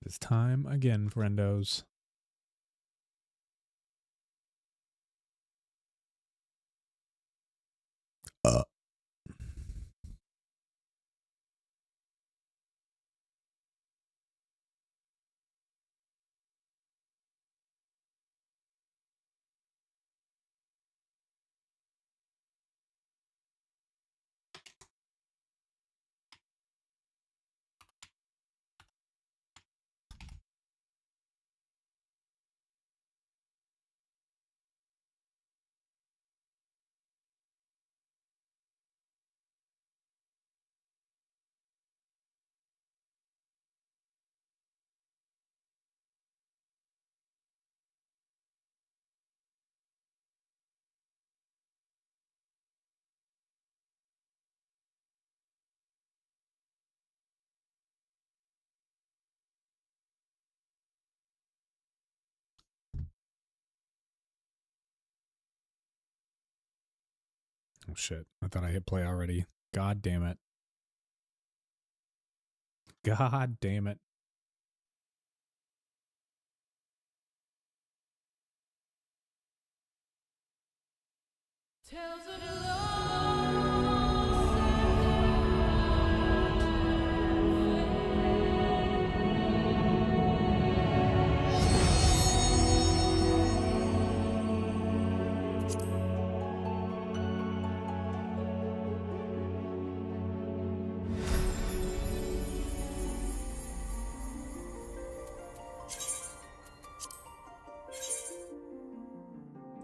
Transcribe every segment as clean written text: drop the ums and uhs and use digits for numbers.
It's time again, friendos. Uh. Oh shit. I thought I hit play already. God damn it. God damn it. Tales of love.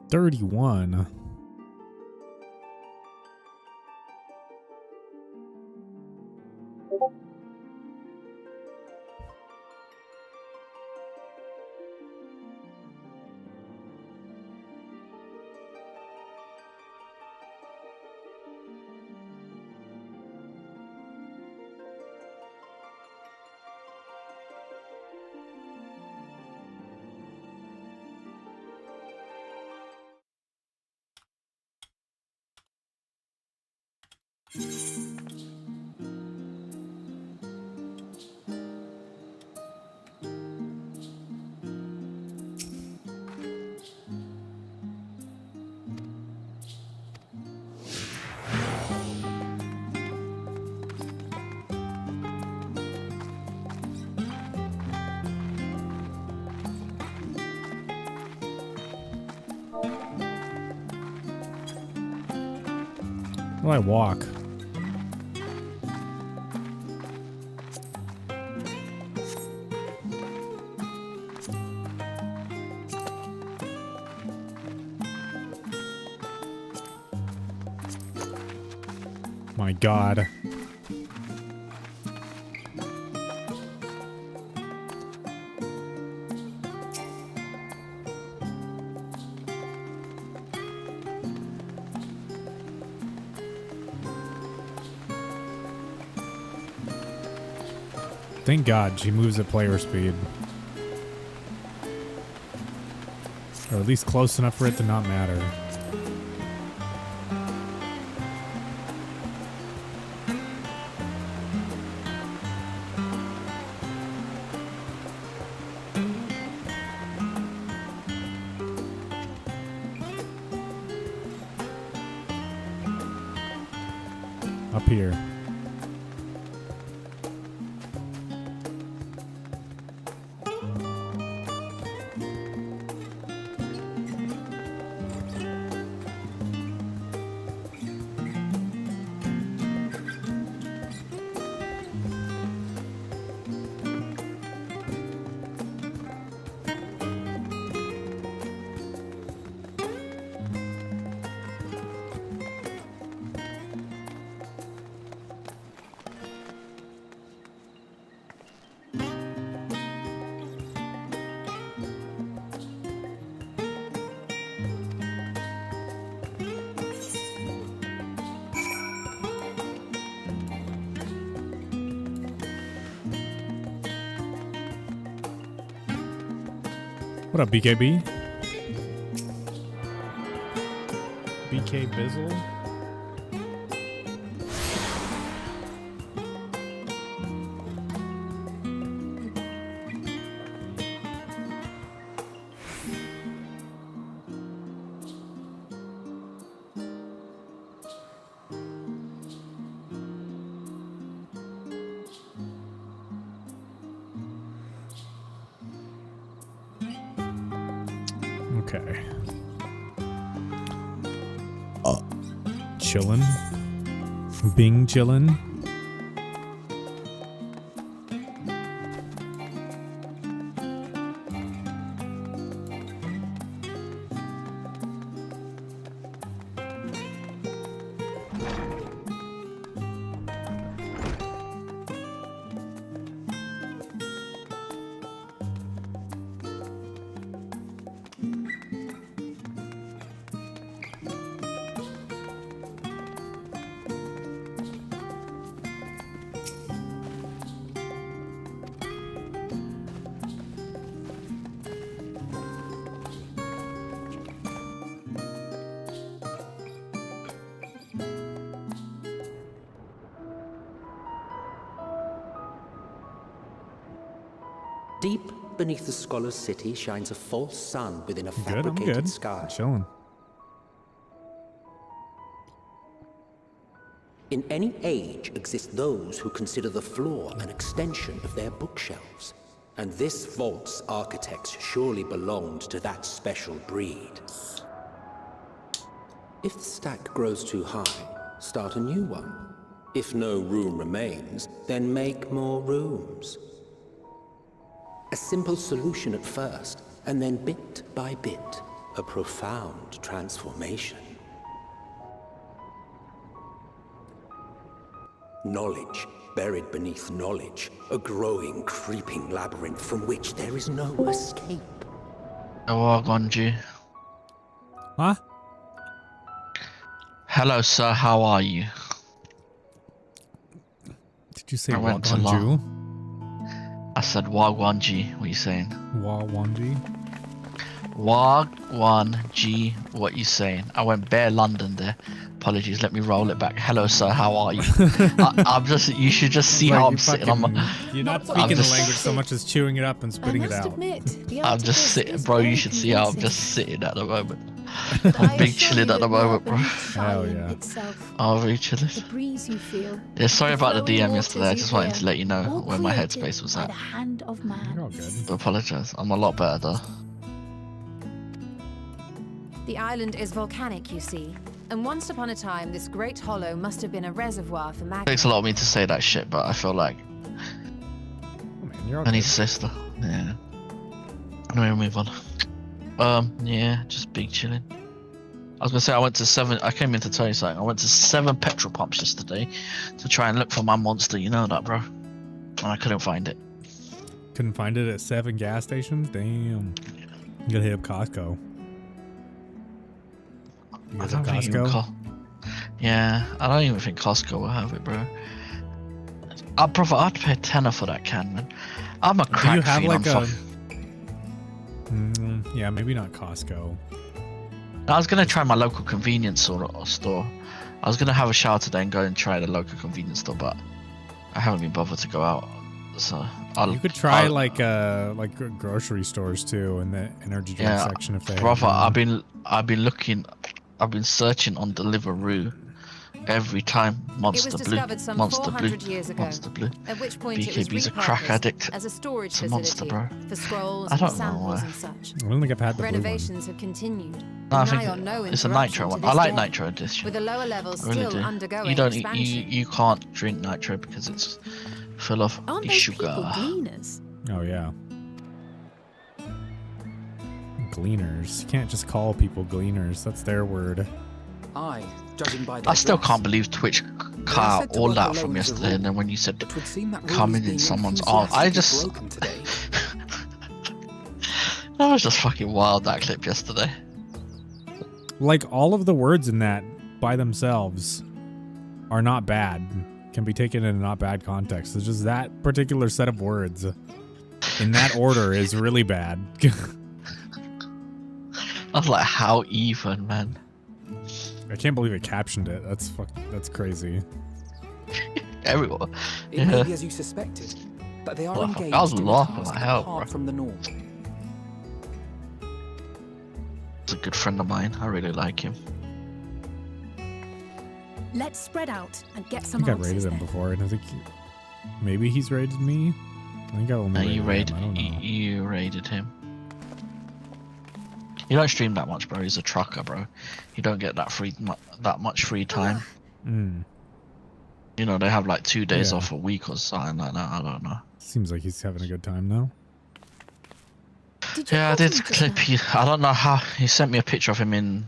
31. Where do I walk? My God. Thank God she moves at player speed. Or at least close enough for it to not matter. Up here. What up, BKB? BK Bizzle? Okay. Chillin'. Bing chillin'. Deep beneath the scholar's city shines a false sun within a I'm fabricated good. sky. I'm chilling. In any age exist those who consider the floor an extension of their bookshelves. And this vault's architects surely belonged to that special breed. If the stack grows too high, start a new one. If no room remains, then make more rooms. A simple solution at first, and then bit by bit, a profound transformation. Knowledge buried beneath knowledge, a growing, creeping labyrinth from which there is no escape. Oh, Gonji. Huh? Hello, sir. How are you? Did you say I went to Wagonju? I said Wagwanji. What are you saying? Wawanji? Wagwanji. What you saying? I went bare London there. Apologies. Let me roll it back. Hello, sir. How are you? I'm just. You should just see how I'm sitting on my. You're not I'm speaking the just- language so much as chewing it up and spitting it out. I'm just sitting, bro. You should see how I'm just sitting at the moment. I'm big chilling at the moment, bro. Hell yeah. I'm very chilling. The breeze you feel. Yeah, sorry about the flowing DM waters yesterday. I you just wanted hear, to let you know all where my created headspace was by at. the hand of man. You're all good. I apologise. I'm a lot better though. The island is volcanic, you see. And once upon a time, this great hollow must have been a reservoir for magma. It takes a lot of me to say that shit, but I feel like Oh, man, you're all I need good. to say stuff. Yeah. Anyway, we'll move on. Yeah, just big chilling. I was gonna say I came in to tell you something. I went to 7 petrol pumps yesterday to try and look for my monster. You know that, bro. And I couldn't find it. Couldn't find it at 7 gas stations? Damn. You gotta hit up Costco. You guys have think even Costco? Yeah, I don't even think Costco will have it, bro. I'd pay a tenner for that can, man. I'm a Do you crack have fiend. like a... yeah, maybe not Costco. I was gonna try my local convenience store. I was gonna have a shower today and go and try the local convenience store, but I haven't been bothered to go out. So You could try like grocery stores too, in the energy drink Yeah, section if they have brother, them. I've been searching on Deliveroo every time. Monster It was Blue, discovered some Monster Blue, 400 years ago. Monster Blue. At which point it was BKB's a crack repurposed addict. as a storage It's a monster, facility bro. for scrolls I and don't know samples why. and such. I don't think I've had the blue one. Renovations have continued. No, I Nigh think on no it's a interruption nitro to one. this I like day, nitro edition. with the lower levels I really still do. undergoing You don't. expansion. You can't drink nitro because it's full of Aren't the those sugar. people gleaners? Oh yeah. Gleaners. You can't just call people gleaners. That's their word. Judging by I still can't believe Twitch cut out said to all work that alone from as a yesterday, and then rule, when you said it would seem that coming in someone's arm, I just today. that was just fucking wild. That clip yesterday. Like all of the words in that by themselves are not bad. Can be taken in a not bad context. It's just that particular set of words in that order is really bad. I was like, how even, man. I can't believe it captioned it. That's crazy. Everyone. It may Yeah. be as you suspected, but they are Well, engaged I was in a laughing task like hell, apart bro. from the norm. He's a good friend of mine. I really like him. Let's spread out and get I some think I've answers rated him then. before, and I think maybe he's rated me. I think I only You rated him. I don't know. you raided him. You don't stream that much, bro. He's a trucker, bro. You don't get that that much free time. Mm. You know, they have like 2 days Yeah. off a week or something like that. I don't know. Seems like he's having a good time though. Did you Yeah, I call did him just clip now? you. I don't know how he sent me a picture of him in.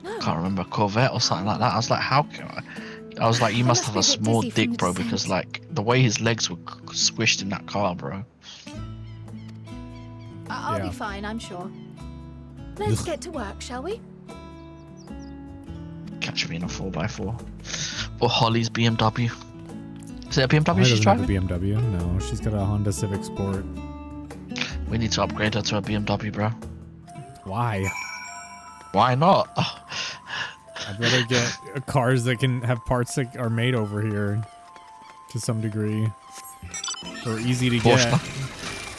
No. Can't remember, a Corvette or something like that. I was like, how can I was like, you I must must have be a a bit small dizzy from dick, the bro, descent. because like the way his legs were squished in that car, bro. I'll Yeah. be fine, I'm sure. Let's get to work, shall we? Catch me in a 4x4 or Holly's BMW. Is it a BMW Holly she's doesn't have a driving? BMW. No, she's got a Honda Civic Sport. We need to upgrade her to a BMW, bro. Why? Why not? I'd rather get cars that can have parts that are made over here to some degree. Or easy to Porsche, get.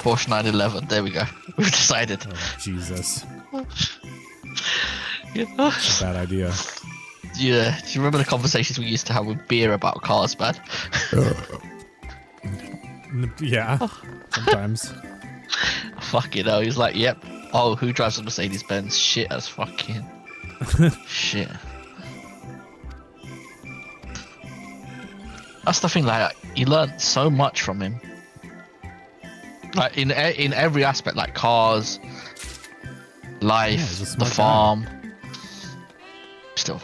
Porsche 911. There we go. We've decided. Oh, Jesus. Yeah. It's a bad idea. Yeah. Do you remember the conversations we used to have with beer about cars, man? Yeah, sometimes. Fucking hell. He's like, yep. Oh, who drives a Mercedes Benz? Shit as fucking shit. That's the thing. Like, you learn so much from him. Like in every aspect, like cars, Yeah, life, he's a the smart guy. farm. Still,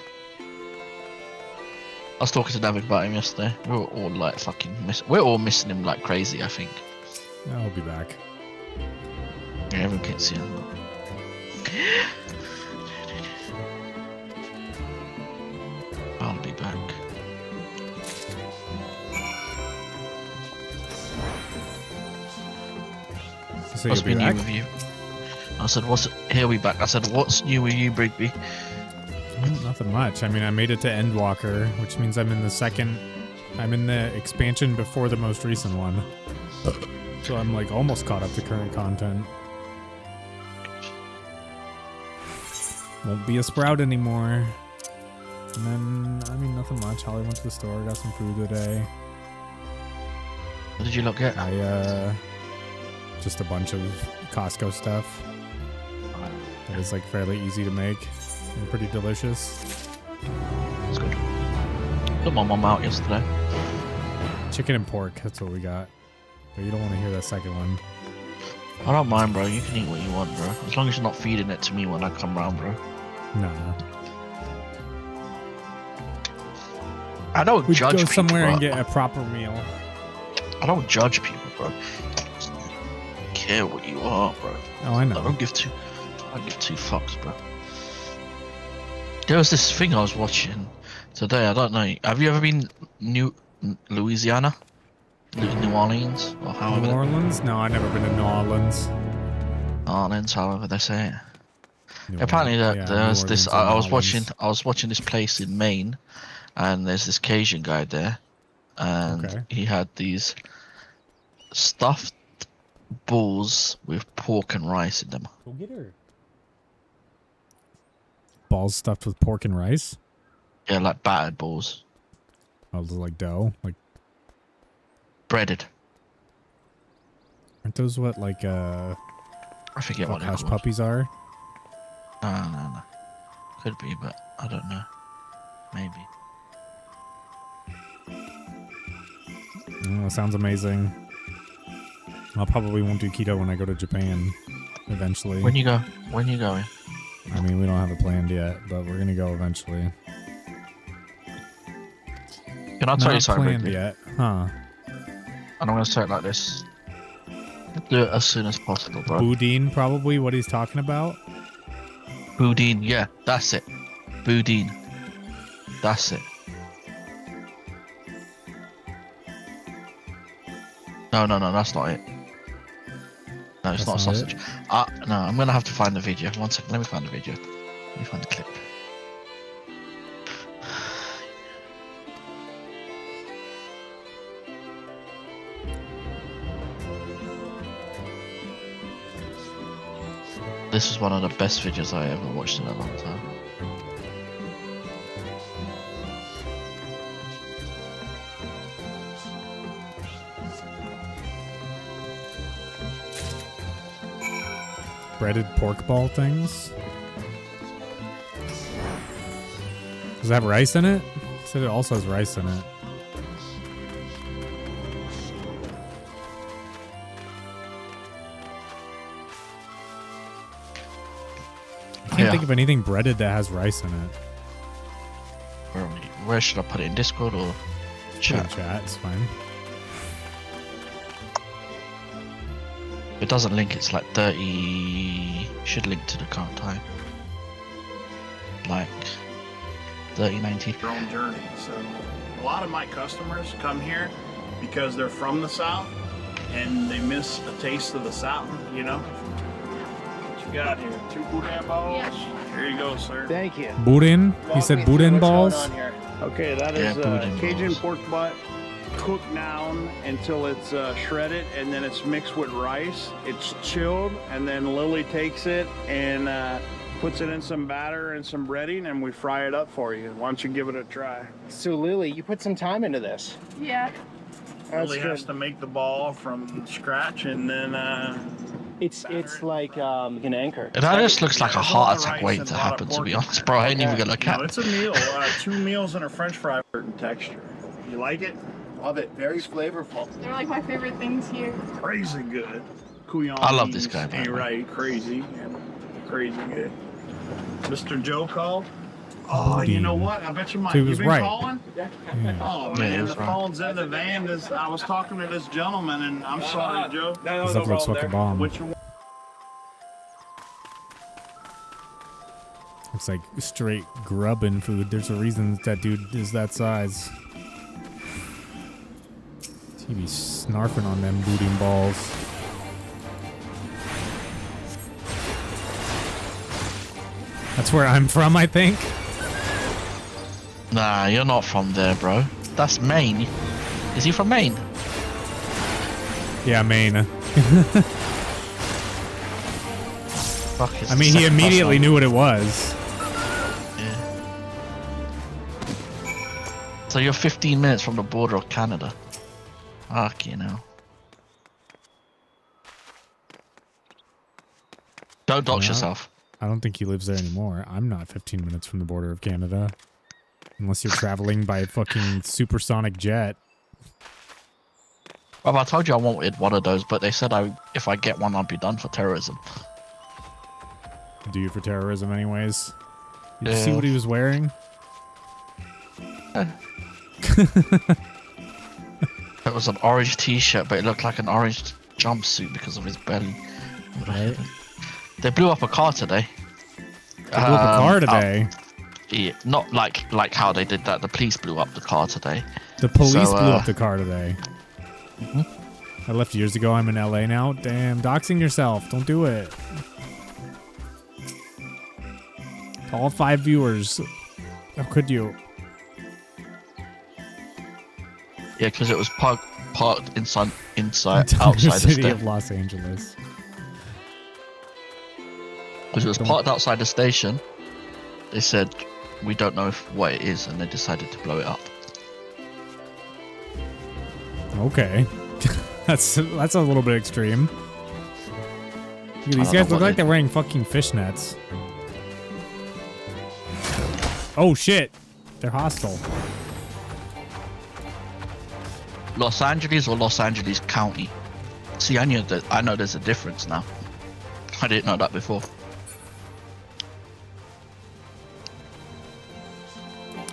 I was talking to David about him yesterday. We were all like fucking we're all missing him like crazy. I think. I'll be back. Yeah, everyone can see him. I'll be back. So What's you'll be been new back? with you? I said, here we back. I said, what's new with you, Brigby? Nothing much. I mean, I made it to Endwalker, which means I'm in the expansion before the most recent one. So I'm like almost caught up to current content. Won't be a sprout anymore. And then, I mean, nothing much. Holly went to the store, got some food today. What did you look at? Just a bunch of Costco stuff. It was like fairly easy to make and pretty delicious. That's good. Took my mum out yesterday. Chicken and pork, that's what we got. But you don't want to hear that second one. I don't mind, bro. You can eat what you want, bro. As long as you're not feeding it to me when I come round, bro. No. I don't We'd judge go people. somewhere and bro. get a proper meal. I don't judge people, bro. Just care what you are, bro. Oh, I I know. don't give two fucks, bro. There was this thing I was watching today. I don't know. Have you ever been Louisiana? New Orleans? Or however New Orleans? No, I've never been to New Orleans. Orleans, however they say it. New Apparently, Orleans. Yeah, there New was this. Orleans or I was New watching. Orleans. I was watching this place in Maine, and there's this Cajun guy there, and Okay. he had these stuffed balls with pork and rice in them. Go get her. Balls stuffed with pork and rice? Yeah, like battered balls, Oh, like dough? Like, breaded. aren't those what, like, I forget what they're hush called. puppies are? No. Could be, but I don't know. Maybe. Oh, sounds amazing. I probably won't do keto when I go to Japan eventually. When you go? When you going? I mean, we don't have it planned yet, but we're gonna go eventually. Can I tell you Not something? planned Rigby? yet, huh? And I'm gonna say it like this. Do it as soon as possible, bro. Boudin, probably what he's talking about. Boudin, yeah, that's it. Boudin. That's it. No, that's not it. No, it's That's not not sausage. No, I'm gonna have to find the video. 1 second, let me find the video. Let me find the clip. This is one of the best videos I ever watched in a long time. breaded pork ball things. Does it have rice in it? It said it also has rice in it. I can't think of anything breaded that has rice in it. Where should I put it? In Discord or chat? Chat, it's fine. If it doesn't link, it's like 30. Should link to the current time. Like 30:19. Your own journey. So a lot of my customers come here because they're from the South and they miss a taste of the South, you know? What you got here? 2 boudin balls? Here you go, sir. Thank you. Boudin? He said boudin balls? Okay, that is boudin Cajun balls. pork butt cooked down until it's shredded, and then it's mixed with rice. It's chilled, and then Lily takes it and puts it in some batter and some breading, and we fry it up for you. Why don't you give it a try? So Lily, you put some time into this. Yeah. That's Lily has good. to make the ball from scratch, and then It's like an anchor. That just looks like a There's heart lot of attack rice waiting and to a lot of happen, to pork be in honest, there. bro. I ain't even gonna No, cap. it's a meal. 2 meals and a French fry in texture. You like it? Love it. Very flavorful. They're like my favorite things here. Crazy good. Couillon I love this beans guy, by ain't the way. right, crazy and crazy good. Mr. Joe called. Oh, you know what? I bet you might. So he You was been right. calling? Yeah. Oh Yeah, he man, was the right. phone's in the van. I was talking to this gentleman, and I'm sorry, Joe. This stuff looks fucking bomb. Which one? Looks like straight grubbing food. There's a reason that dude is that size. He be snarfing on them boudin balls. That's where I'm from, I think. Nah, you're not from there, bro. That's Maine. Is he from Maine? Yeah, Maine. Fuck, it's I the mean, he second immediately person knew what it was. Yeah. So you're 15 minutes from the border of Canada. Fuck, you know. Don't dox Yeah. yourself. I don't think he lives there anymore. I'm not 15 minutes from the border of Canada. Unless you're traveling by fucking supersonic jet. Well, I told you I wanted one of those, but they said if I get one, I'll be done for terrorism. Do you for terrorism anyways? Did you see Yeah. what he was wearing? It was an orange t-shirt, but it looked like an orange jumpsuit because of his belly. Right. They blew up a car today. They blew up a car today. Yeah, not like how they did that. The police blew up the car today. The police So, blew up the car today. Mhm. I left years ago. I'm in LA now. Damn, doxing yourself. Don't do it. All 5 viewers. How could you? Yeah, because it was parked inside Entire outside the city station. of Los Angeles. Because it was parked outside the station. They said we don't know what it is, and they decided to blow it up. Okay. that's a little bit extreme. Look at these I don't guys know look what like they- they're wearing fucking fishnets. Oh shit. They're hostile. Los Angeles or Los Angeles County? See, I know there's a difference now. I didn't know that before.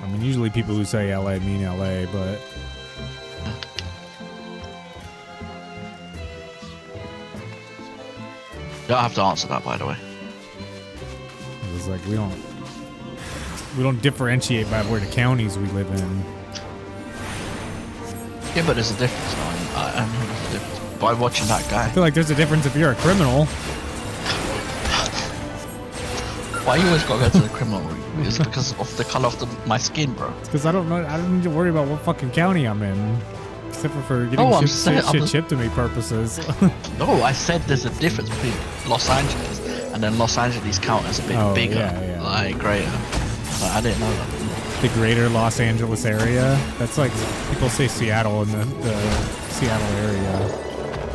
I mean, usually people who say LA mean LA, but You don't have to answer that, by the way. it was like we don't differentiate by where the counties we live in. Yeah, but there's a difference now. I know there's a difference. By watching that guy. I feel like there's a difference if you're a criminal. Why you always gotta go to the criminal route? Is it because of the color of my skin, bro? Because I don't know. I don't need to worry about what fucking county I'm in, except for getting No, I'm shit, saying- shit, shit I'm- shipped to me purposes. No, I said there's a difference between Los Angeles and then Los Angeles County is a bit Oh, bigger, yeah. like greater. Like, I didn't know that. The greater Los Angeles area. That's like people say Seattle in the Seattle area.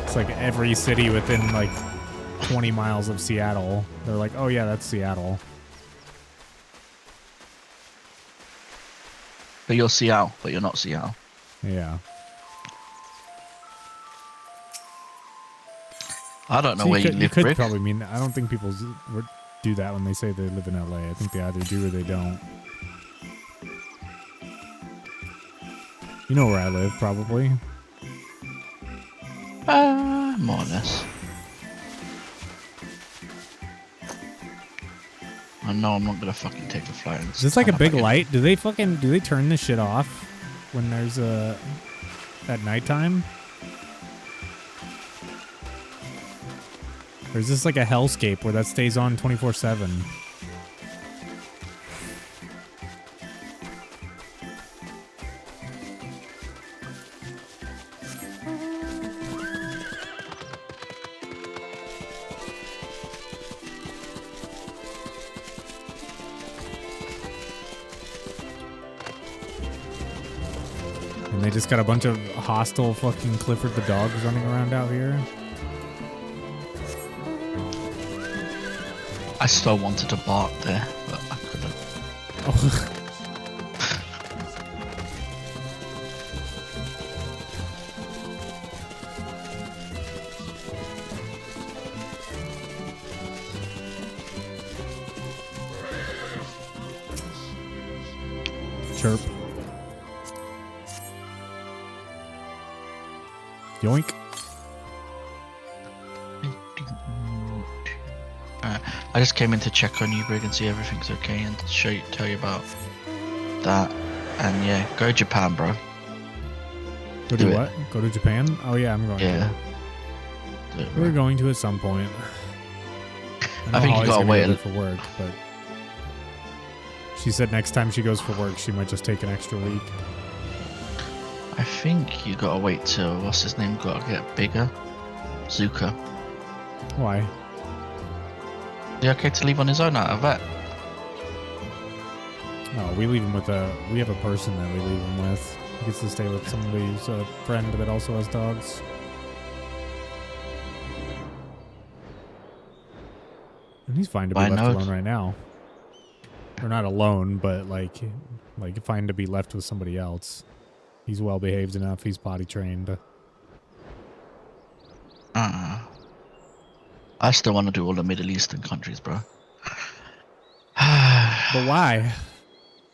It's like every city within like 20 miles of Seattle. They're like, oh yeah, that's Seattle. But you're Seattle, but you're not Seattle. Yeah. I don't know So where you could, live, could Rick. probably mean. I don't think people do that when they say they live in LA. I think they either do or they don't. You know where I live, probably. More or less. I know I'm not gonna fucking take the flight. Is this like a big light? Do they turn this shit off when there's at nighttime? Or is this like a hellscape where that stays on 24/7? And they just got a bunch of hostile fucking Clifford the dogs running around out here. I still wanted to bark there, but I couldn't. Oh. Chirp. Yoink. I just came in to check on you, Brig, and see everything's okay, and tell you about that. And yeah, go to Japan, bro. Go to what? Go to Japan? Oh yeah, I'm going. Yeah. To. We're going to at some point. I think you gotta wait for work, but she said next time she goes for work, she might just take an extra week. I think you gotta wait till what's his name gotta get bigger. Zuka. Why? Is he okay to leave on his own out of vet? No, we leave him with we have a person that we leave him with. He gets to stay with somebody who's a friend that also has dogs. And he's fine to be left alone right now. Or not alone, but like fine to be left with somebody else. He's well behaved enough. He's potty trained. I still want to do all the Middle Eastern countries, bro. But why?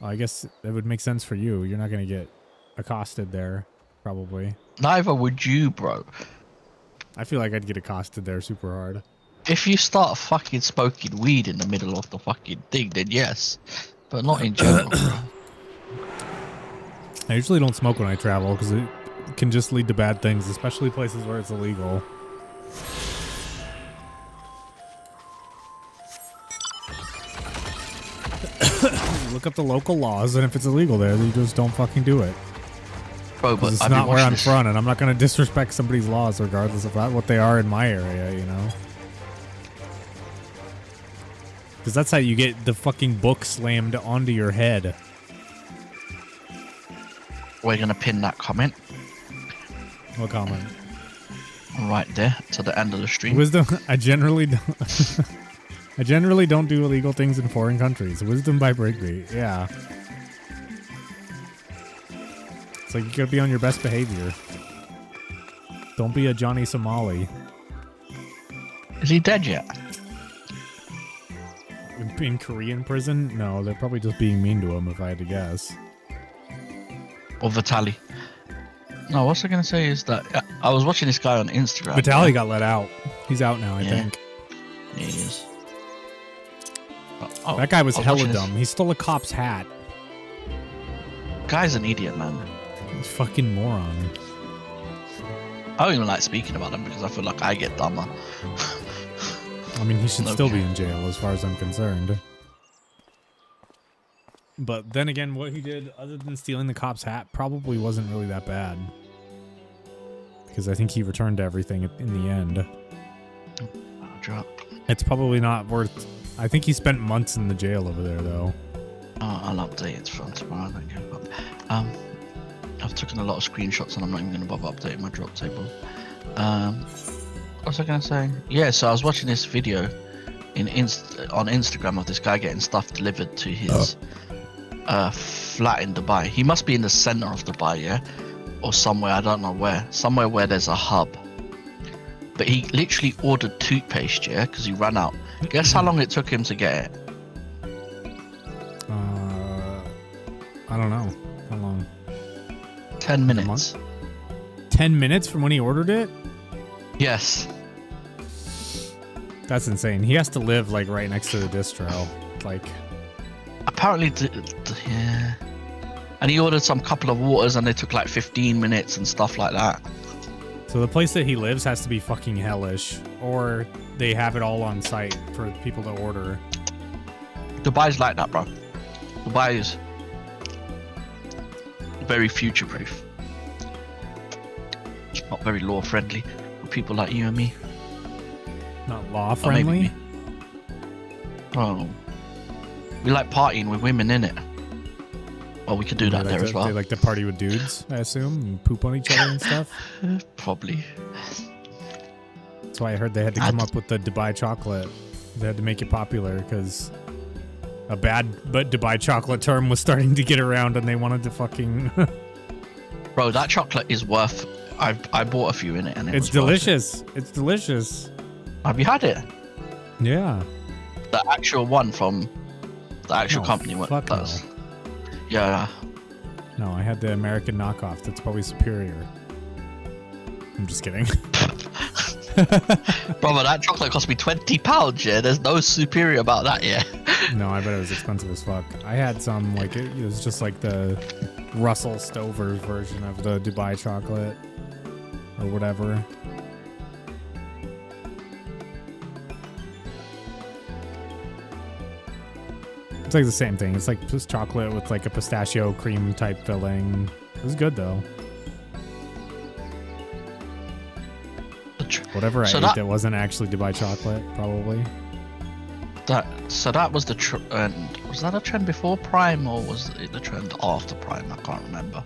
Well, I guess that would make sense for you. You're not going to get accosted there, probably. Neither would you, bro. I feel like I'd get accosted there super hard. If you start fucking smoking weed in the middle of the fucking thing, then yes. But not in general, bro. I usually don't smoke when I travel because it can just lead to bad things, especially places where it's illegal. Look up the local laws, and if it's illegal there, then you just don't fucking do it. Bro, but it's not where I'm from, and I'm not going to disrespect somebody's laws regardless of what they are in my area, you know? Because that's how you get the fucking book slammed onto your head. We're going to pin that comment. What comment? Right there, to the end of the stream. Wisdom, I generally don't... I generally don't do illegal things in foreign countries. Wisdom by Brigby. Yeah. It's like you gotta be on your best behavior. Don't be a Johnny Somali. Is he dead yet? In Korean prison? No, they're probably just being mean to him if I had to guess. Or Vitali. No, what I going to say is that I was watching this guy on Instagram. Vitali got let out. He's out now, I think. Yeah, he is. That guy was hella dumb. He stole a cop's hat. Guy's an idiot, man. He's a fucking moron. I don't even like speaking about him because I feel like I get dumber. I mean, he should still be in jail as far as I'm concerned. But then again, what he did, other than stealing the cop's hat, probably wasn't really that bad. Because I think he returned everything in the end. It's probably not worth... I think he spent months in the jail over there, though. Oh, I'll update it from tomorrow. I've taken a lot of screenshots and I'm not even going to bother updating my drop table. What was I gonna say? Yeah, so I was watching this video on Instagram of this guy getting stuff delivered to his flat in Dubai. He must be in the center of Dubai, yeah, or somewhere, I don't know where. Somewhere where there's a hub. But he literally ordered toothpaste, yeah, because he ran out. Guess how long it took him to get it? I don't know. How long? 10 minutes. 10 minutes from when he ordered it? Yes. That's insane. He has to live like right next to the distro. Like, apparently, yeah. And he ordered some couple of waters, and they took like 15 minutes and stuff like that. so the place that he lives has to be fucking hellish, or they have it all on site for people to order. Dubai's like that, bro. Dubai is very future-proof. Not very law-friendly for people like you and me. Not law Or maybe friendly. me. Oh, we like partying with women, innit? Well, we could do that there as well. They like to party with dudes, I assume, and poop on each other and stuff. Probably. That's why I heard they had to come up with the Dubai chocolate. They had to make it popular because a bad but Dubai chocolate term was starting to get around, and they wanted to fucking. Bro, that chocolate is worth. I bought a few in it, and It's delicious. It's delicious. Have you had it? Yeah. The actual one from the actual No, company. What fuck does? no. Yeah. No, I had the American knockoff. That's probably superior. I'm just kidding. Brother, that chocolate cost me £20, yeah? There's no superior about that, yeah? No, I bet it was expensive as fuck. I had some, like, it was just like the Russell Stover's version of the Dubai chocolate or whatever. It's like the same thing. It's like just chocolate with like a pistachio cream type filling. It was good though. Whatever I ate that wasn't actually Dubai chocolate, probably. So that was the trend. Was that a trend before Prime, or was it the trend after Prime? I can't remember.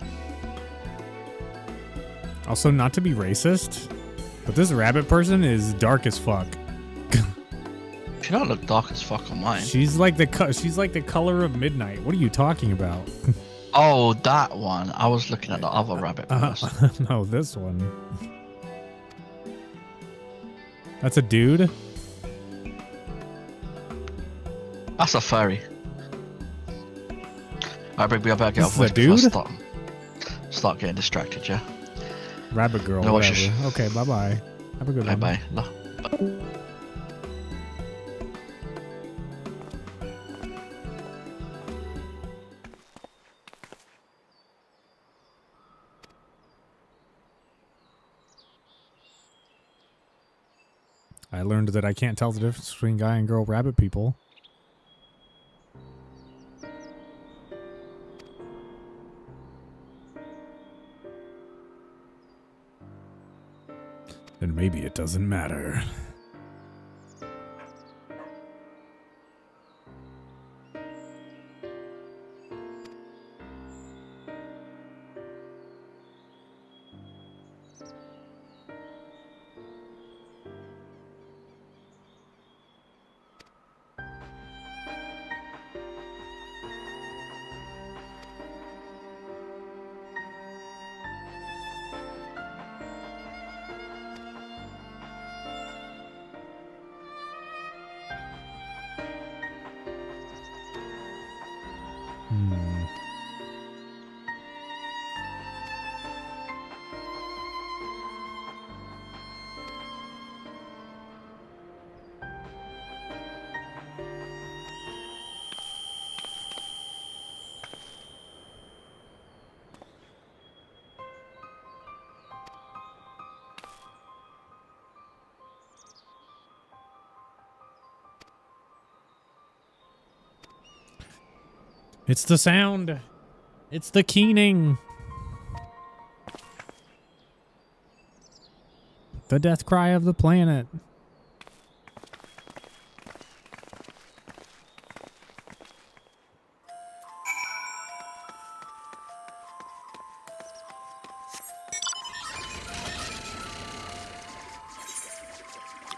Also, not to be racist, but this rabbit person is dark as fuck. She don't look dark as fuck on mine. She's like the color of midnight. What are you talking about? Oh, that one. I was looking at the other rabbit first. No, this one. That's a dude? That's a furry. Alright, baby, I better get off This is a this before I dude? start getting distracted, yeah? Rabbit girl, No, whatever. Okay, bye-bye. Have a good one. Bye. I learned that I can't tell the difference between guy and girl rabbit people. Then maybe it doesn't matter. It's the sound. It's the keening. The death cry of the planet.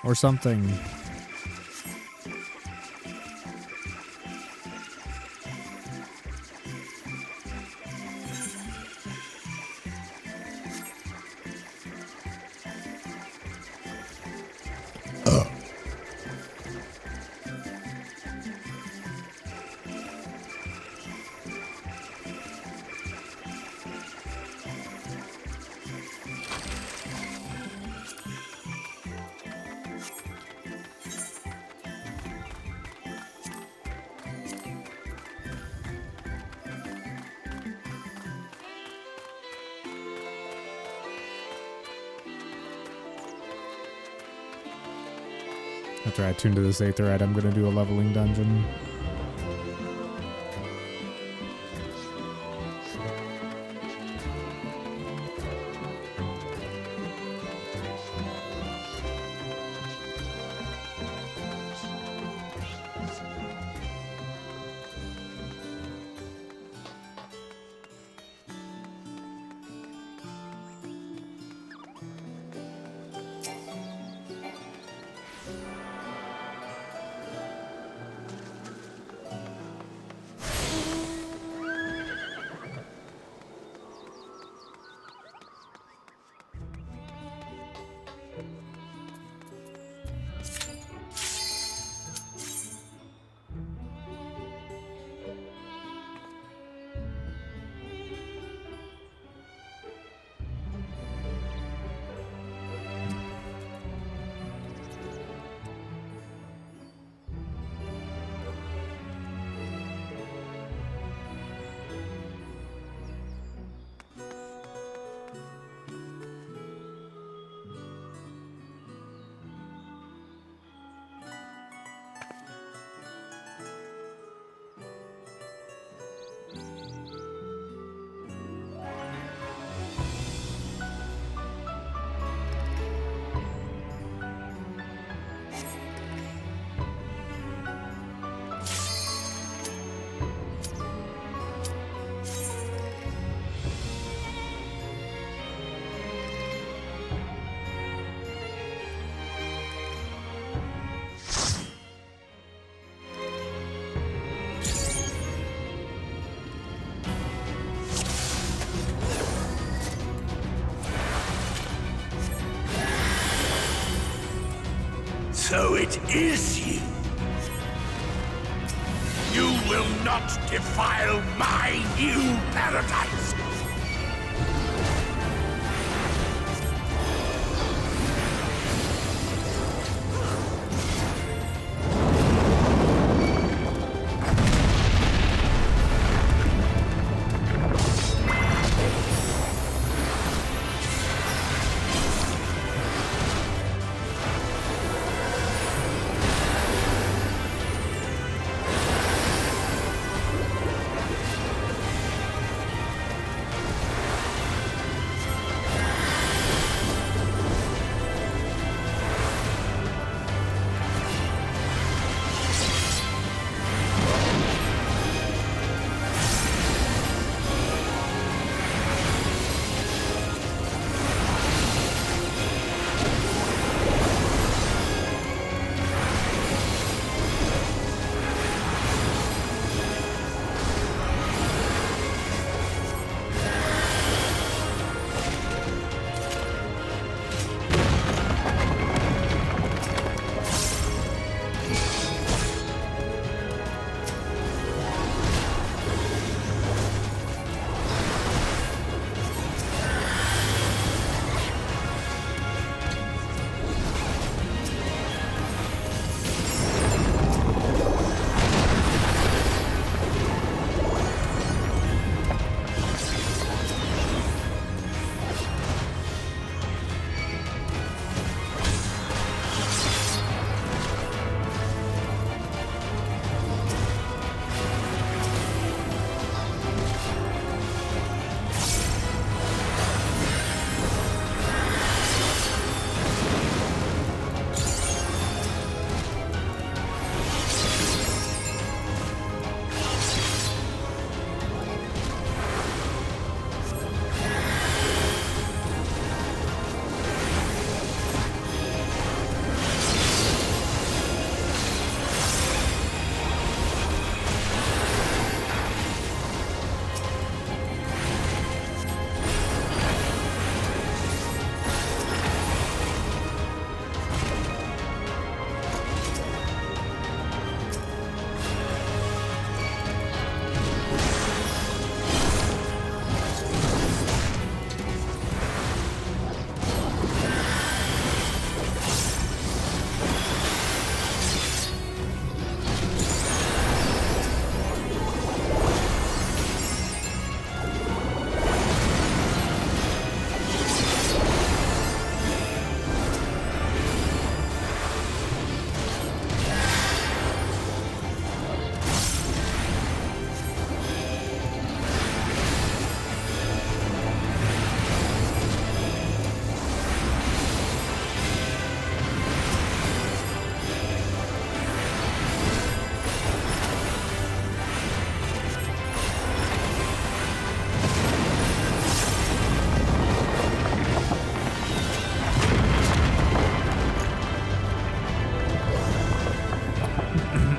or something. After I tune to this Aetherite, I'm going to do a leveling dungeon. So it is you. You will not defile my new paradise.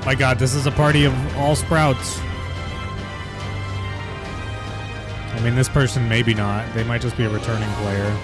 My god, this is a party of all sprouts. I mean, this person maybe not. They might just be a returning player.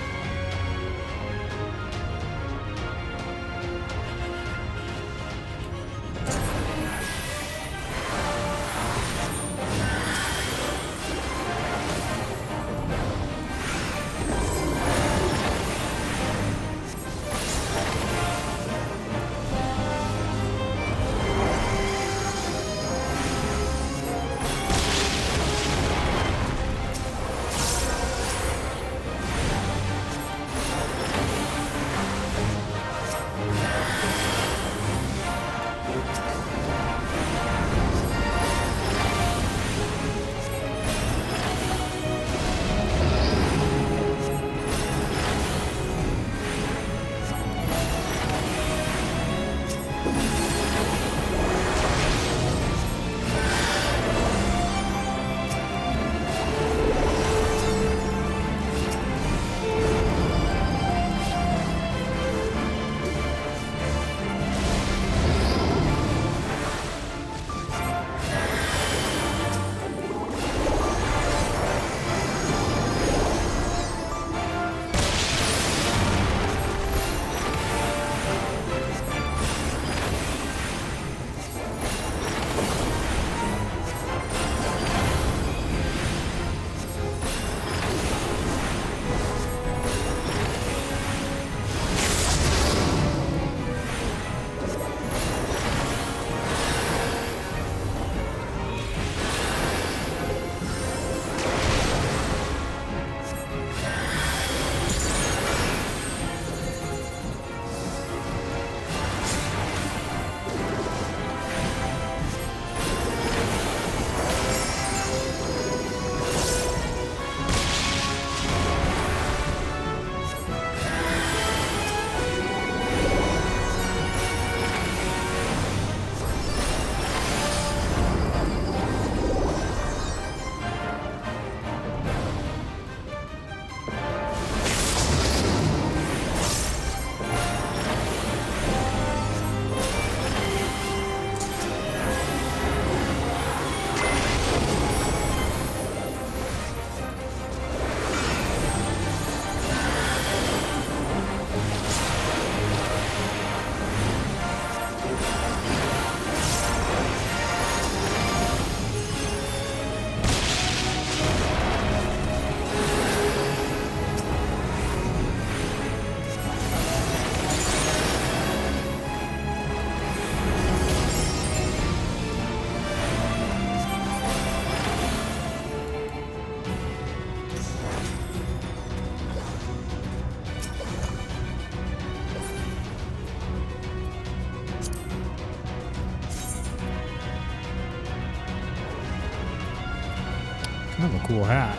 Kind of a cool hat.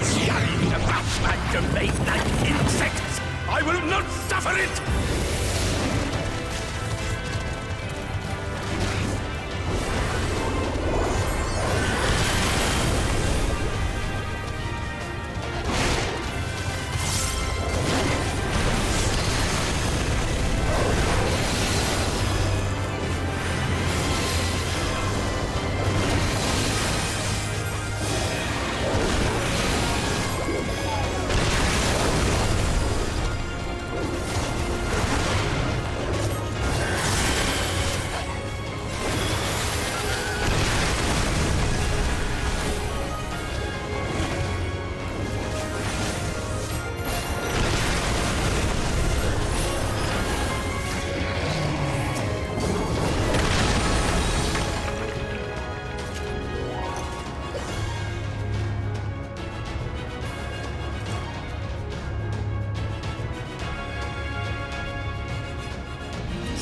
Scurrying about my domain like insects! I will not suffer it!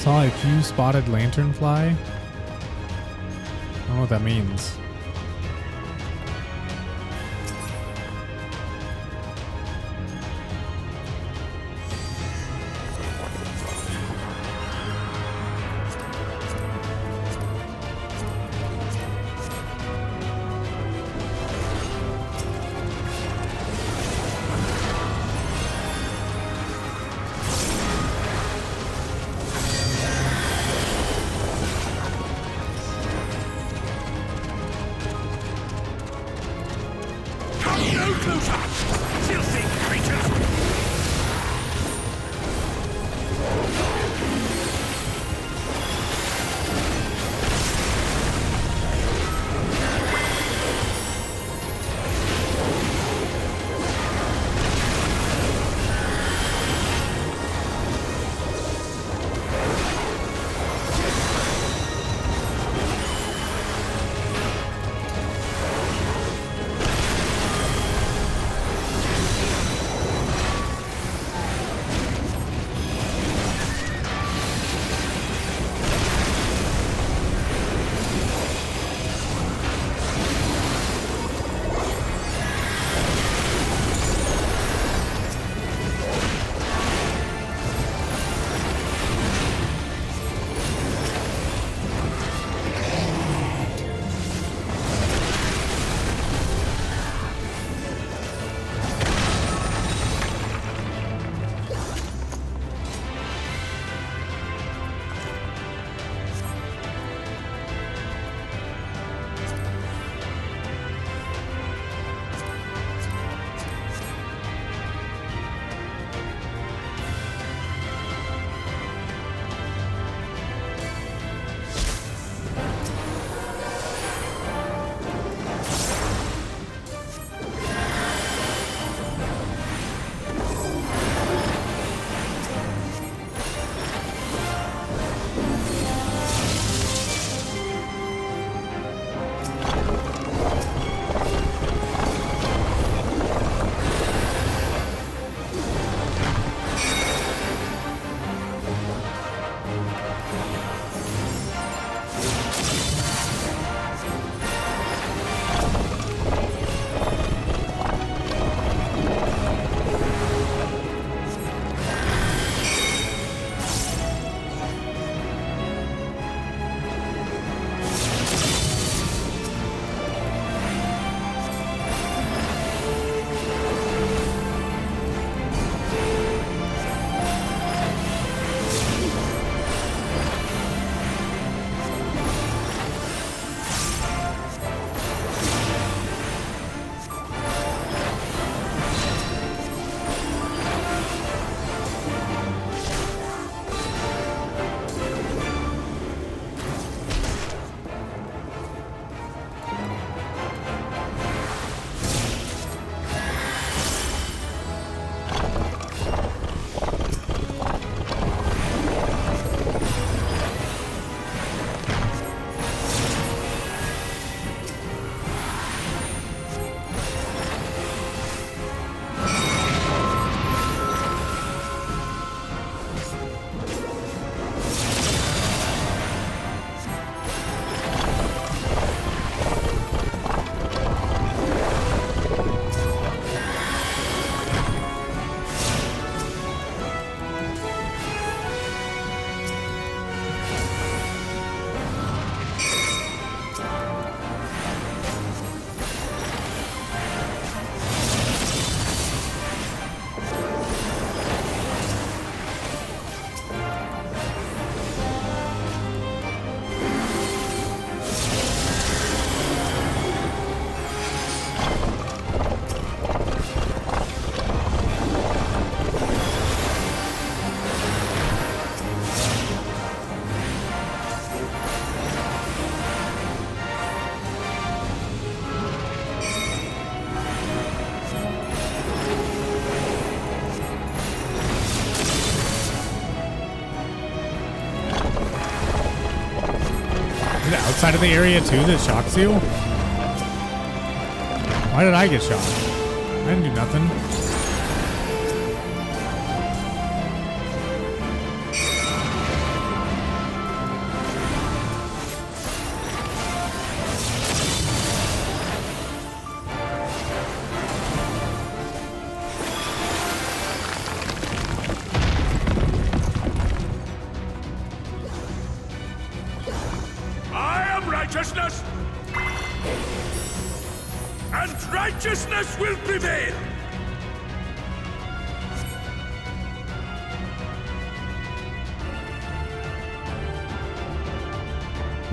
Saw a few spotted lanternfly. I don't know what that means. Is it outside of the area too that shocks you? Why did I get shocked? I didn't do nothing. I am righteousness, and righteousness will prevail.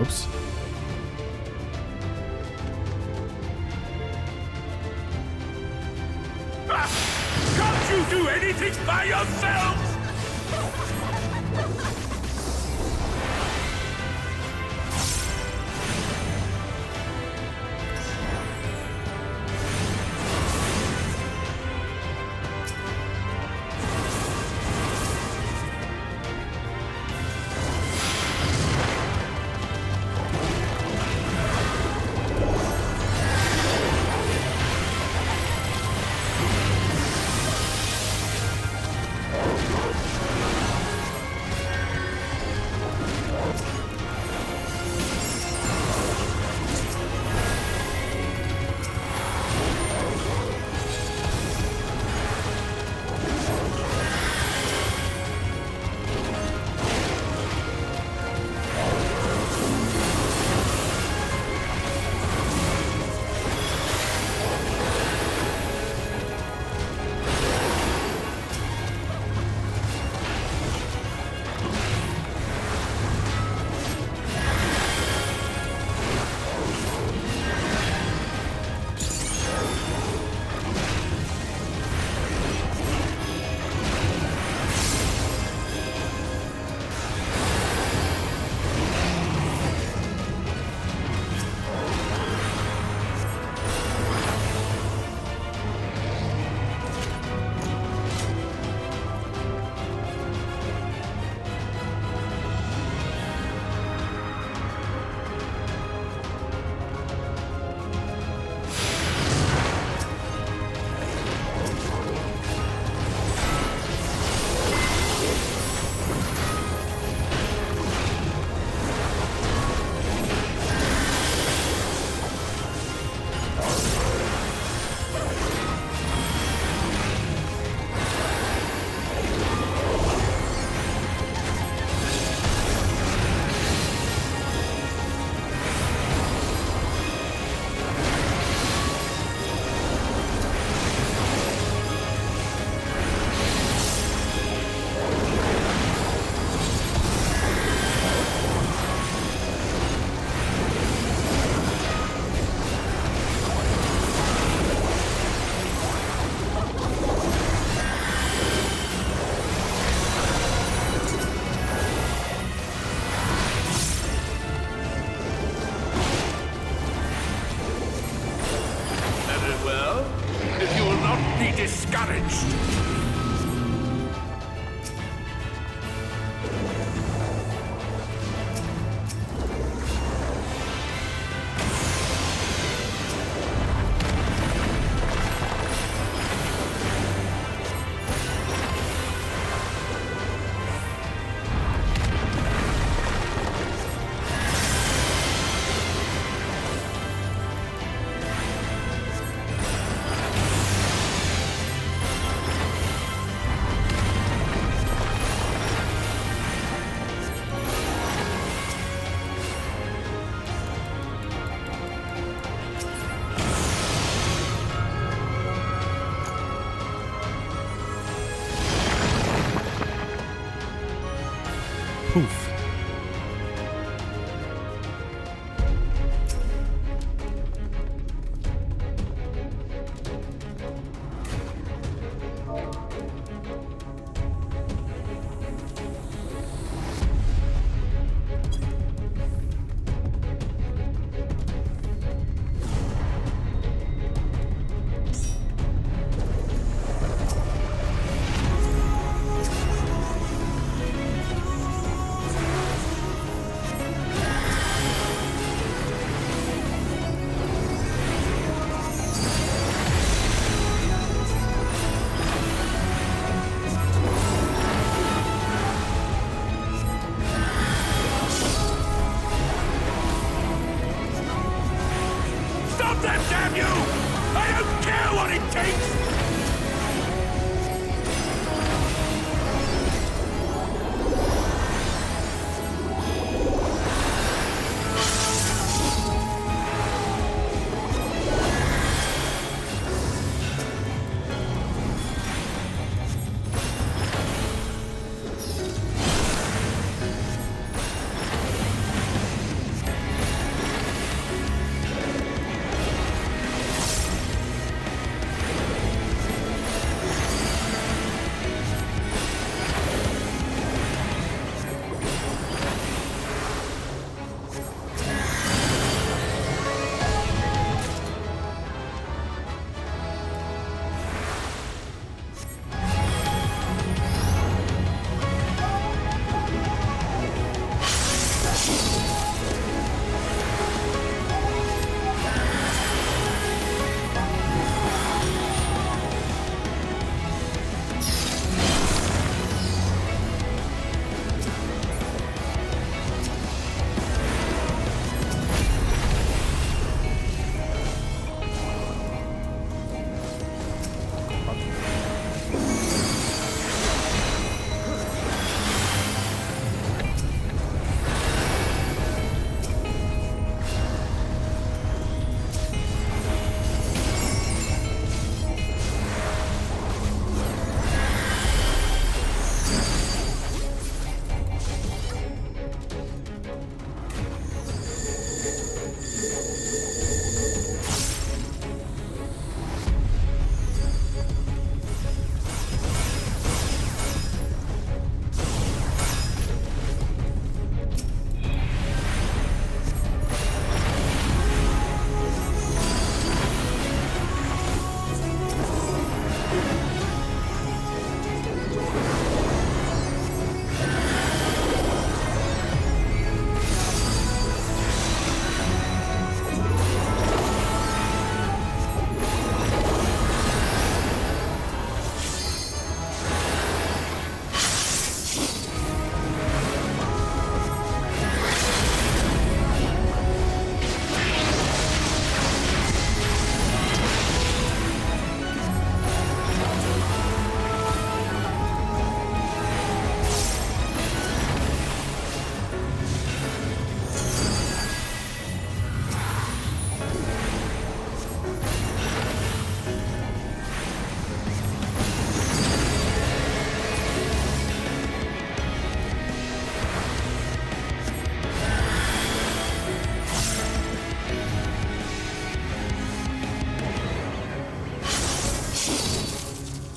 Oops. Can't you do anything by yourselves? discouraged. Poof.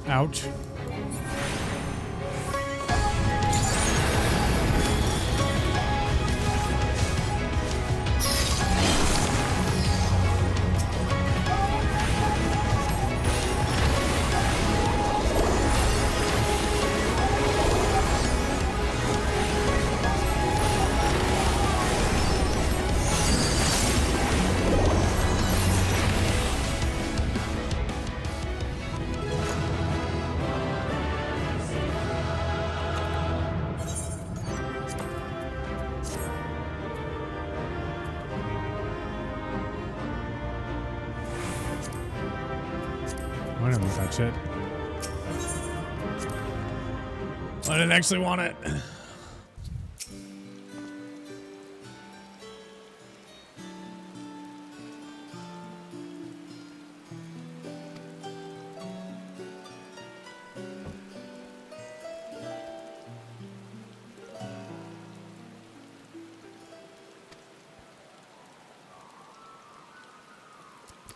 Ouch. I didn't touch it. I didn't actually want it.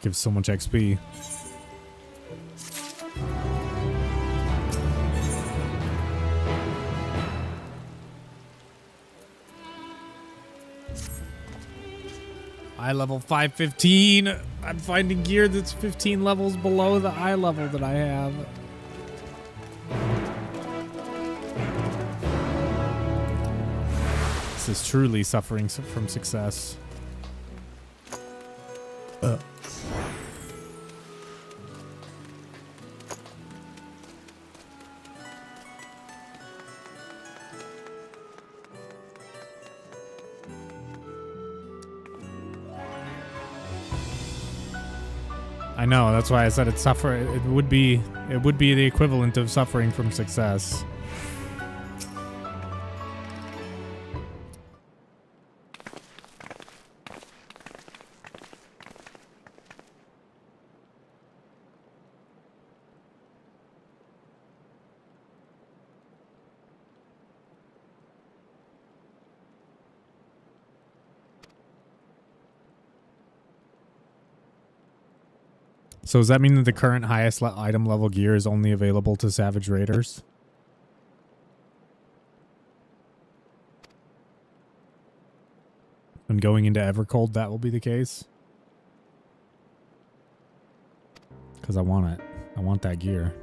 Gives so much XP. Eye level 515. I'm finding gear that's 15 levels below the eye level that I have. This is truly suffering from success. I know, that's why I said it's suffer. It would be the equivalent of suffering from success. So does that mean that the current highest item level gear is only available to Savage Raiders? When going into Evercold, that will be the case? Because I want it. I want that gear.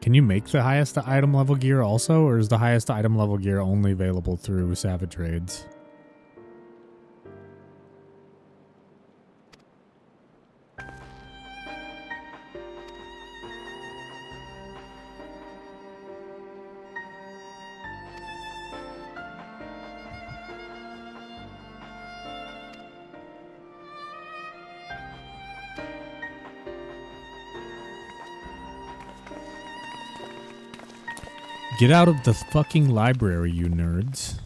Can you make the highest item level gear also, or is the highest item level gear only available through Savage Raids? Get out of the fucking library, you nerds.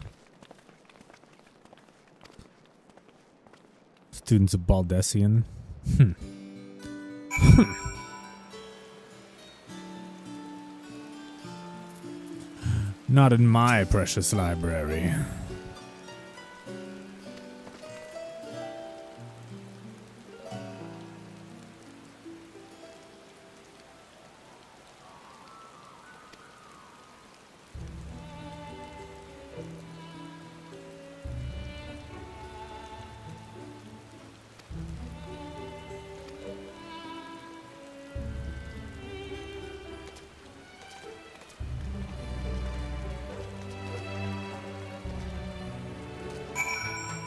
Students of Baldessian. Not in my precious library.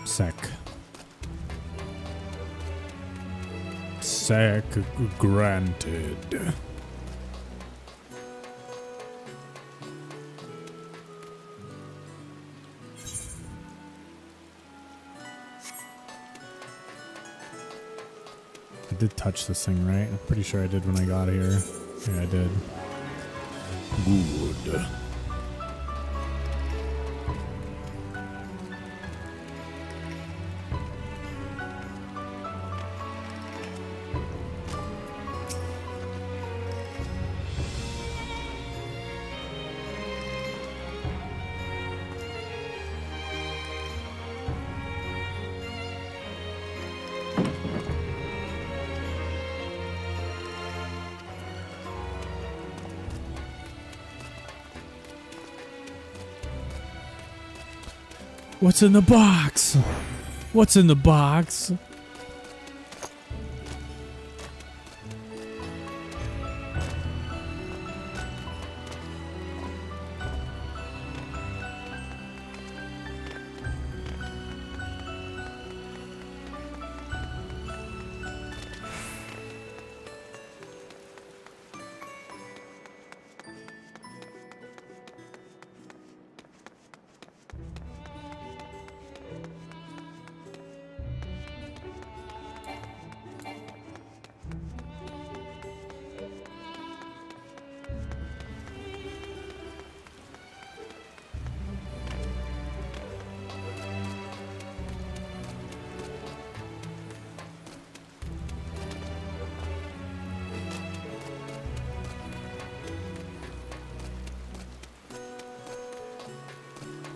Sec granted. I did touch this thing, right? I'm pretty sure I did when I got here. Yeah, I did. Good. What's in the box? What's in the box?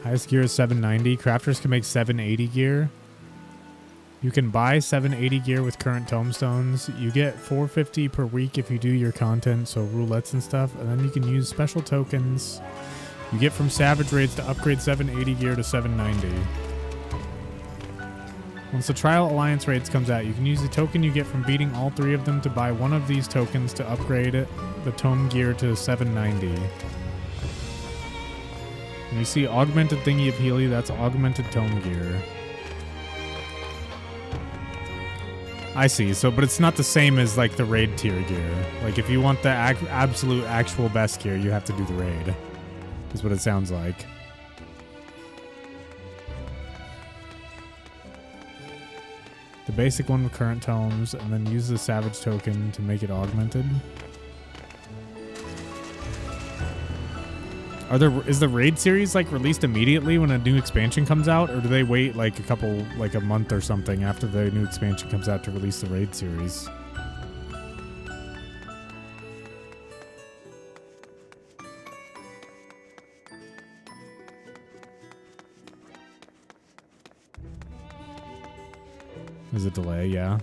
Highest gear is 790. Crafters can make 780 gear. You can buy 780 gear with current tomestones. You get 450 per week if you do your content, so roulettes and stuff. And then you can use special tokens you get from Savage Raids to upgrade 780 gear to 790. Once the Trial Alliance Raids comes out, you can use the token you get from beating all three of them to buy one of these tokens to upgrade the tome gear to 790. And you see augmented thingy of Healy, that's augmented tome gear. I see, so but it's not the same as like the raid tier gear. Like if you want the absolute actual best gear, you have to do the raid. Is what it sounds like. The basic one with current tomes, and then use the Savage token to make it augmented. Is the raid series like released immediately when a new expansion comes out, or do they wait like a month or something after the new expansion comes out to release the raid series? There's a delay, yeah.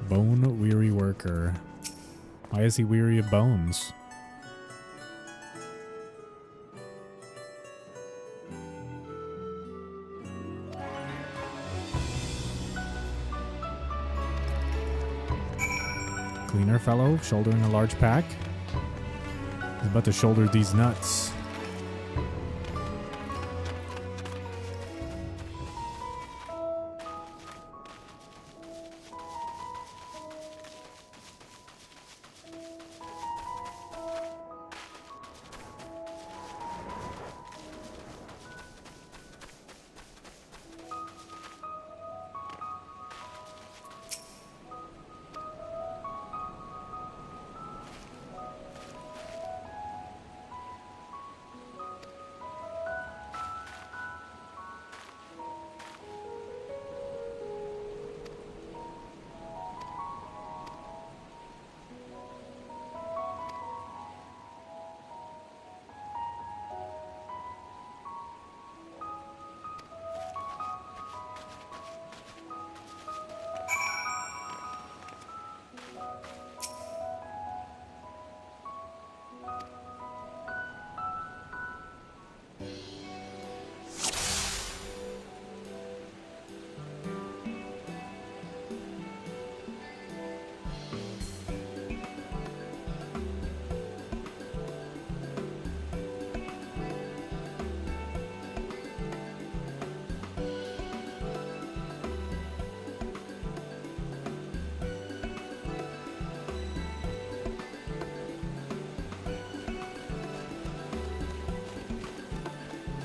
Bone weary worker. Why is he weary of bones? Cleaner fellow, shouldering a large pack. He's about to shoulder these nuts.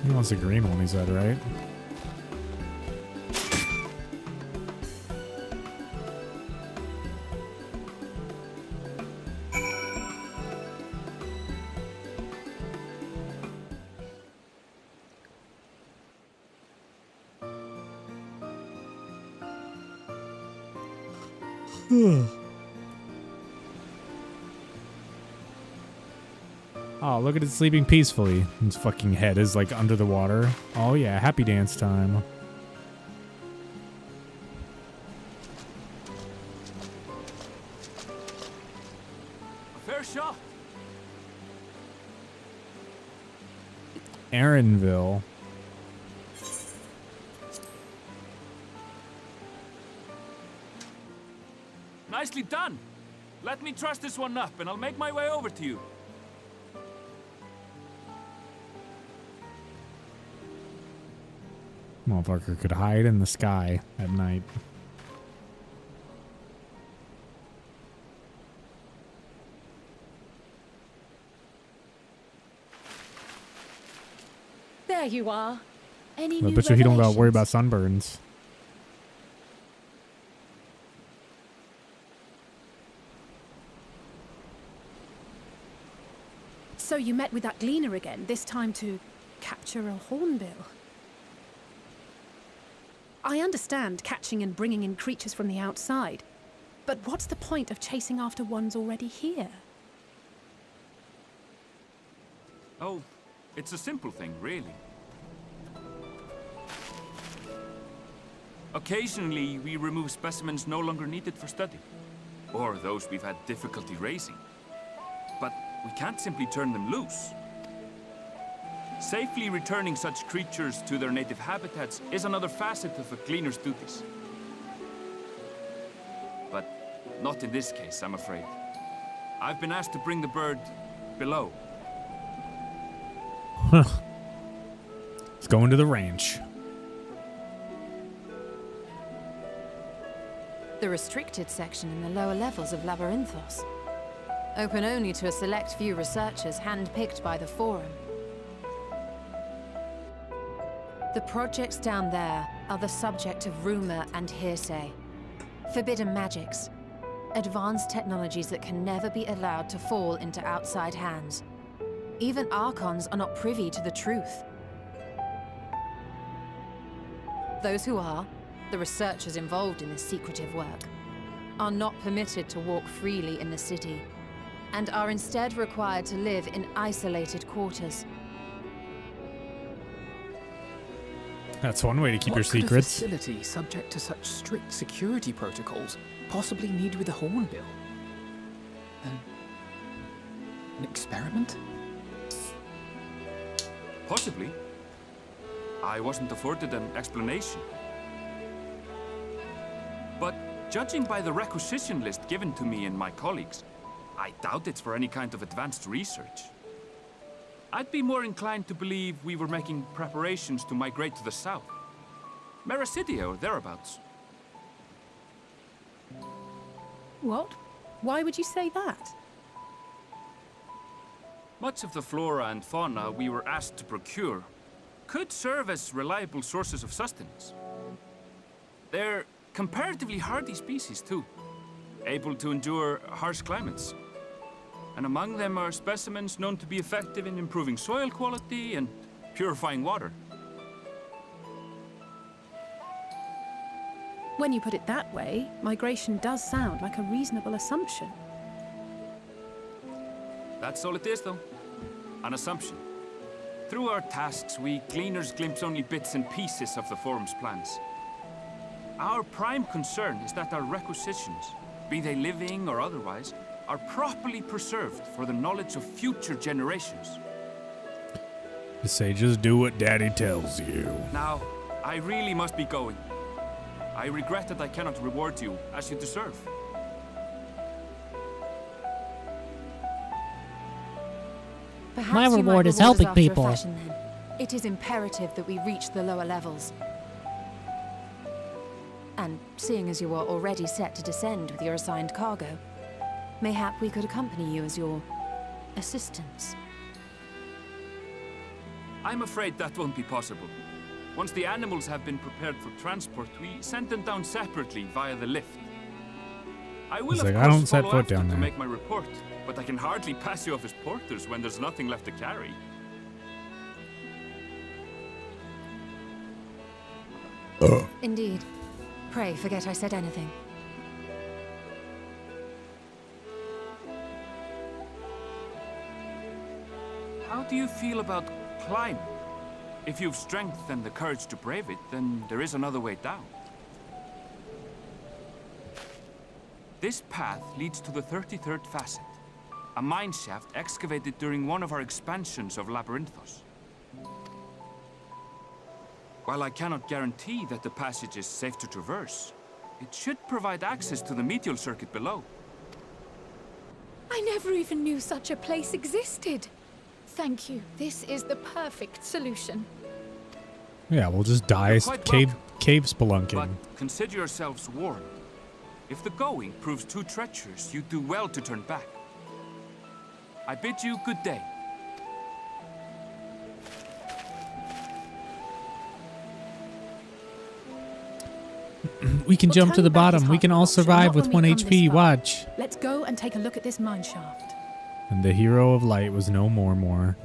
He wants a green one, he said, right? Oh, look at it sleeping peacefully. Its fucking head is like under the water. Oh yeah, happy dance time. Fair shot. Aaronville. Nicely done. Let me truss this one up and I'll make my way over to you. Motherfucker could hide in the sky at night. There you are. Any I new bet you he don't gotta worry revelations? about sunburns. So you met with that gleaner again, this time to capture a hornbill. I understand catching and bringing in creatures from the outside, but what's the point of chasing after ones already here? Oh, it's a simple thing, really. Occasionally, we remove specimens no longer needed for study, or those we've had difficulty raising. But we can't simply turn them loose. Safely returning such creatures to their native habitats is another facet of a cleaner's duties. But not in this case, I'm afraid. I've been asked to bring the bird below. It's going to the ranch. The restricted section in the lower levels of Labyrinthos. Open only to a select few researchers handpicked by the Forum. The projects down there are the subject of rumor and hearsay. Forbidden magics. Advanced technologies that can never be allowed to fall into outside hands. Even Archons are not privy to the truth. Those who are, the researchers involved in this secretive work, are not permitted to walk freely in the city, and are instead required to live in isolated quarters. That's one way to keep your What could secrets. a facility subject to such strict security protocols possibly need with a hornbill? An experiment? Possibly. I wasn't afforded an explanation. But judging by the requisition list given to me and my colleagues, I doubt it's for any kind of advanced research. I'd be more inclined to believe we were making preparations to migrate to the south. Mericidia or thereabouts. What? Why would you say that? Much of the flora and fauna we were asked to procure could serve as reliable sources of sustenance. They're comparatively hardy species too, able to endure harsh climates. And among them are specimens known to be effective in improving soil quality and purifying water. When you put it that way, migration does sound like a reasonable assumption. That's all it is, though. An assumption. Through our tasks, we gleaners glimpse only bits and pieces of the Forum's plans. Our prime concern is that our requisitions, be they living or otherwise, are properly preserved for the knowledge of future generations. Just say, just do what Daddy tells you. Now, I really must be going. I regret that I cannot reward you as you deserve. Perhaps My you might reward is reward us helping after a people. fashion, then. It is imperative that we reach the lower levels. And seeing as you are already set to descend with your assigned cargo, mayhap we could accompany you as your assistants. I'm afraid that won't be possible. Once the animals have been prepared for transport, we send them down separately via the lift. I will, He's of like, course, I don't set follow foot after down to there. make my report, but I can hardly pass you off as porters when there's nothing left to carry. Indeed. Pray forget I said anything. do you feel about climbing? If you've strength and the courage to brave it, then there is another way down. This path leads to the 33rd facet, a mine shaft excavated during one of our expansions of Labyrinthos. While I cannot guarantee that the passage is safe to traverse, it should provide access to the medial circuit below. I never even knew such a place existed. Thank you. This is the perfect solution. Yeah, we'll just die You're quite cave welcome. spelunking. But consider yourselves warned. If the going proves too treacherous, you do well to turn back. I bid you good day. We can Well, jump to turning the back is bottom. We half can the all option, survive not with when 1 we come HP. this far. Watch. Let's go and take a look at this mine shaft. And the hero of light was no more.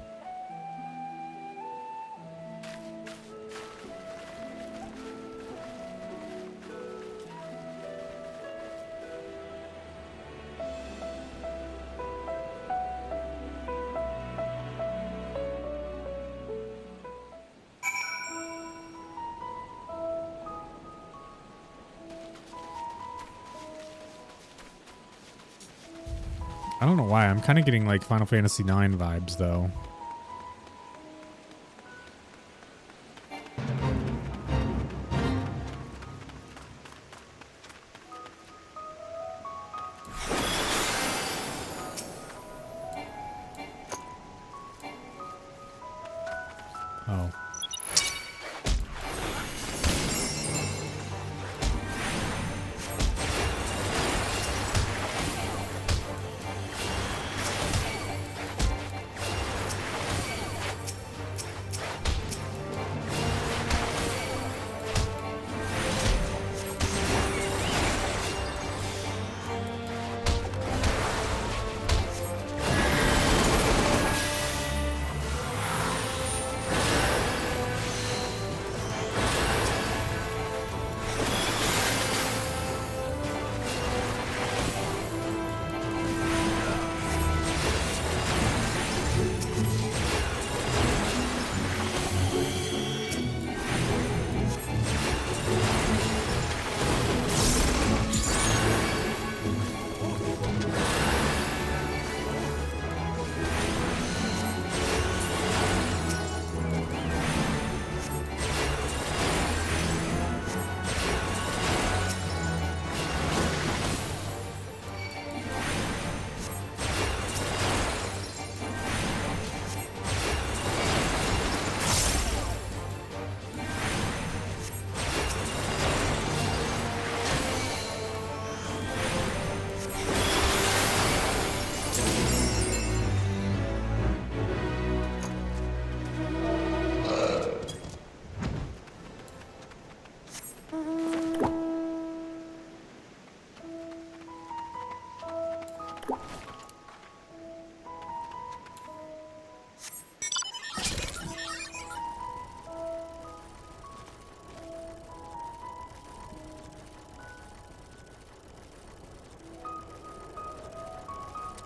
I don't know why. I'm kind of getting like Final Fantasy IX vibes though. Oh.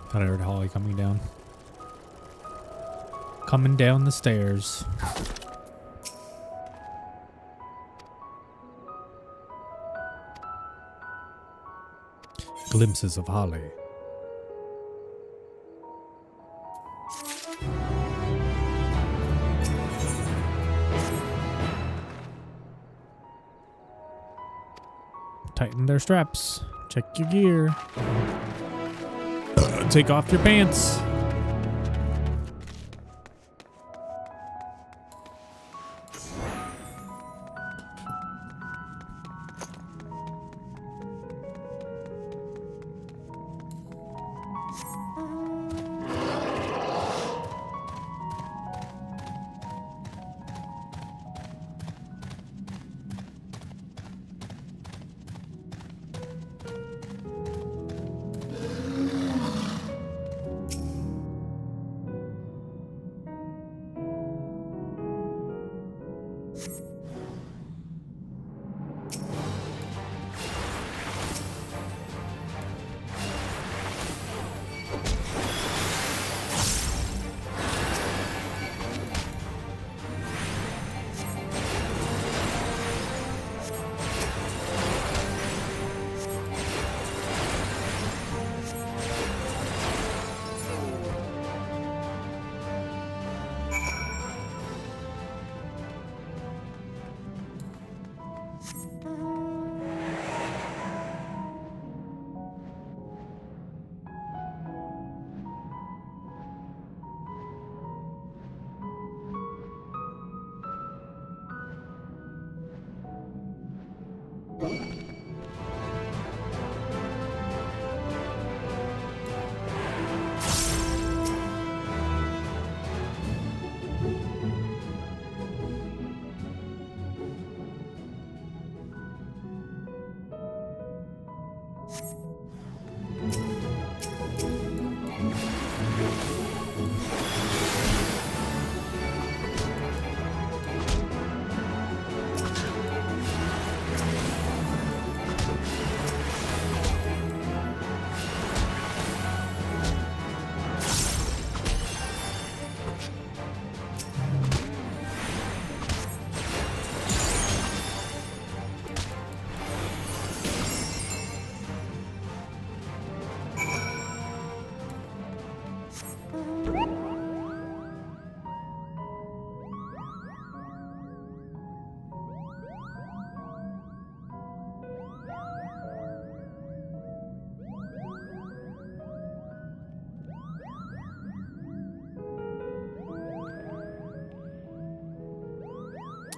Thought I heard Holly coming down. Coming down the stairs. Glimpses of Holly. Tighten their straps. Check your gear. Take off your pants.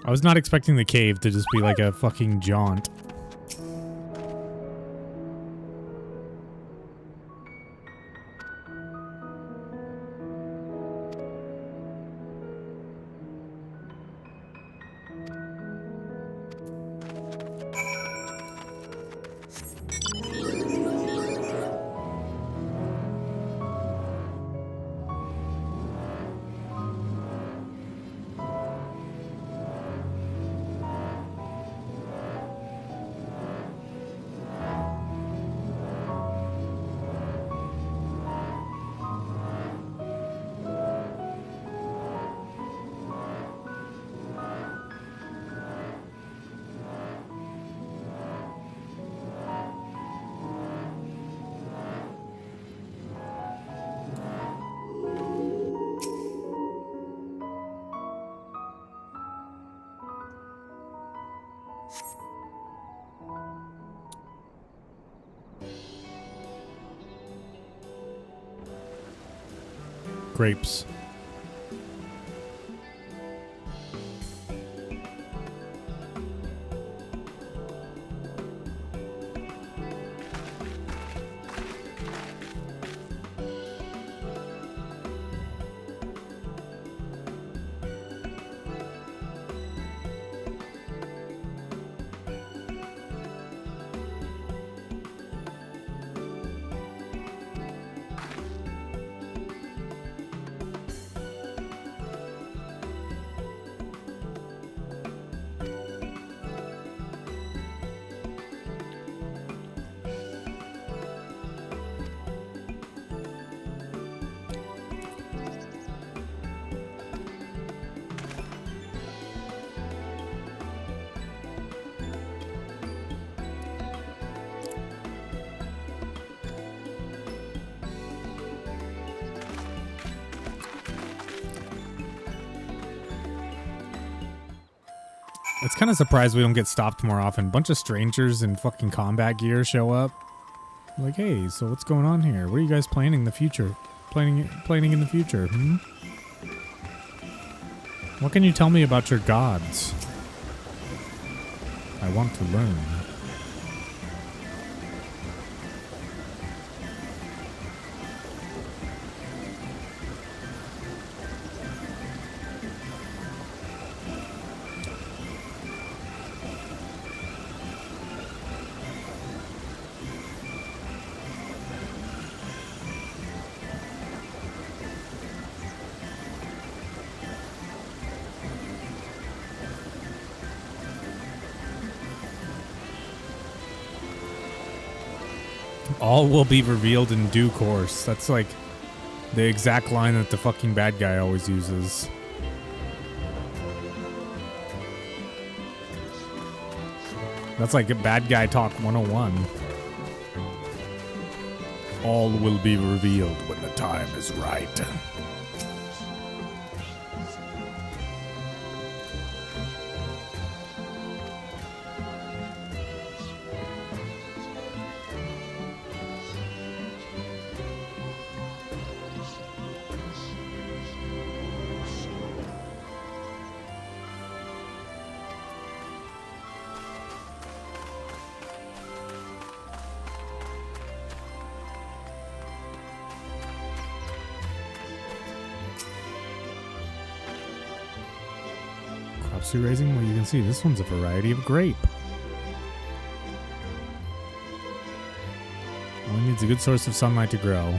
I was not expecting the cave to just be like a fucking jaunt. Grapes. It's kind of surprised we don't get stopped more often. Bunch of strangers in fucking combat gear show up. Like, hey, so what's going on here? What are you guys planning in the future? Planning in the future, hmm? What can you tell me about your gods? I want to learn. All will be revealed in due course. That's like the exact line that the fucking bad guy always uses. That's like a bad guy talk 101. All will be revealed when the time is right. crops you're raising? Well, you can see this one's a variety of grape. Only needs a good source of sunlight to grow.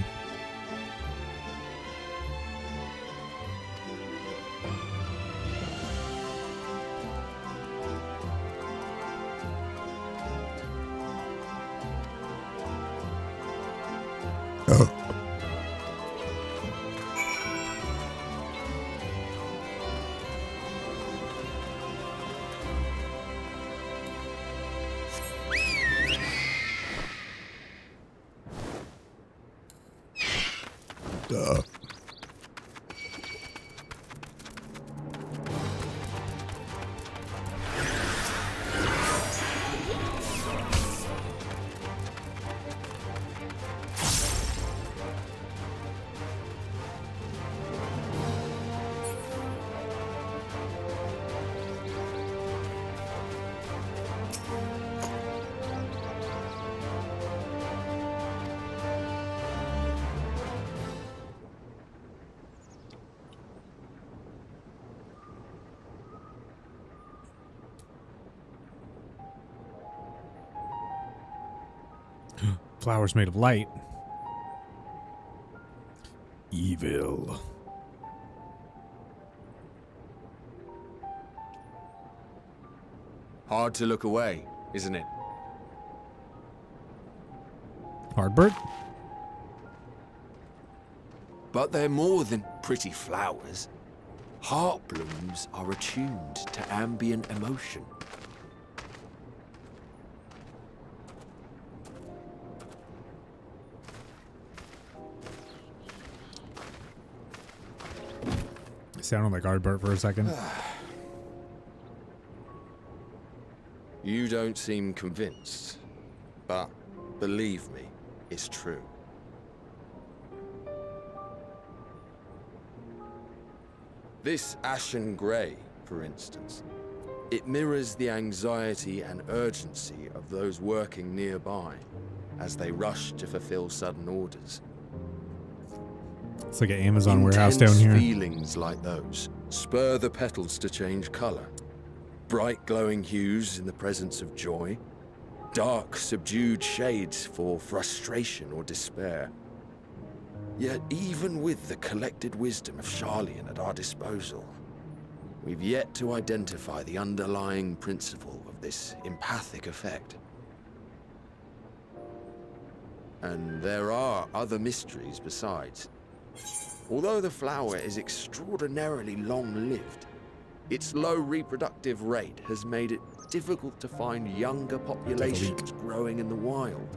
Flowers made of light. Evil. Hard to look away, isn't it? Hardbert? But they're more than pretty flowers. Heart blooms are attuned to ambient emotion. Sounded like Hardbert for a second. You don't seem convinced, but believe me, it's true. This ashen grey, for instance, it mirrors the anxiety and urgency of those working nearby as they rush to fulfill sudden orders. It's like an Amazon warehouse down here. Feelings like those spur the petals to change color. Bright glowing hues in the presence of joy. Dark subdued shades for frustration or despair. Yet even with the collected wisdom of Charlian at our disposal, we've yet to identify the underlying principle of this empathic effect. And there are other mysteries besides. Although the flower is extraordinarily long-lived, its low reproductive rate has made it difficult to find younger populations growing in the wild.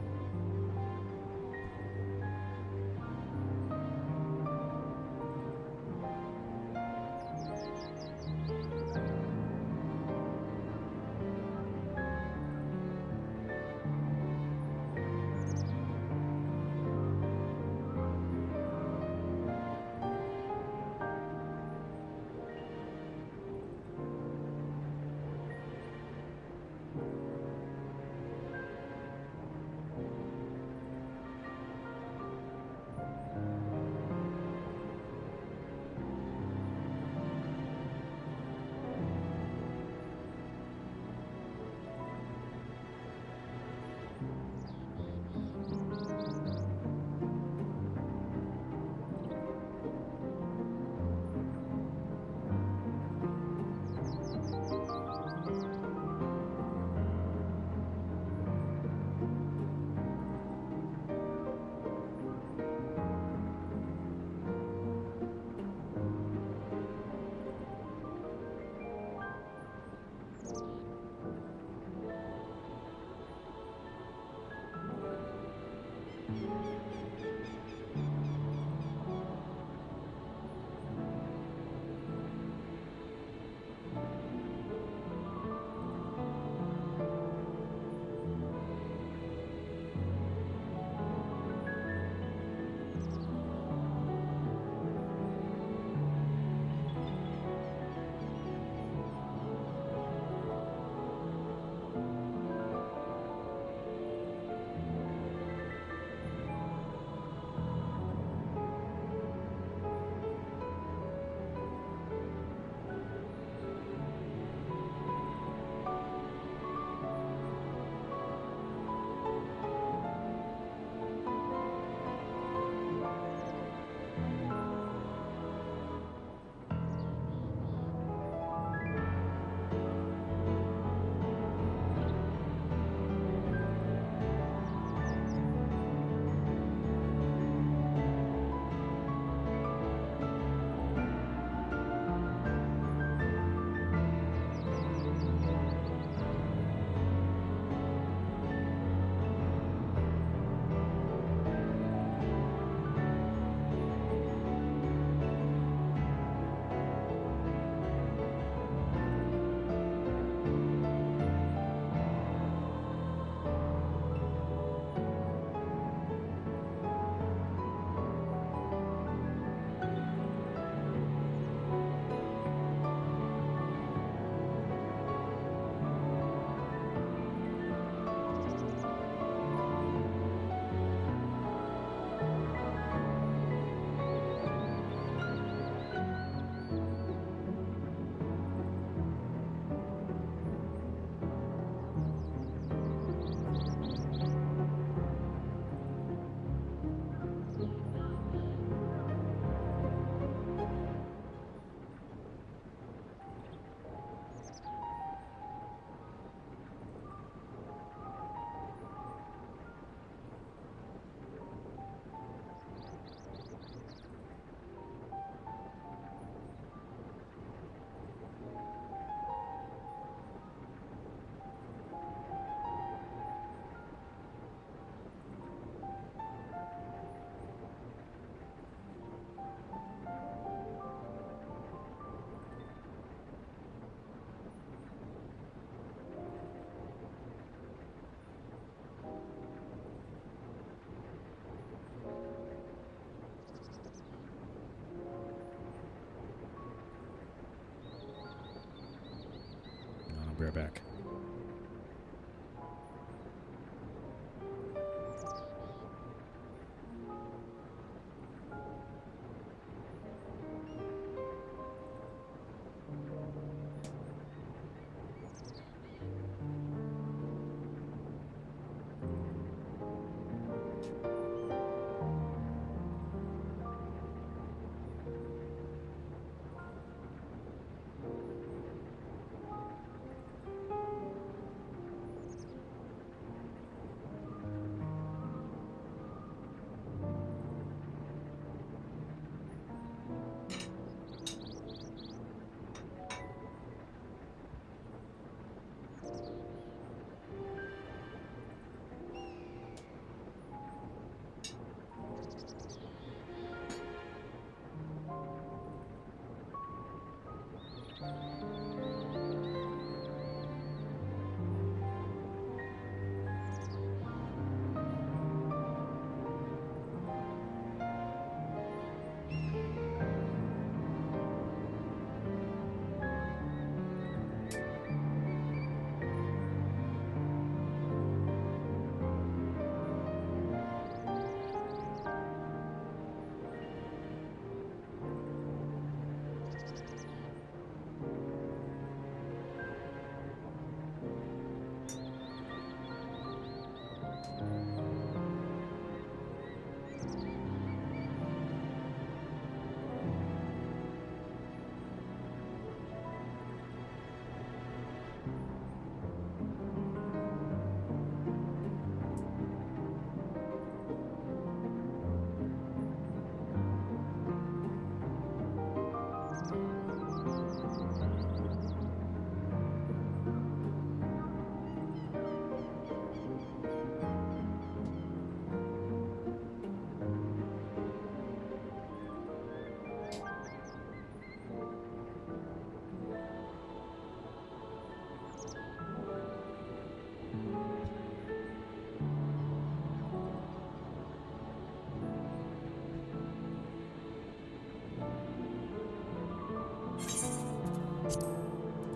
right back.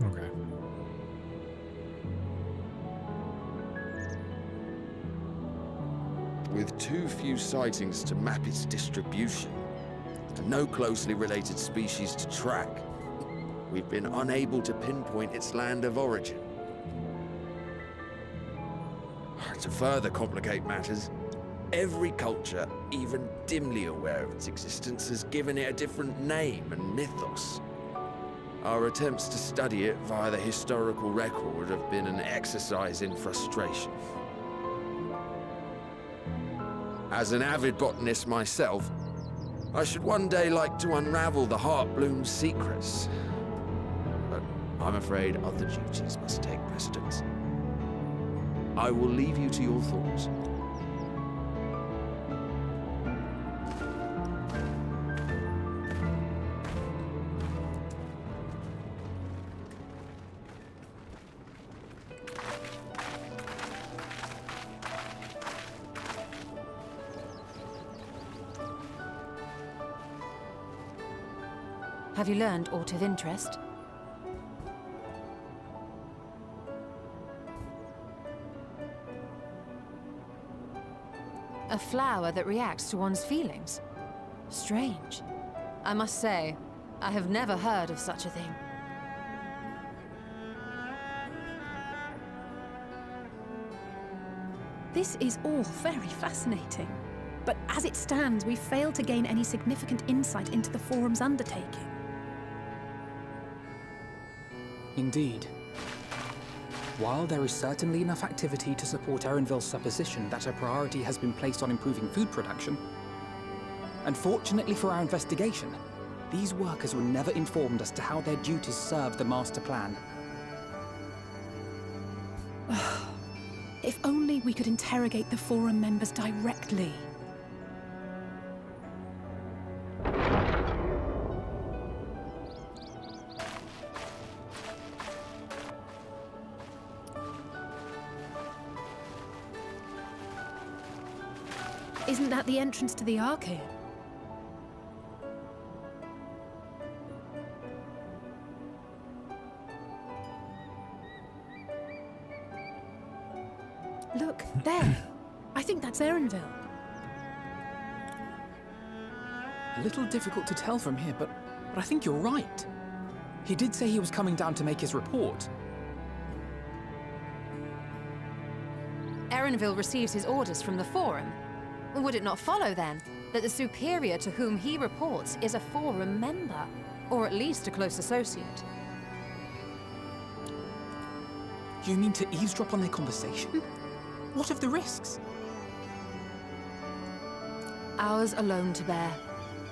Okay. With too few sightings to map its distribution, and no closely related species to track, we've been unable to pinpoint its land of origin. To further complicate matters, every culture, even dimly aware of its existence, has given it a different name and mythos. Our attempts to study it via the historical record have been an exercise in frustration. As an avid botanist myself, I should one day like to unravel the Heartbloom's secrets. But I'm afraid other duties must take precedence. I will leave you to your thoughts. Have you learned aught of interest? A flower that reacts to one's feelings? Strange. I must say, I have never heard of such a thing. This is all very fascinating. But as it stands, we've failed to gain any significant insight into the Forum's undertaking. Indeed. While there is certainly enough activity to support Erenville's supposition that a priority has been placed on improving food production, unfortunately for our investigation, these workers were never informed as to how their duties serve the master plan. If only we could interrogate the Forum members directly. Isn't that the entrance to the Arcade? think that's Erenville. A little difficult to tell from here, but I think you're right. He did say he was coming down to make his report. Erenville receives his orders from the Forum. Would it not follow, then, that the superior to whom he reports is a Forum member, or at least a close associate? You mean to eavesdrop on their conversation? What of the risks? Ours alone to bear.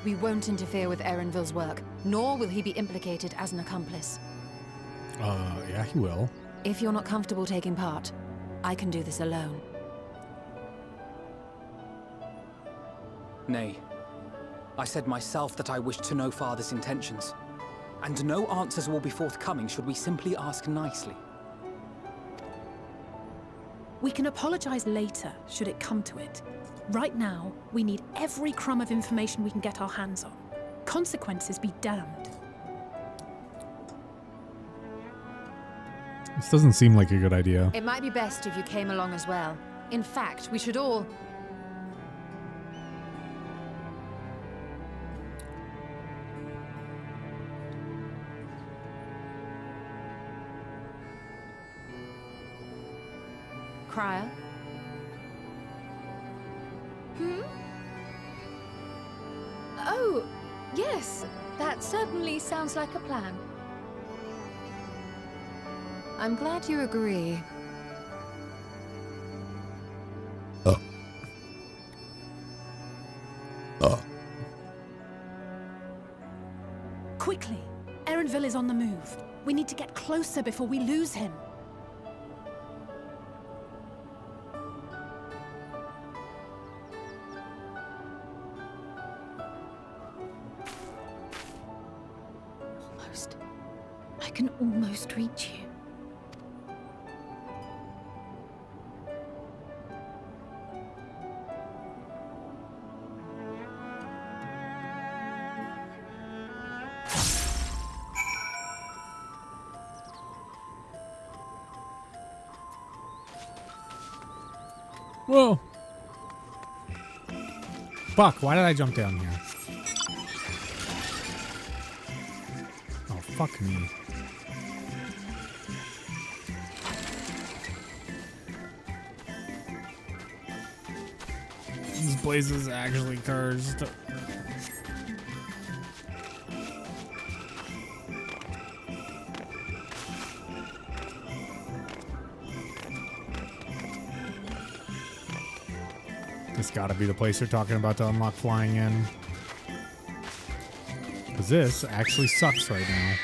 We won't interfere with Erenville's work, nor will he be implicated as an accomplice. Yeah, he will. If you're not comfortable taking part, I can do this alone. Nay. I said myself that I wished to know Father's intentions. And no answers will be forthcoming should we simply ask nicely. We can apologize later, should it come to it. Right now, we need every crumb of information we can get our hands on. Consequences be damned. This doesn't seem like a good idea. It might be best if you came along as well. In fact, we should all... Crier? Oh, yes. That certainly sounds like a plan. I'm glad you agree. Quickly! Erenville is on the move. We need to get closer before we lose him. I can almost reach you. Whoa! Fuck, why did I jump down here? Oh, fuck me. This place is actually cursed. This gotta be the place they're talking about to unlock flying in. Because this actually sucks right now.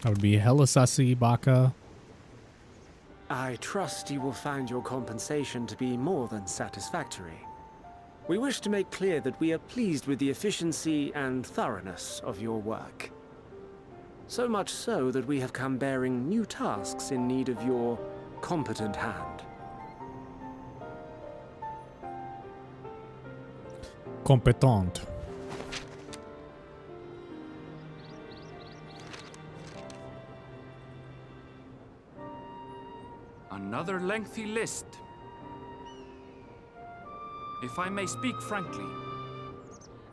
That would be hella sussy, Baka. I trust you will find your compensation to be more than satisfactory. We wish to make clear that we are pleased with the efficiency and thoroughness of your work. So much so that we have come bearing new tasks in need of your competent hand. Competent. Another lengthy list. If I may speak frankly,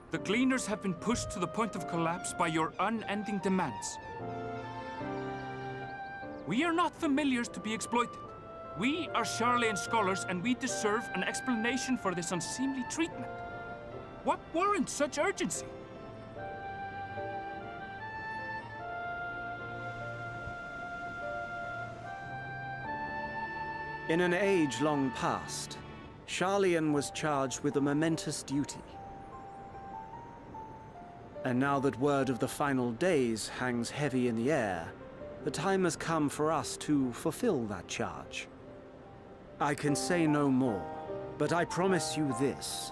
the Gleaners have been pushed to the point of collapse by your unending demands. We are not familiars to be exploited. We are Charlean scholars, and we deserve an explanation for this unseemly treatment. What warrants such urgency? In an age long past, Charlean was charged with a momentous duty. And now that word of the final days hangs heavy in the air, the time has come for us to fulfill that charge. I can say no more, but I promise you this.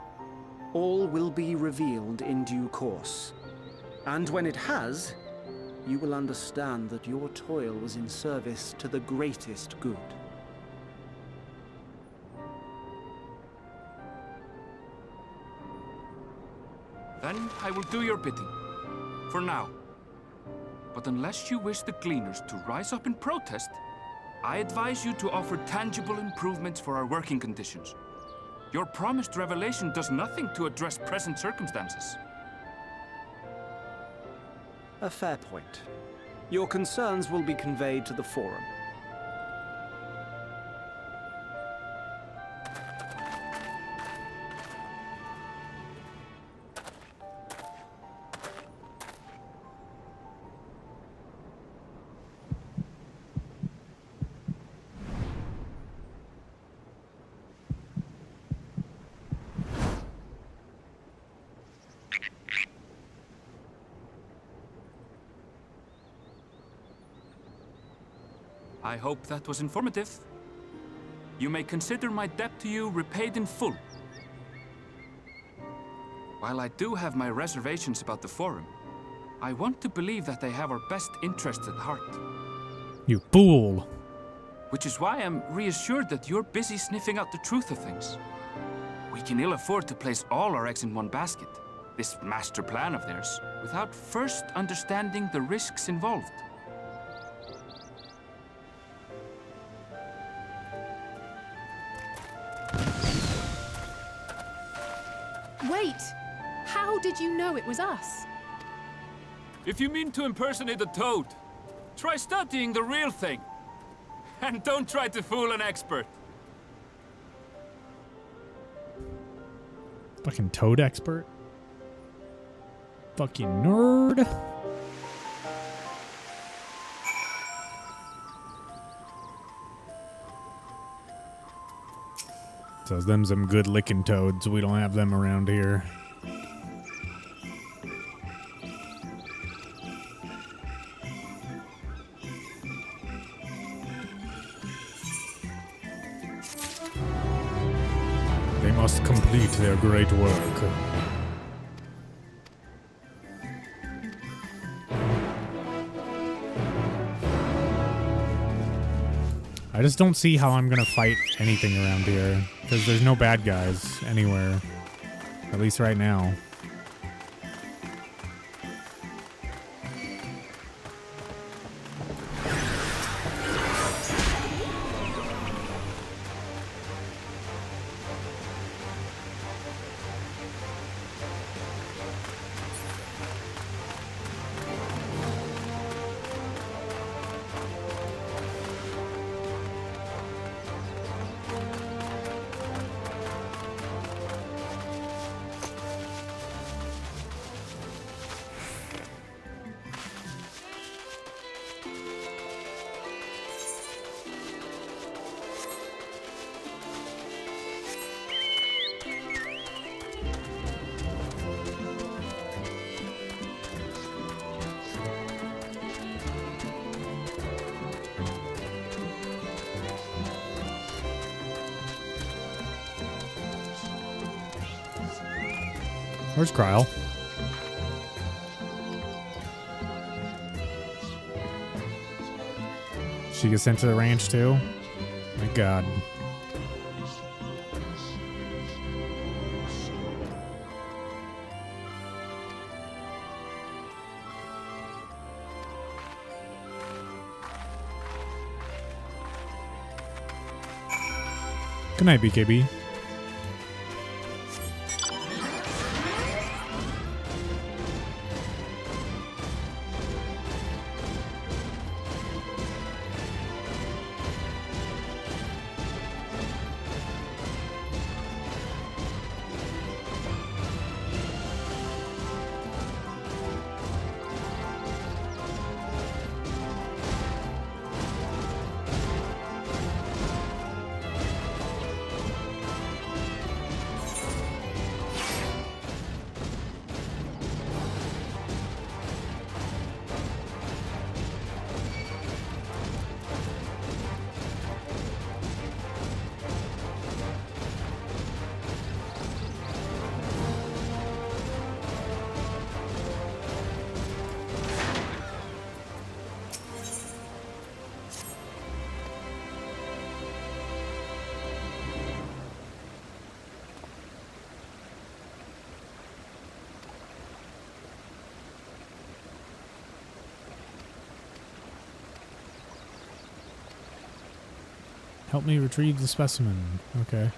All will be revealed in due course. And when it has, you will understand that your toil was in service to the greatest good. Then I will do your bidding. For now. But unless you wish the Gleaners to rise up in protest, I advise you to offer tangible improvements for our working conditions. Your promised revelation does nothing to address present circumstances. A fair point. Your concerns will be conveyed to the Forum. I hope that was informative. You may consider my debt to you repaid in full. While I do have my reservations about the Forum, I want to believe that they have our best interests at heart. You fool. Which is why I'm reassured that you're busy sniffing out the truth of things. We can ill afford to place all our eggs in one basket, this master plan of theirs, without first understanding the risks involved. Wait! How did you know it was us? If you mean to impersonate a toad, try studying the real thing. And don't try to fool an expert. Fucking toad expert. Fucking nerd. So them some good licking toads. We don't have them around here. They must complete their great work. I just don't see how I'm gonna fight anything around here, because there's no bad guys anywhere. At least right now. Where's Kryle? She gets sent to the ranch too? My god. Good night, BKB. Help me retrieve the specimen. Okay.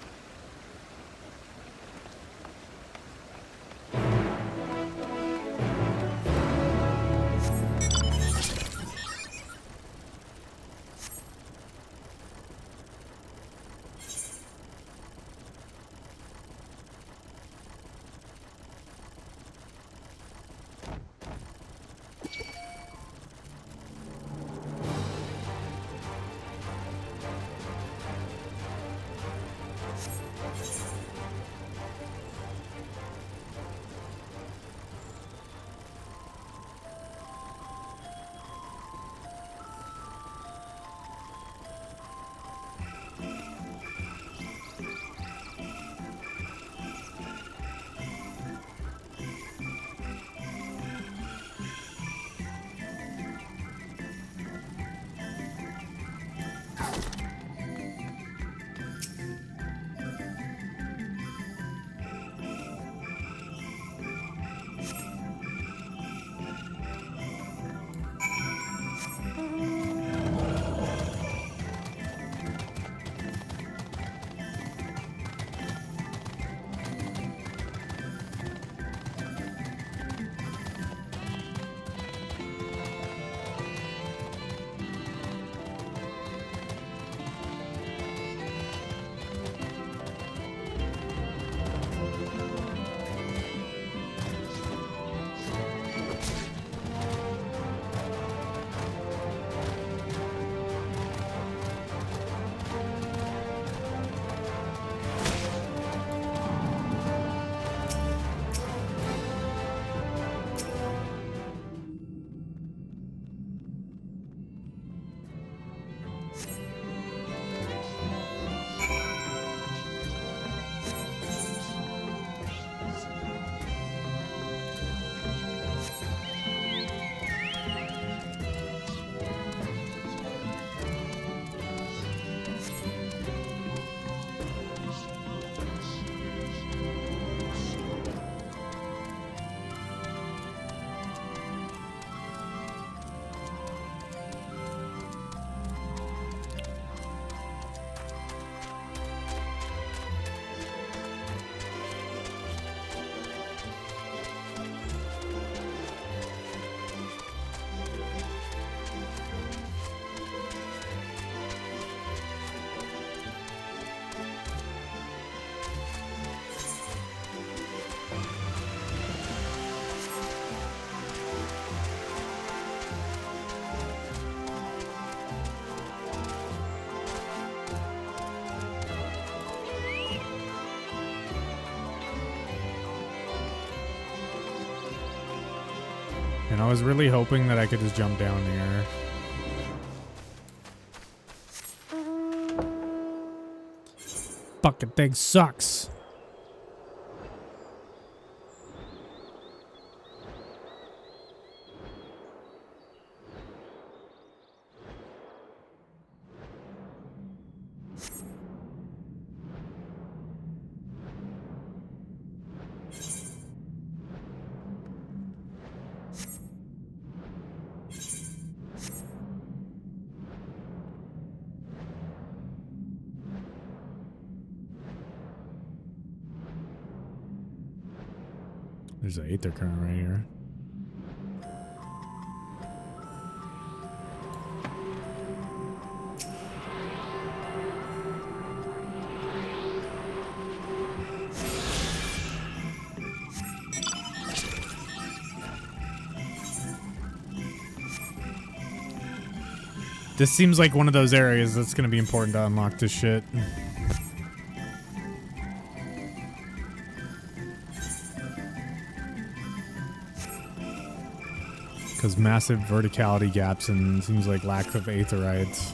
And I was really hoping that I could just jump down there. Fucking thing sucks. There's an aether current right here. This seems like one of those areas that's going to be important to unlock this shit. Because massive verticality gaps and seems like lack of aetherites.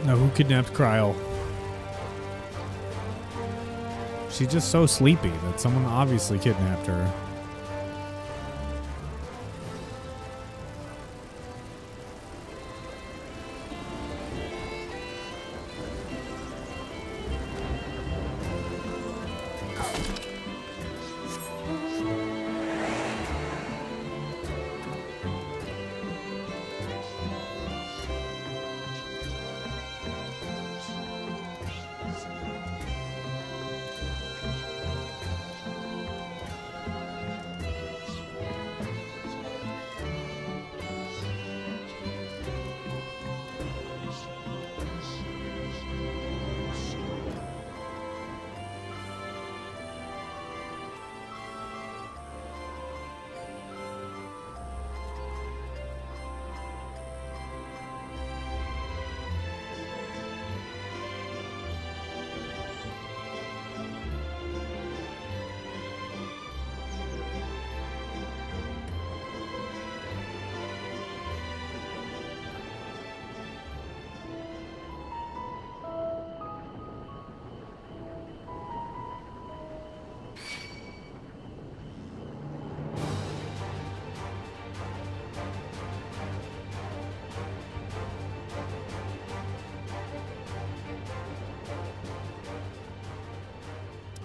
Now, who kidnapped Kryl? She's just so sleepy that someone obviously kidnapped her.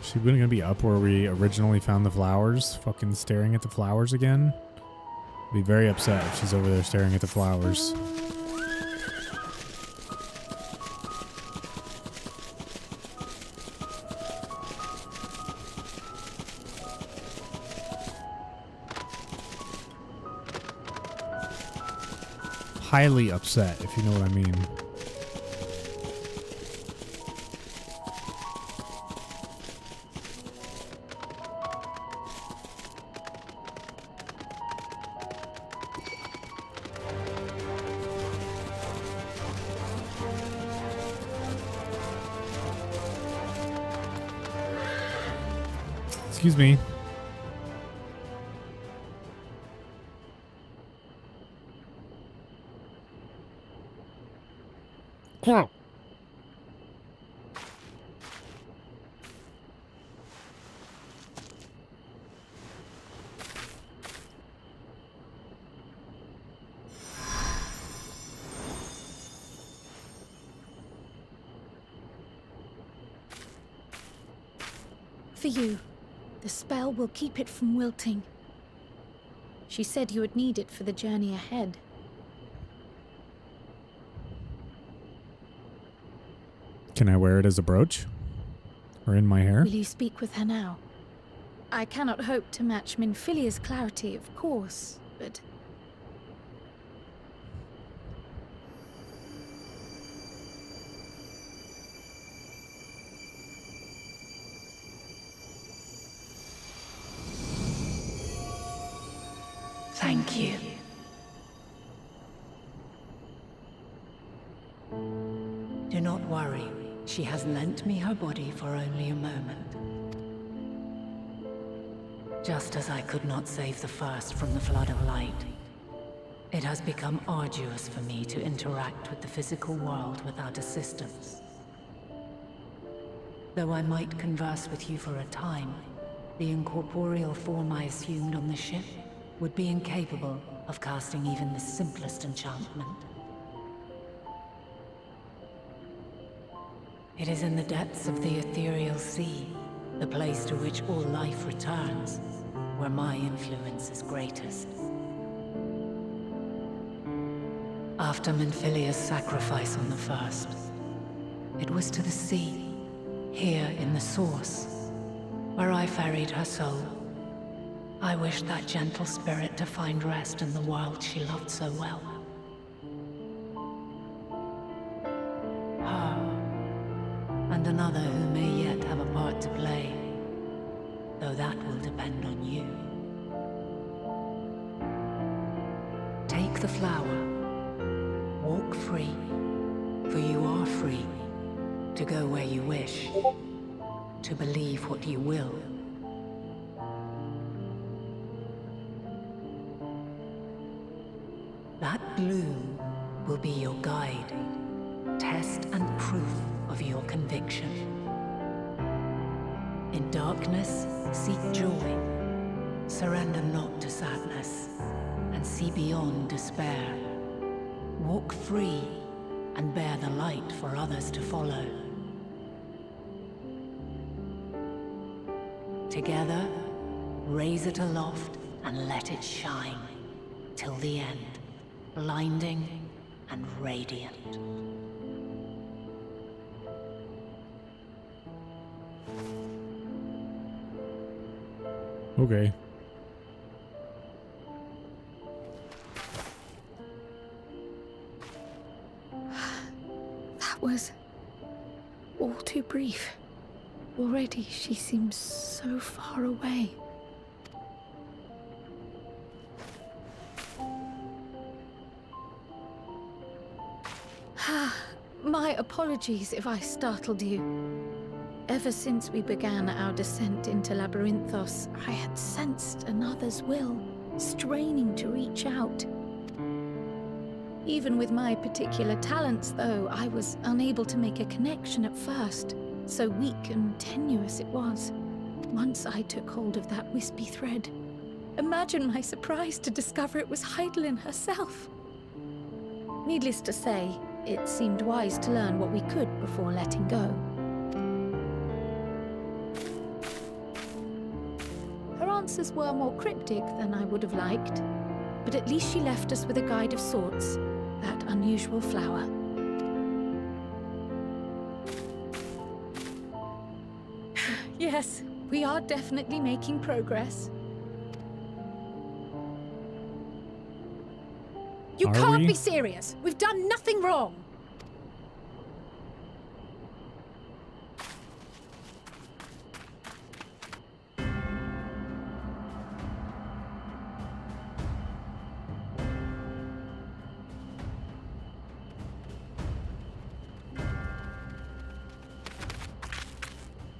She's gonna be up where we originally found the flowers, fucking staring at the flowers again. Be very upset if she's over there staring at the flowers. Highly upset, if you know what I mean. Excuse me. Huh. For you. The spell will keep it from wilting. She said you would need it for the journey ahead. Can I wear it as a brooch? Or in my hair? Will you speak with her now? I cannot hope to match Minfilia's clarity, of course, but... Thank you. Do not worry. She has lent me her body for only a moment. Just as I could not save the first from the flood of light, it has become arduous for me to interact with the physical world without assistance. Though I might converse with you for a time, the incorporeal form I assumed on the ship would be incapable of casting even the simplest enchantment. It is in the depths of the ethereal sea, the place to which all life returns, where my influence is greatest. After Menphilia's sacrifice on the first, it was to the sea, here in the source, where I ferried her soul. I wished that gentle spirit to find rest in the world she loved so well. Her, and another who may yet have a part to play, though that will depend on you. Take the flower. Walk free, for you are free to go where you wish, to believe what you will. That bloom will be your guide, test and proof of your conviction. In darkness, seek joy, surrender not to sadness, and see beyond despair. Walk free and bear the light for others to follow. Together, raise it aloft and let it shine till the end, blinding and radiant. Okay. That was all too brief. Already she seems so far away. My apologies if I startled you. Ever since we began our descent into Labyrinthos, I had sensed another's will, straining to reach out. Even with my particular talents, though, I was unable to make a connection at first. So weak and tenuous it was. Once I took hold of that wispy thread. Imagine my surprise to discover it was Heidelin herself. Needless to say, it seemed wise to learn what we could before letting go. Her answers were more cryptic than I would have liked, but at least she left us with a guide of sorts, that unusual flower. Yes, we are definitely making progress. You Are can't we? be serious. We've done nothing wrong.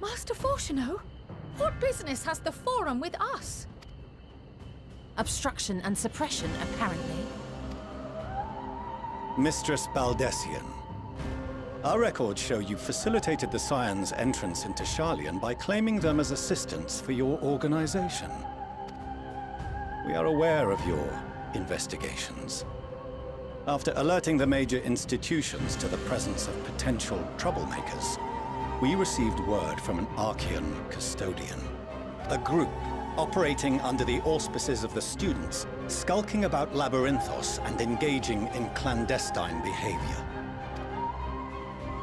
Master Fortuno? What business has the Forum with us? Obstruction and suppression, apparently. Mistress Baldessian, our records show you facilitated the Scions' entrance into Sharlayan by claiming them as assistants for your organization. We are aware of your investigations. After alerting the major institutions to the presence of potential troublemakers, we received word from an Archean custodian, a group operating under the auspices of the students, skulking about Labyrinthos and engaging in clandestine behavior.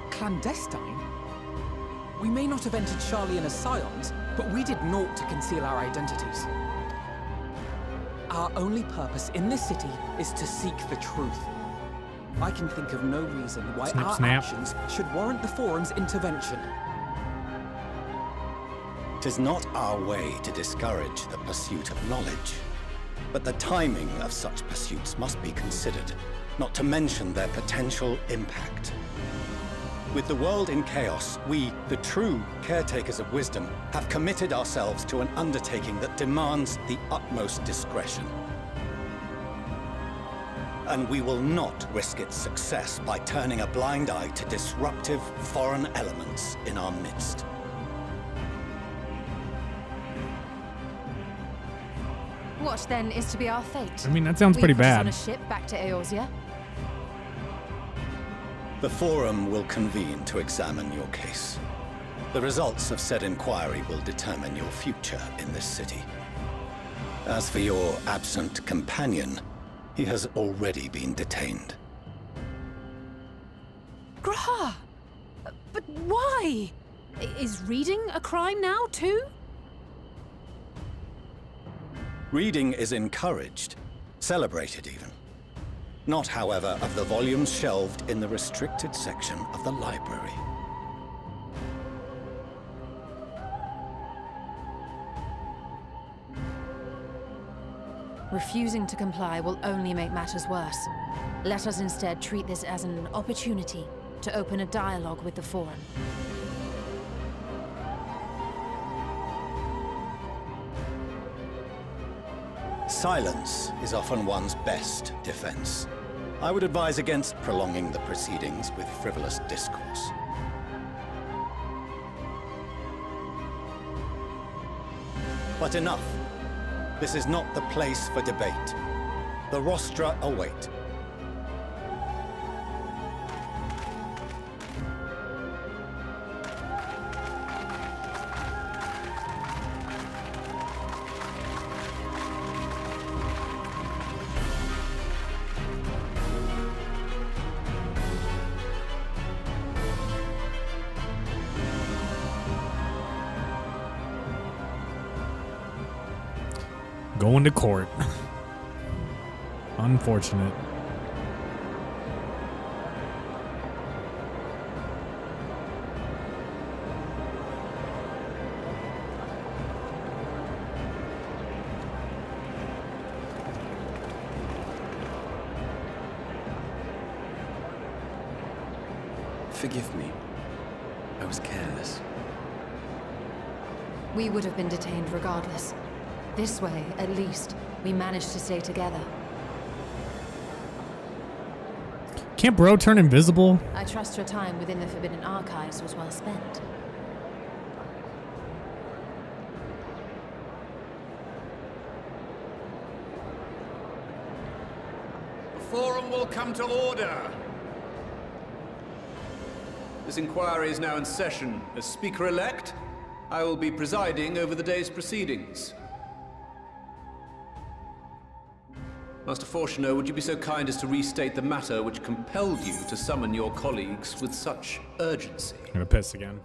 Clandestine? We may not have entered Sharlayan as Scions, but we did naught to conceal our identities. Our only purpose in this city is to seek the truth. I can think of no reason why our actions should warrant the Forum's intervention. 'Tis not our way to discourage the pursuit of knowledge, but the timing of such pursuits must be considered, not to mention their potential impact. With the world in chaos, we, the true caretakers of wisdom, have committed ourselves to an undertaking that demands the utmost discretion. And we will not risk its success by turning a blind eye to disruptive foreign elements in our midst. What then is to be our fate? I mean, that sounds pretty We put us bad. on a ship back to Eorzea? The Forum will convene to examine your case. The results of said inquiry will determine your future in this city. As for your absent companion, he has already been detained. Graha! But why? Is reading a crime now, too? Reading is encouraged, celebrated even. Not, however, of the volumes shelved in the restricted section of the library. Refusing to comply will only make matters worse. Let us instead treat this as an opportunity to open a dialogue with the Forum. Silence is often one's best defense. I would advise against prolonging the proceedings with frivolous discourse. But enough. This is not the place for debate. The rostra await. Going to court. Unfortunate. Forgive me. I was careless. We would have been detained regardless. This way, at least, we managed to stay together. Can't bro turn invisible? I trust your time within the Forbidden Archives was well spent. The Forum will come to order. This inquiry is now in session. As Speaker-elect, I will be presiding over the day's proceedings. Master Fortuner, would you be so kind as to restate the matter which compelled you to summon your colleagues with such urgency? I'm gonna piss again.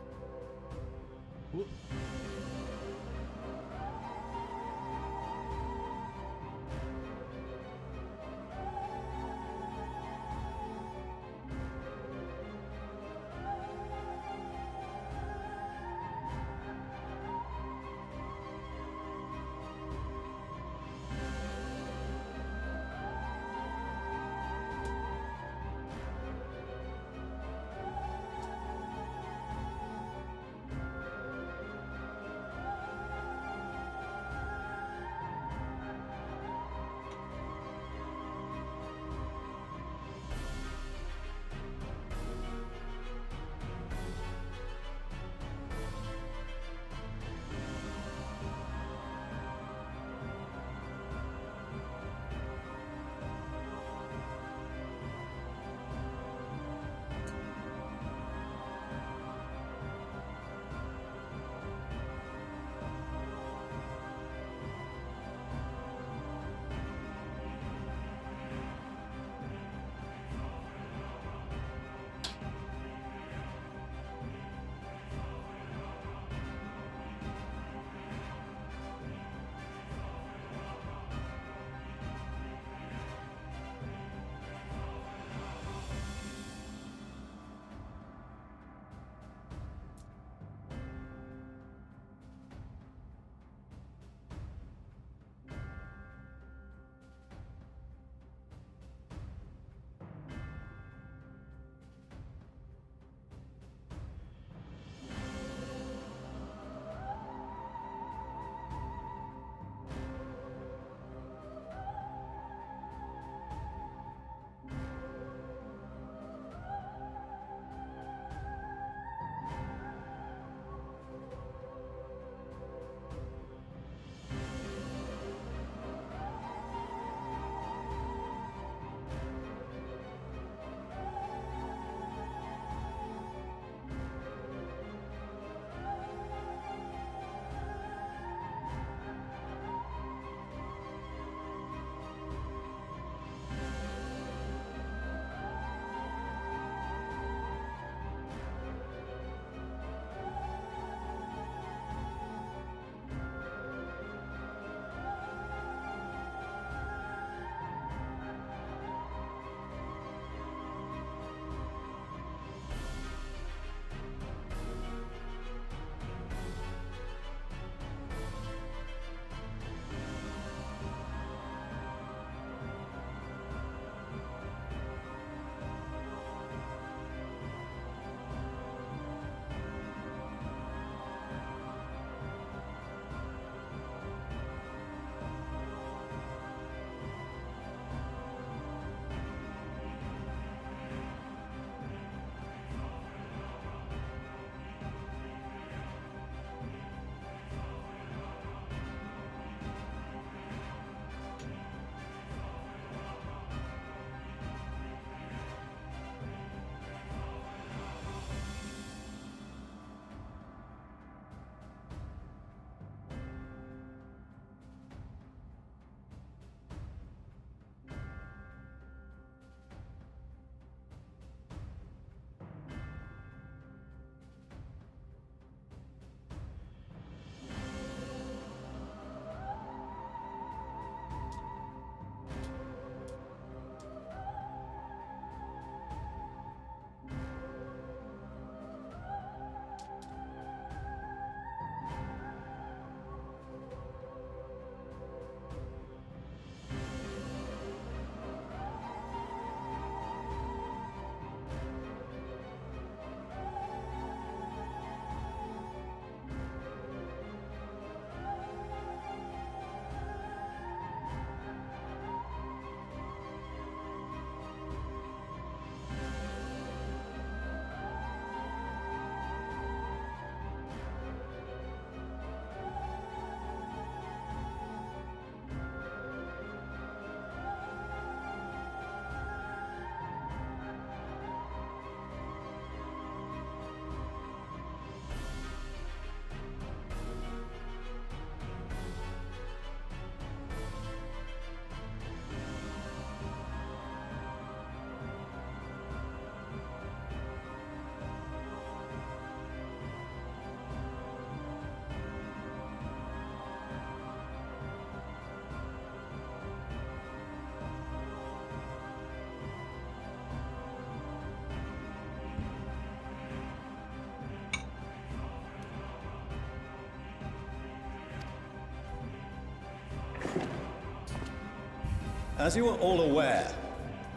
As you are all aware,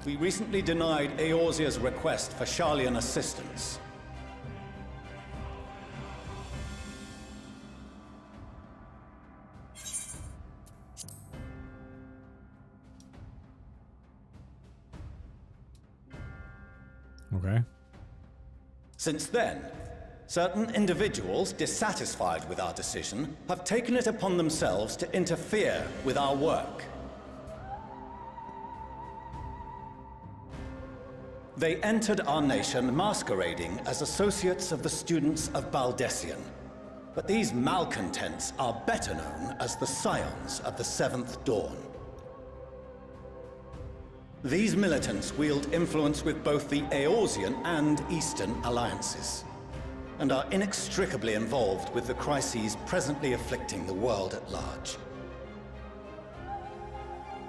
we recently denied Eorzea's request for Sharlayan assistance. Okay. Since then, certain individuals dissatisfied with our decision have taken it upon themselves to interfere with our work. They entered our nation masquerading as associates of the students of Baldessian. But these malcontents are better known as the Scions of the Seventh Dawn. These militants wield influence with both the Eorzean and Eastern alliances, and are inextricably involved with the crises presently afflicting the world at large.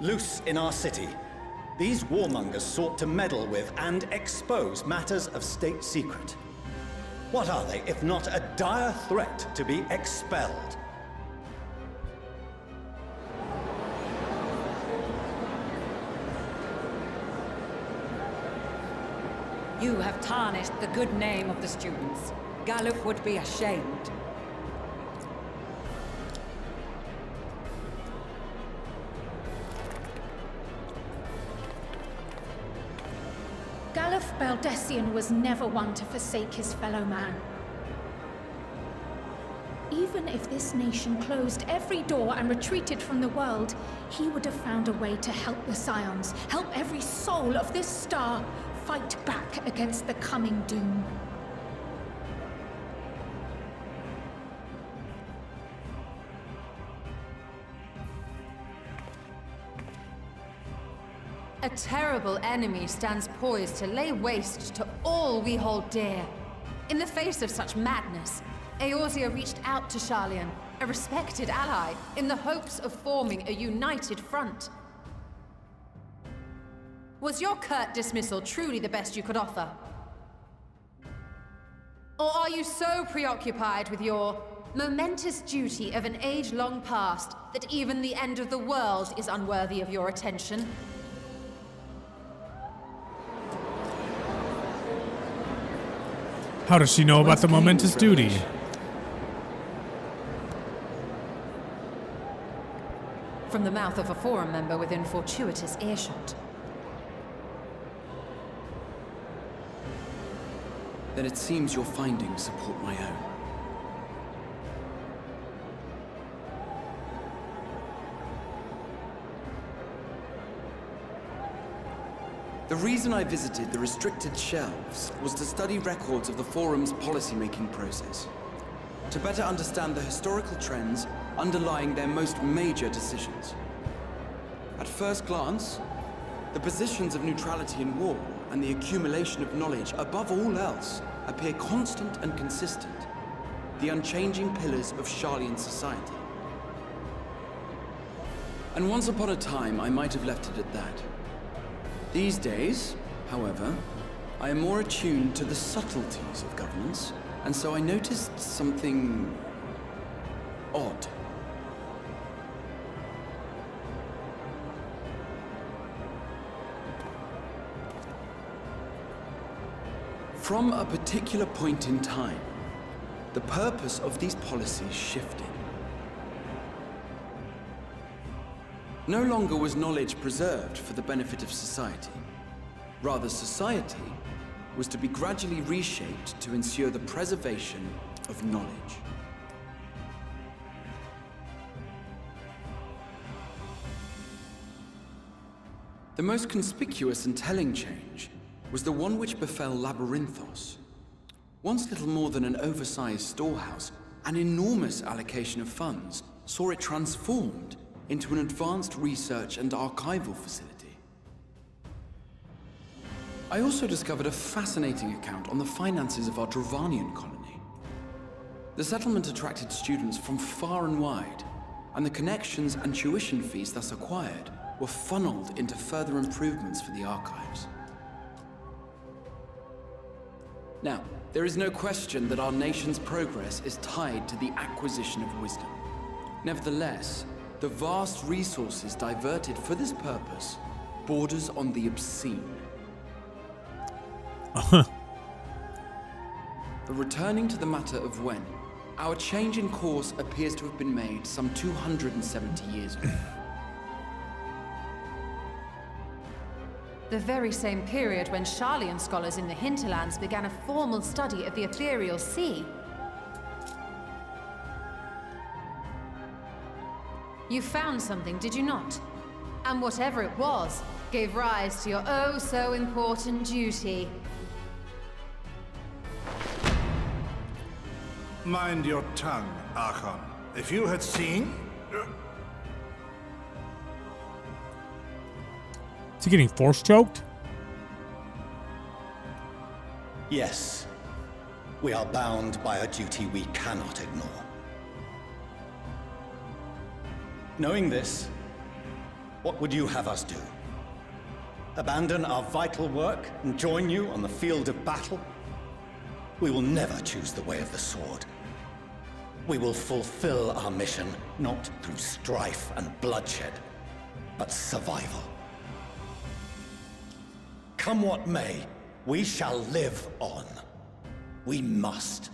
Loose in our city, these warmongers sought to meddle with and expose matters of state secret. What are they, if not a dire threat to be expelled? You have tarnished the good name of the students. Galuf would be ashamed. Galuf Baldessian was never one to forsake his fellow man. Even if this nation closed every door and retreated from the world, he would have found a way to help the Scions, help every soul of this star fight back against the coming doom. A terrible enemy stands poised to lay waste to all we hold dear. In the face of such madness, Eorzea reached out to Sharlayan, a respected ally, in the hopes of forming a united front. Was your curt dismissal truly the best you could offer? Or are you so preoccupied with your momentous duty of an age long past that even the end of the world is unworthy of your attention? How does she know about the momentous duty? From the mouth of a forum member within fortuitous earshot. Then it seems your findings support my own. The reason I visited the restricted shelves was to study records of the Forum's policy-making process, to better understand the historical trends underlying their most major decisions. At first glance, the positions of neutrality in war and the accumulation of knowledge above all else appear constant and consistent, the unchanging pillars of Sharlayan society. And once upon a time, I might have left it at that. These days, however, I am more attuned to the subtleties of governance, and so I noticed something odd. From a particular point in time, the purpose of these policies shifted. No longer was knowledge preserved for the benefit of society. Rather, society was to be gradually reshaped to ensure the preservation of knowledge. The most conspicuous and telling change was the one which befell Labyrinthos. Once little more than an oversized storehouse, an enormous allocation of funds saw it transformed into an advanced research and archival facility. I also discovered a fascinating account on the finances of our Dravanian colony. The settlement attracted students from far and wide, and the connections and tuition fees thus acquired were funneled into further improvements for the archives. Now, there is no question that our nation's progress is tied to the acquisition of wisdom. Nevertheless, The vast resources diverted for this purpose borders on the obscene. But returning to the matter of when, our change in course appears to have been made some 270 years ago. The very same period when Sharlayan scholars in the hinterlands began a formal study of the ethereal sea. You found something, did you not? And whatever it was, gave rise to your oh-so-important duty. Mind your tongue, Archon. If you had seen... Is he getting force choked? Yes. We are bound by a duty we cannot ignore. Knowing this, what would you have us do? Abandon our vital work and join you on the field of battle? We will never choose the way of the sword. We will fulfill our mission not through strife and bloodshed, but survival. Come what may, we shall live on. We must.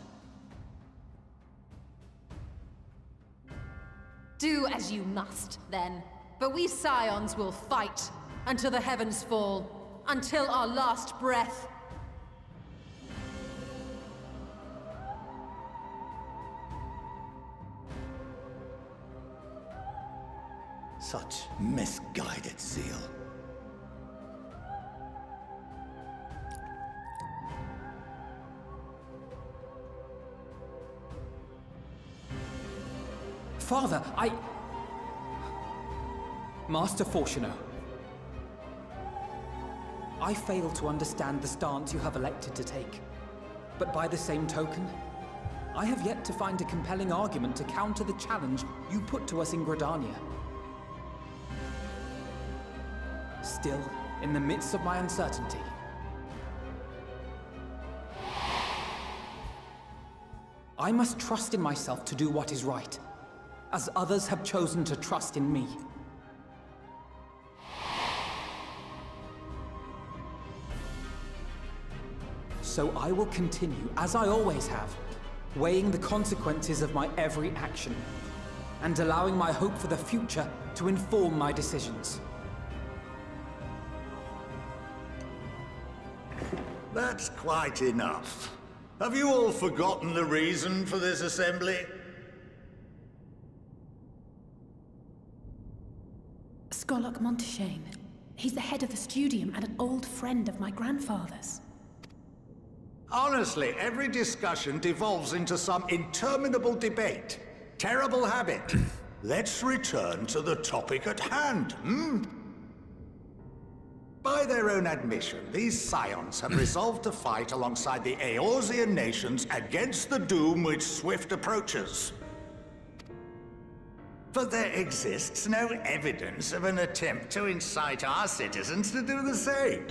Do as you must, then. But we Scions will fight until the heavens fall, until our last breath. Such misguided zeal. Father, Master Fortuno, I fail to understand the stance you have elected to take. But by the same token, I have yet to find a compelling argument to counter the challenge you put to us in Gridania. Still, in the midst of my uncertainty, I must trust in myself to do what is right, as others have chosen to trust in me. So I will continue, as I always have, weighing the consequences of my every action, and allowing my hope for the future to inform my decisions. That's quite enough. Have you all forgotten the reason for this assembly? Skolok Monteshane. He's the head of the studium and an old friend of my grandfather's. Honestly, every discussion devolves into some interminable debate. Terrible habit. Let's return to the topic at hand, By their own admission, these Scions have resolved to fight alongside the Eorzean nations against the doom which swift approaches. But there exists no evidence of an attempt to incite our citizens to do the same.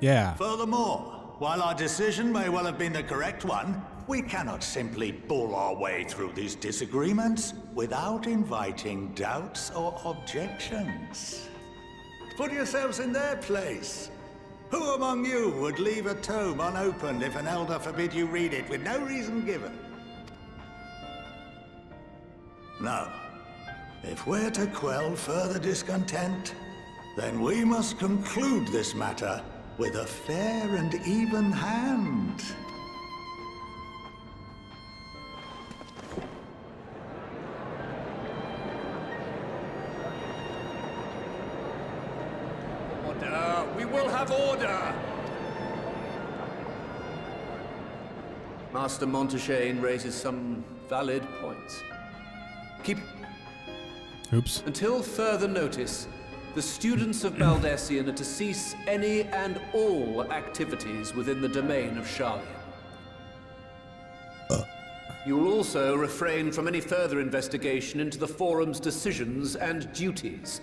Yeah. Furthermore, while our decision may well have been the correct one, we cannot simply bull our way through these disagreements without inviting doubts or objections. Put yourselves in their place. Who among you would leave a tome unopened if an elder forbid you read it with no reason given? Now, if we're to quell further discontent, then we must conclude this matter with a fair and even hand. Order! We will have order! Master Monteshane raises some valid points. Oops. Until further notice, the students of Baldessian are to cease any and all activities within the domain of Sharlayan. You will also refrain from any further investigation into the Forum's decisions and duties.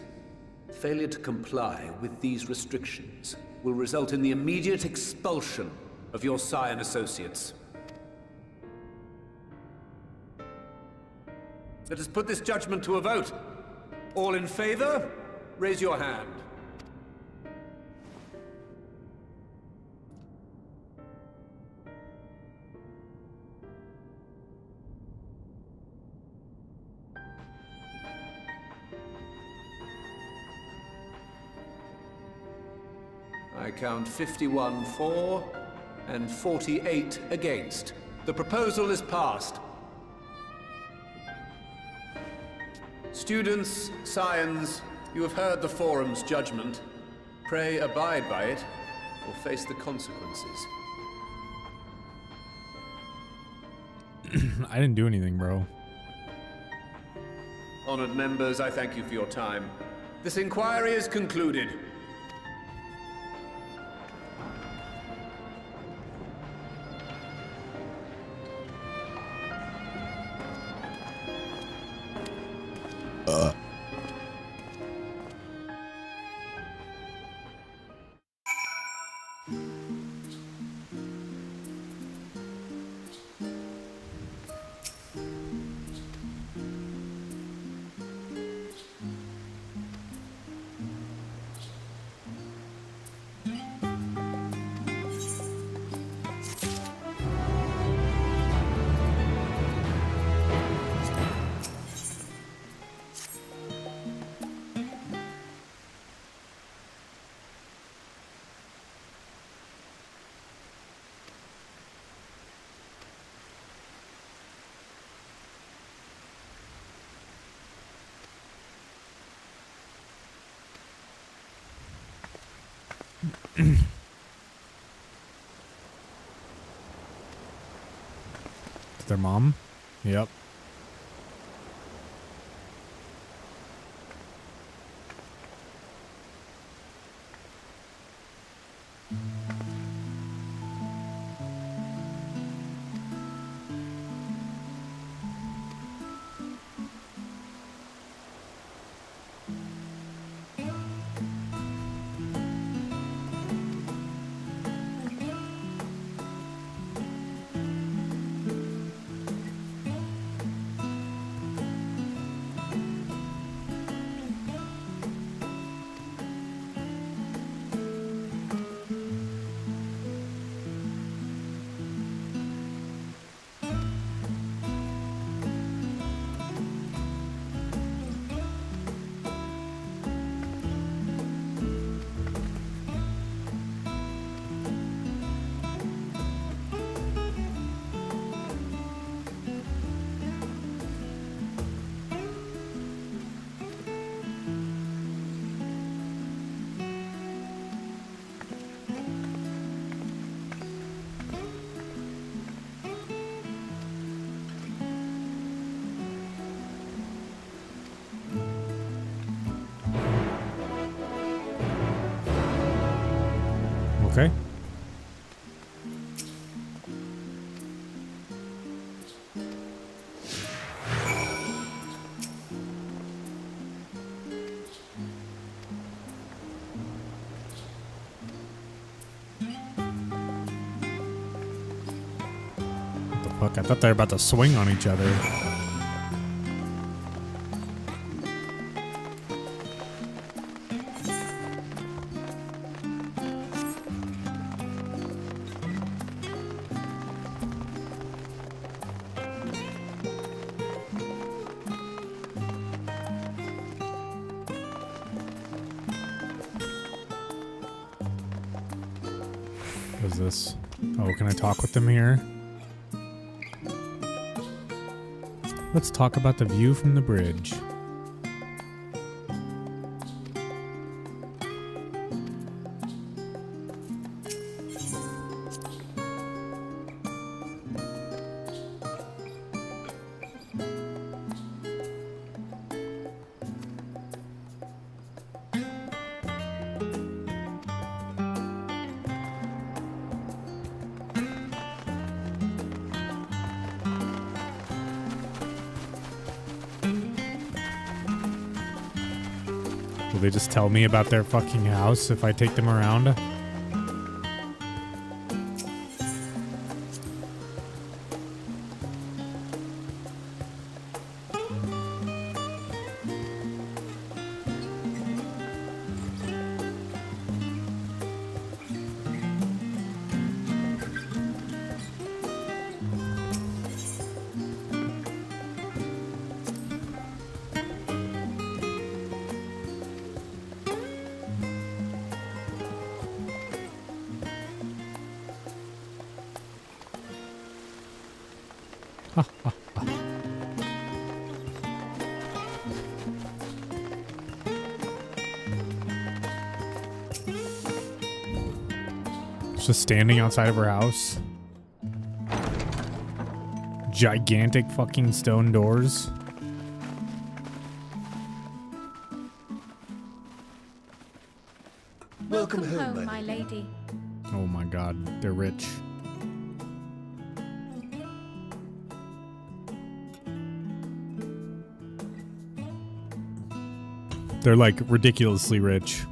Failure to comply with these restrictions will result in the immediate expulsion of your Scion associates. Let us put this judgment to a vote. All in favor, raise your hand. I count 51 for and 48 against. The proposal is passed. Students, scions, you have heard the Forum's judgment. Pray abide by it, or face the consequences. I didn't do anything, bro. Honored members, I thank you for your time. This inquiry is concluded. Their mom? Yep. Okay. What the fuck? I thought they were about to swing on each other. What is this? Oh, can I talk with them here? Let's talk about the view from the bridge. Will they just tell me about their fucking house if I take them around? Just standing outside of her house. Gigantic fucking stone doors. Welcome home, my lady. Oh my god, they're rich. They're like ridiculously rich.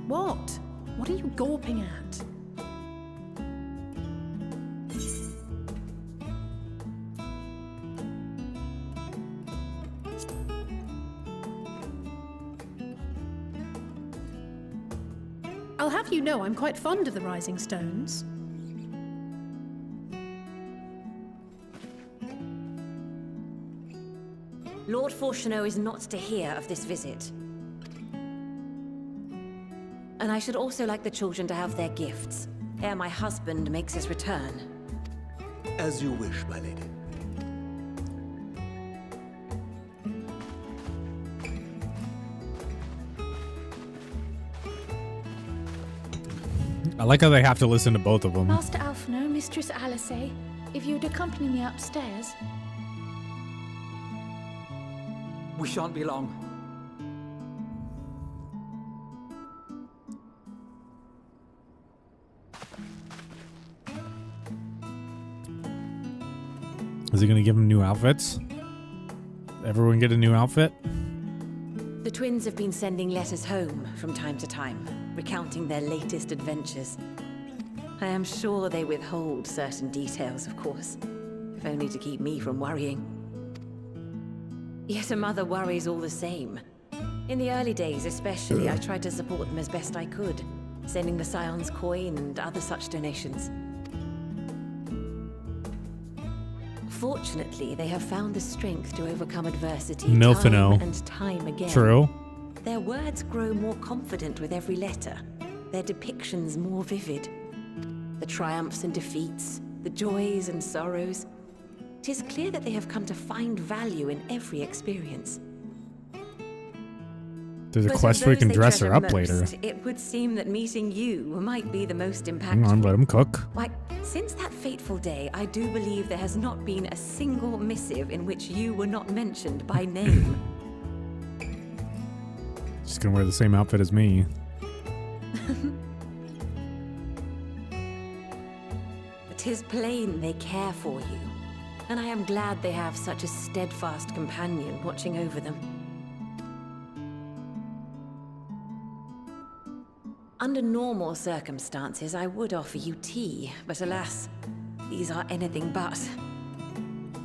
What? What are you gawping at? I'll have you know I'm quite fond of the Rising Stones. Lord Fortuneau is not to hear of this visit. And I should also like the children to have their gifts, ere my husband makes his return. As you wish, my lady. I like how they have to listen to both of them. Master Alphino, Mistress Alice, if you'd accompany me upstairs. We shan't be long. Is he gonna give them new outfits? Everyone get a new outfit? The twins have been sending letters home from time to time, recounting their latest adventures. I am sure they withhold certain details, of course, if only to keep me from worrying. Yet a mother worries all the same. In the early days especially, I tried to support them as best I could, sending the Scion's coin and other such donations. Fortunately, they have found the strength to overcome adversity Milfino. time and time again. True. Their words grow more confident with every letter, their depictions more vivid. The triumphs and defeats, the joys and sorrows. 'Tis clear that they have come to find value in every experience. There's a But of quest where we those can they dress her treasure up later. most, It would seem that meeting you might be the most Hang impactful. on, let him cook. Why, since that fateful day, I do believe there has not been a single missive in which you were not mentioned by name. She's gonna wear the same outfit as me. It is plain they care for you, and I am glad they have such a steadfast companion watching over them. Under normal circumstances, I would offer you tea, but alas, these are anything but.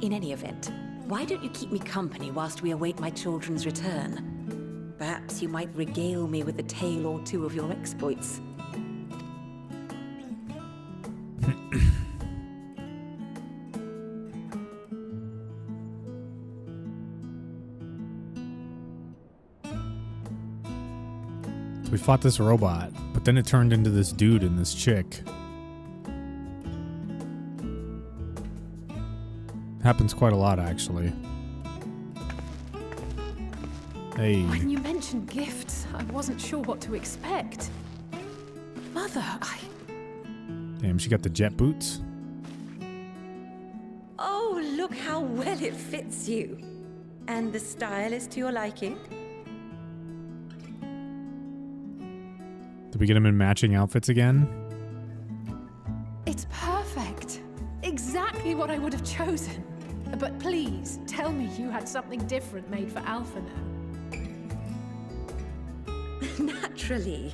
In any event, why don't you keep me company whilst we await my children's return? Perhaps you might regale me with a tale or two of your exploits. We fought this robot, but then it turned into this dude and this chick. Happens quite a lot, actually. Hey. When you mentioned gifts, I wasn't sure what to expect. Mother, Damn, she got the jet boots. Oh, look how well it fits you. And the style is to your liking? Did we get him in matching outfits again? It's perfect. Exactly what I would have chosen. But please, tell me you had something different made for Alphino. Naturally.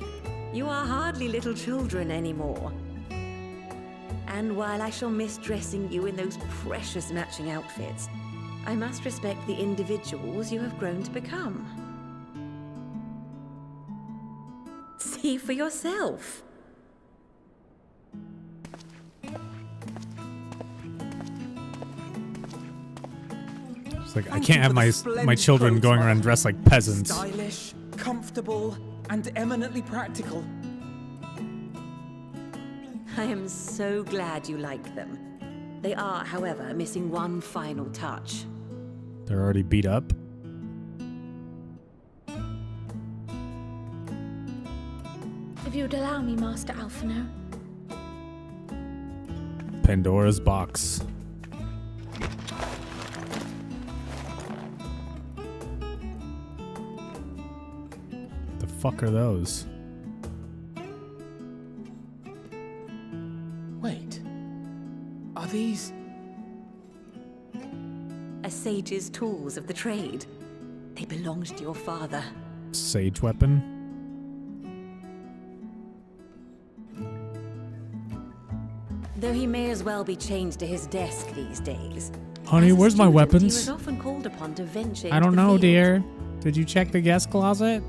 You are hardly little children anymore. And while I shall miss dressing you in those precious matching outfits, I must respect the individuals you have grown to become. See for yourself. It's like, I Thank can't you have for my the splendid my children clothes, going Mother. around dressed like peasants. Stylish, comfortable, and eminently practical. I am so glad you like them. They are, however, missing one final touch. They're already beat up. If you'd allow me, Master Alphino. Pandora's box. The fuck are those? Wait. Are these... A sage's tools of the trade. They belonged to your father. Sage weapon? Though he may as well be chained to his desk these days. Honey, As a where's my student, weapons? He was often called upon to venture I into don't the know, field. dear. Did you check the guest closet?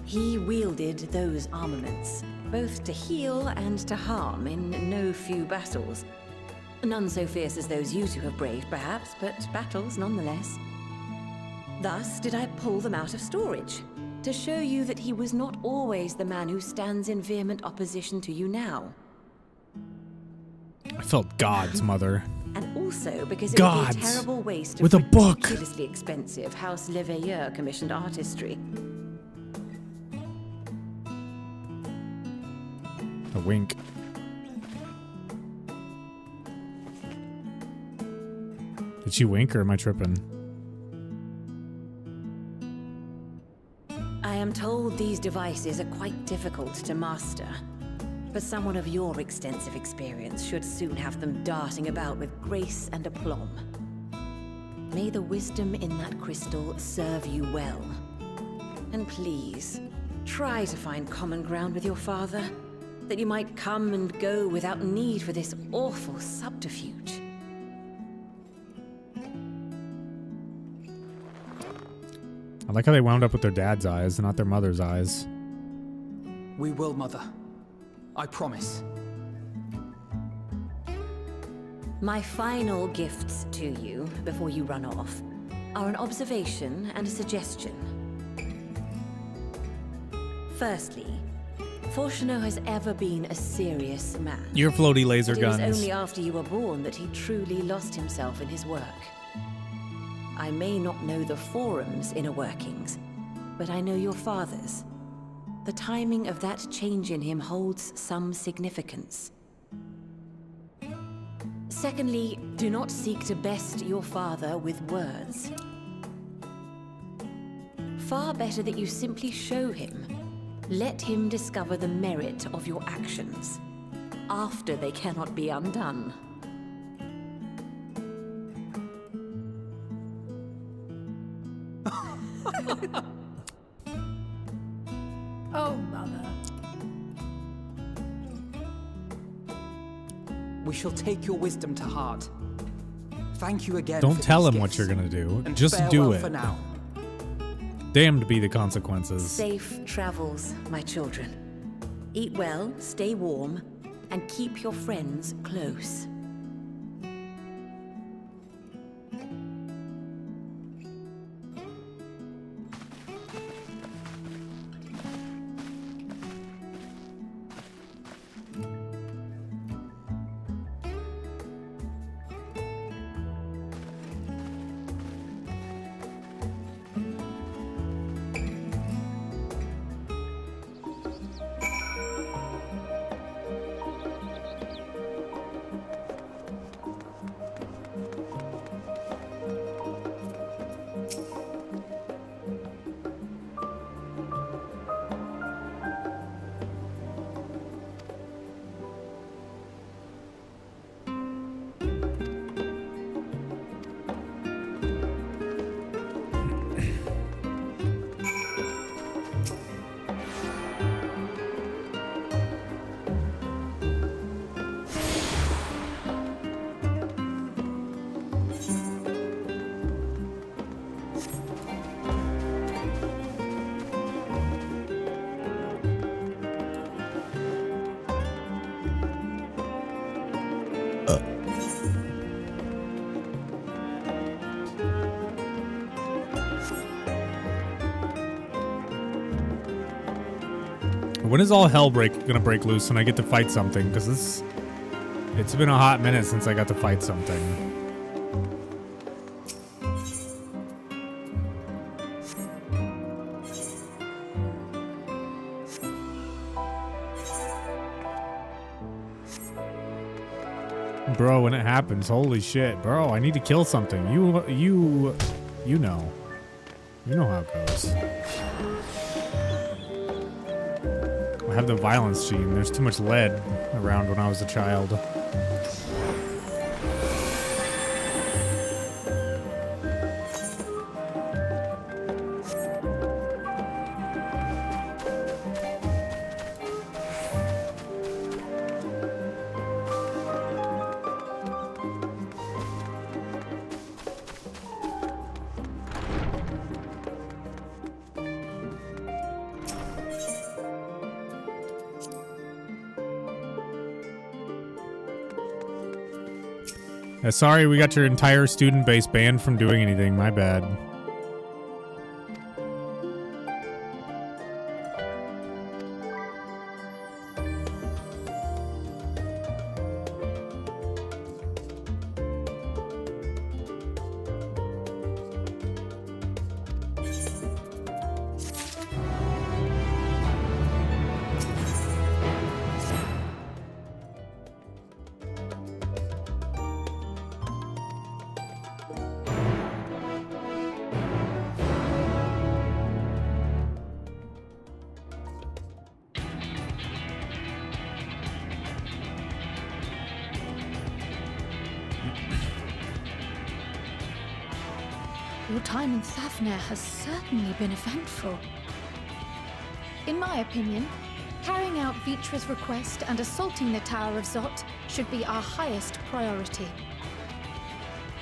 He wielded those armaments, both to heal and to harm in no few battles. None so fierce as those you two have braved, perhaps, but battles nonetheless. Thus did I pull them out of storage, to show you that he was not always the man who stands in vehement opposition to you now. I felt God's mother. And also because it Gods! would be a terrible waste of With a book! ridiculously expensive House Leveilleur commissioned artistry. A wink. Did she wink or am I tripping? I am told these devices are quite difficult to master, but someone of your extensive experience should soon have them darting about with grace and aplomb. May the wisdom in that crystal serve you well. And please, try to find common ground with your father, that you might come and go without need for this awful subterfuge. I like how they wound up with their dad's eyes, not their mother's eyes. We will, Mother. I promise. My final gifts to you, before you run off, are an observation and a suggestion. Firstly, Fortuno has ever been a serious man. Your floaty laser But it was guns. only after you were born that he truly lost himself in his work. I may not know the Forum's inner workings, but I know your father's. The timing of that change in him holds some significance. Secondly, do not seek to best your father with words. Far better that you simply show him. Let him discover the merit of your actions, after they cannot be undone. Oh, Mother. We shall take your wisdom to heart. Thank you again. Don't for tell these him what gifts. you're gonna do. And Just do farewell it. for now. Damned be the consequences. Safe travels, my children. Eat well, stay warm, and keep your friends close. when is all hell gonna break loose and I get to fight something? Because it's been a hot minute since I got to fight something. Bro, when it happens, holy shit, bro, I need to kill something. You know. You know how it goes. I have the violence gene. There's too much lead around when I was a child. Sorry, we got your entire student base banned from doing anything. My bad. Your time in Thavner has certainly been eventful. In my opinion, carrying out Vitra's request and assaulting the Tower of Zot should be our highest priority.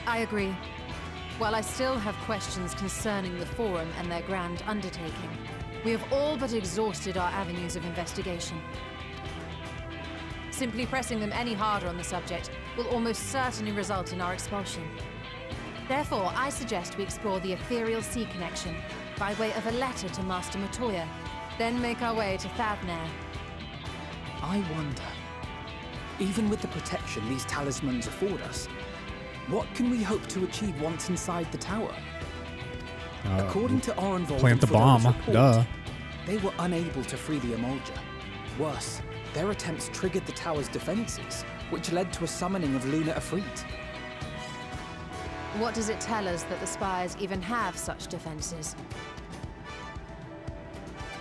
I agree. While I still have questions concerning the Forum and their grand undertaking, we have all but exhausted our avenues of investigation. Simply pressing them any harder on the subject will almost certainly result in our expulsion. Therefore, I suggest we explore the ethereal sea connection by way of a letter to Master Matoya, then make our way to Thavner. I wonder, even with the protection these talismans afford us, what can we hope to achieve once inside the tower? According to Orenvold, plant the bomb. Duh. They were unable to free the Emulger. Worse, their attempts triggered the tower's defenses, which led to a summoning of Luna Efreet. What does it tell us that the spies even have such defenses?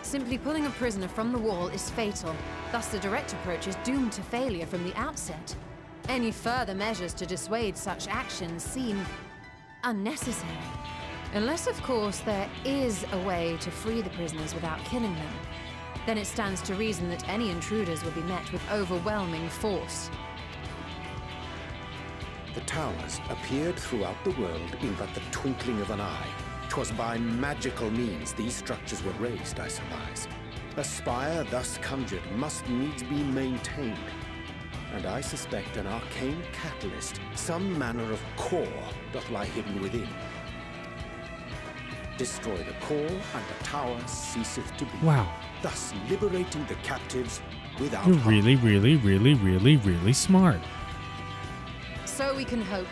Simply pulling a prisoner from the wall is fatal, thus the direct approach is doomed to failure from the outset. Any further measures to dissuade such actions seem unnecessary. Unless, of course, there is a way to free the prisoners without killing them. Then it stands to reason that any intruders will be met with overwhelming force. The towers appeared throughout the world in but the twinkling of an eye. 'Twas by magical means these structures were raised, I surmise. A spire thus conjured must needs be maintained. And I suspect an arcane catalyst, some manner of core, doth lie hidden within. Destroy the core, and the tower ceaseth to be. Wow. Thus liberating the captives without You're harm. really, really, really, really, really smart. So we can hope.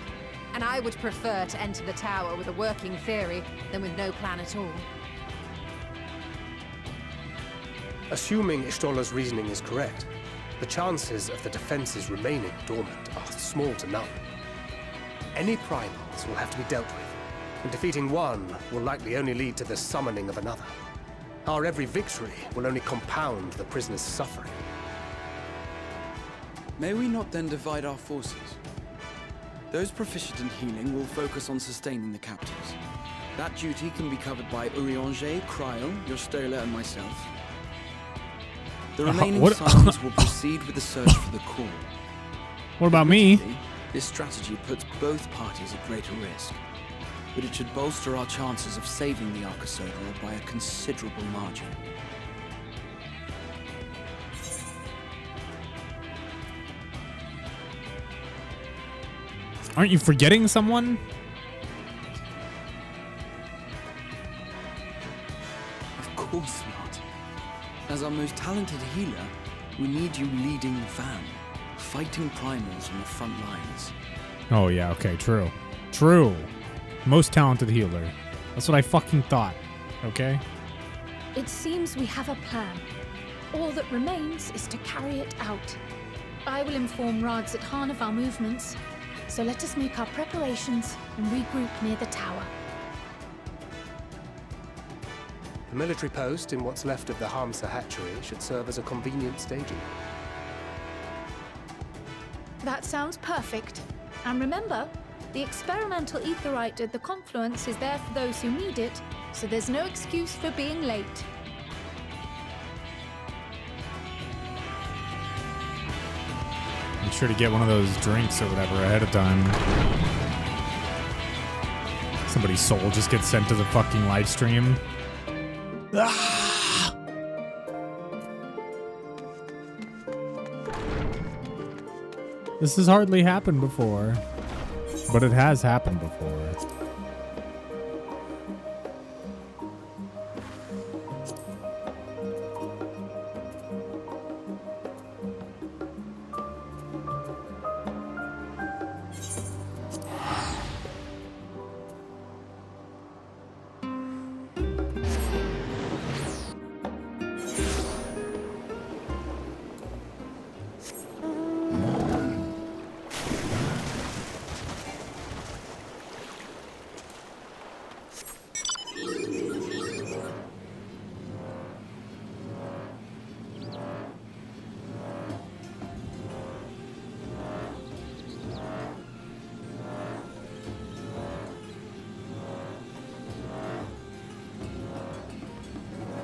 And I would prefer to enter the tower with a working theory than with no plan at all. Assuming Ishtola's reasoning is correct, the chances of the defenses remaining dormant are small to none. Any primals will have to be dealt with, and defeating one will likely only lead to the summoning of another. Our every victory will only compound the prisoner's suffering. May we not then divide our forces? Those proficient in healing will focus on sustaining the captives. That duty can be covered by Urianger, Kryl, Yostola, and myself. The remaining Scions will proceed with the search for the core. What about me? This strategy puts both parties at greater risk, but it should bolster our chances of saving the Arcosodra by a considerable margin. Aren't you forgetting someone? Of course not. As As our most talented healer, we need you leading the van, fighting primals on the front lines. Oh yeah, okay, true. True. Most talented healer. That's what I fucking thought. Okay? It seems we have a plan. All that remains is to carry it out. I will inform Rads at Han of our movements, so let us make our preparations and regroup near the tower. The military post in what's left of the Hamsa hatchery should serve as a convenient staging. That sounds perfect. And remember, the experimental aetherite at the confluence is there for those who need it, so there's no excuse for being late. Make sure to get one of those drinks or whatever ahead of time. Somebody's soul just gets sent to the fucking live stream. Ah! This has hardly happened before, but it has happened before.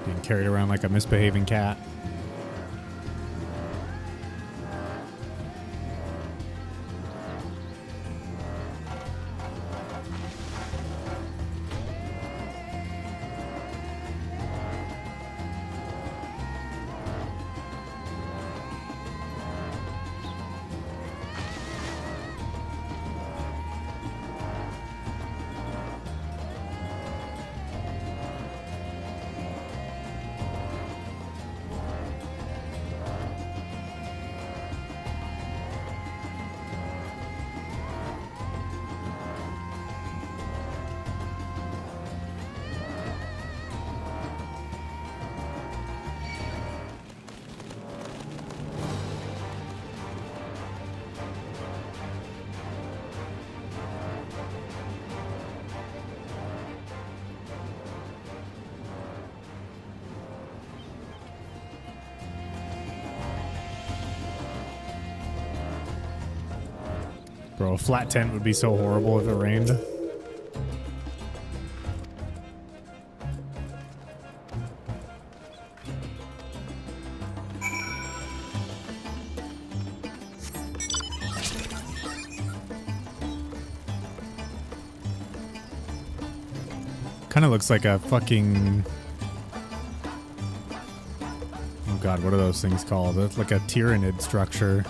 Being carried around like a misbehaving cat. Bro, a flat tent would be so horrible if it rained. Kind of looks like a fucking... Oh god, what are those things called? It's like a Tyranid structure.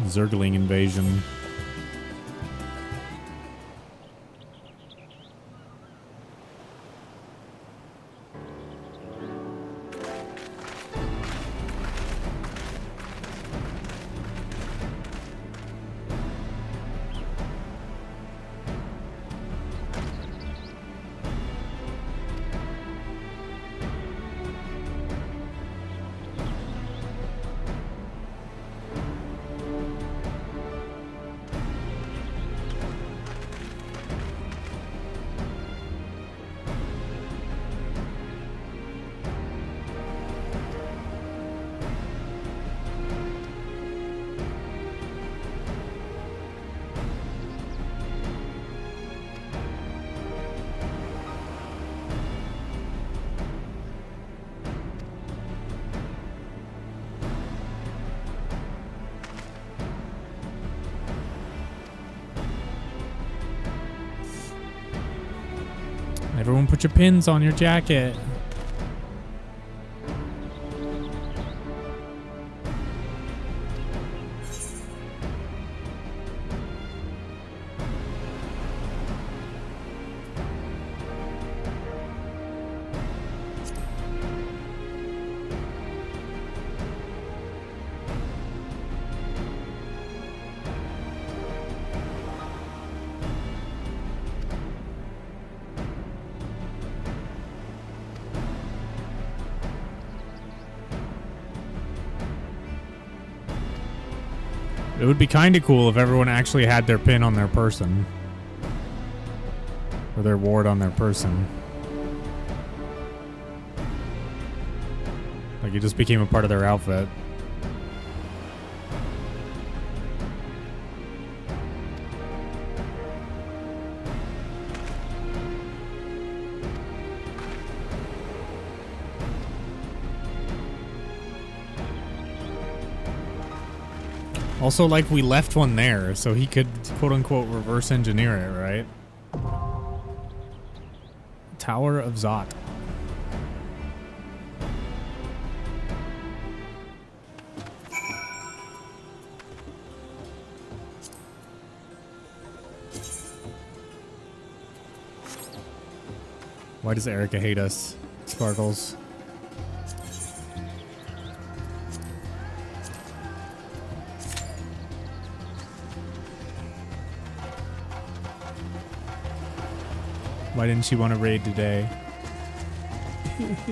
Zergling invasion. Everyone put your pins on your jacket. It would be kind of cool if everyone actually had their pin on their person. Or their ward on their person. Like it just became a part of their outfit. Also, like, we left one there, so he could, quote-unquote, reverse engineer it, right? Tower of Zot. Why does Erica hate us, Sparkles? Why didn't she want to raid today? Hang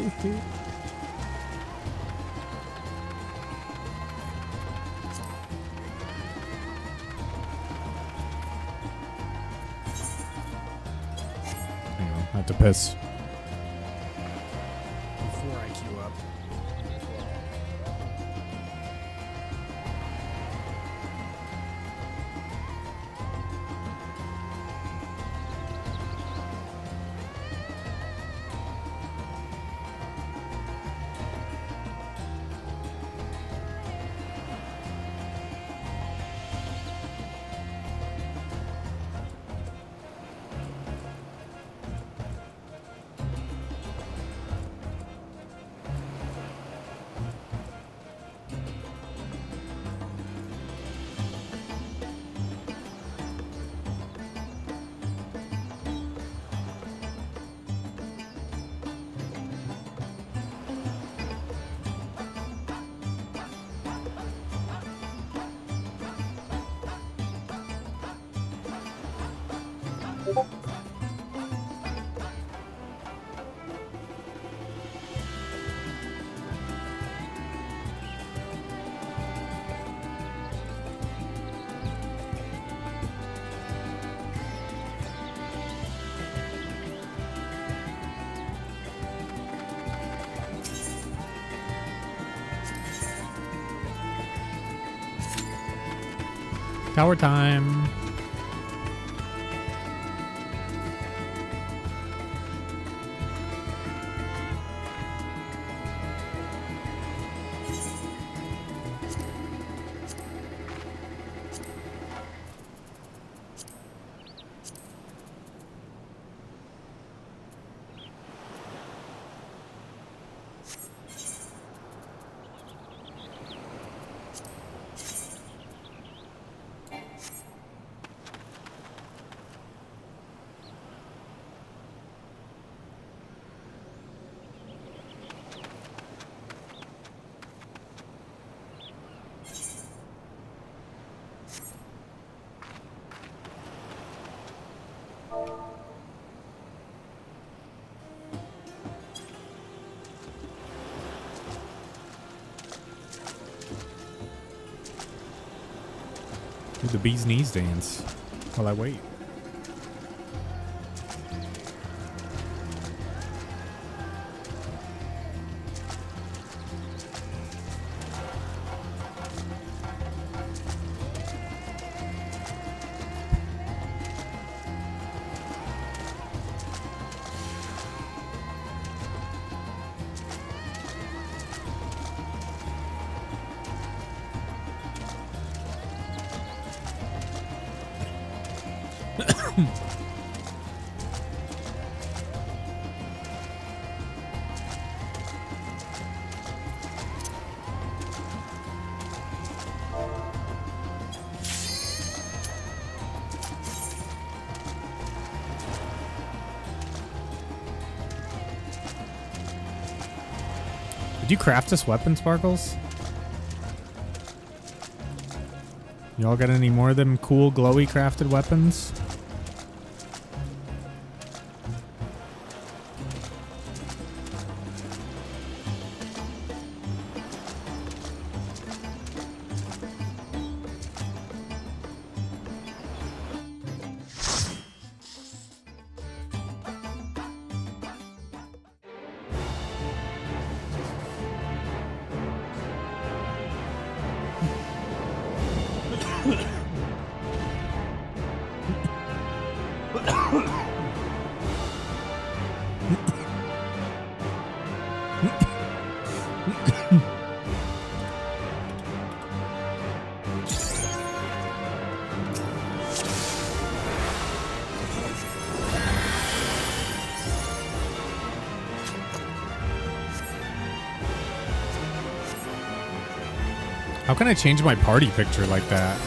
on, I have to piss. Before I queue up. Tower time. Do the bee's knees dance while I wait. Did you craft this weapon, Sparkles? Y'all got any more of them cool, glowy crafted weapons? How can I change my party picture like that?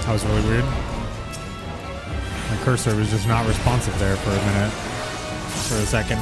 That was really weird. My cursor was just not responsive there for a minute. For a second.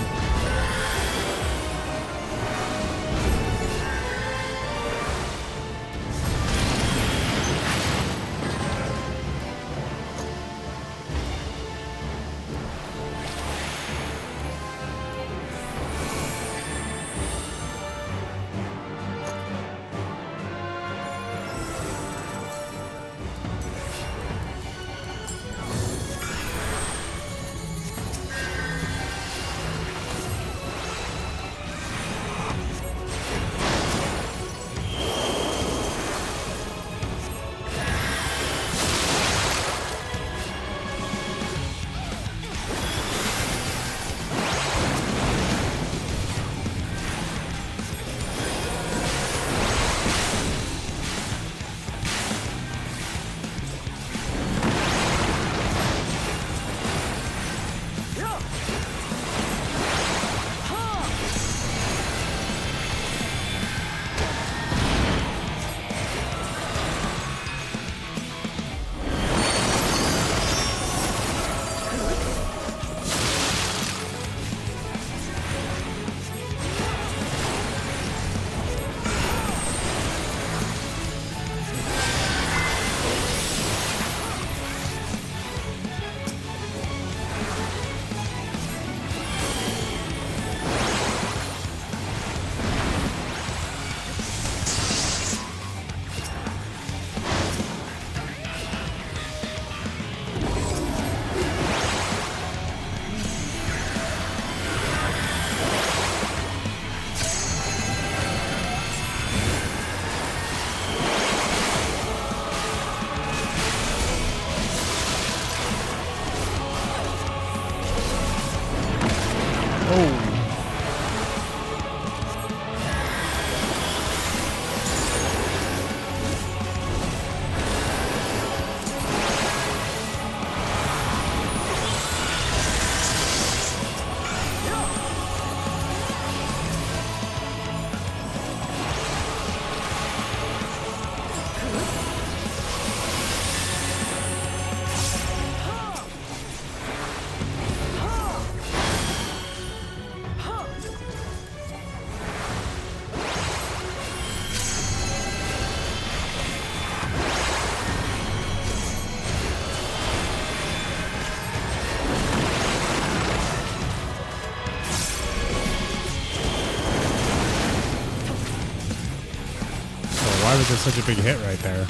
was just such a big hit right there.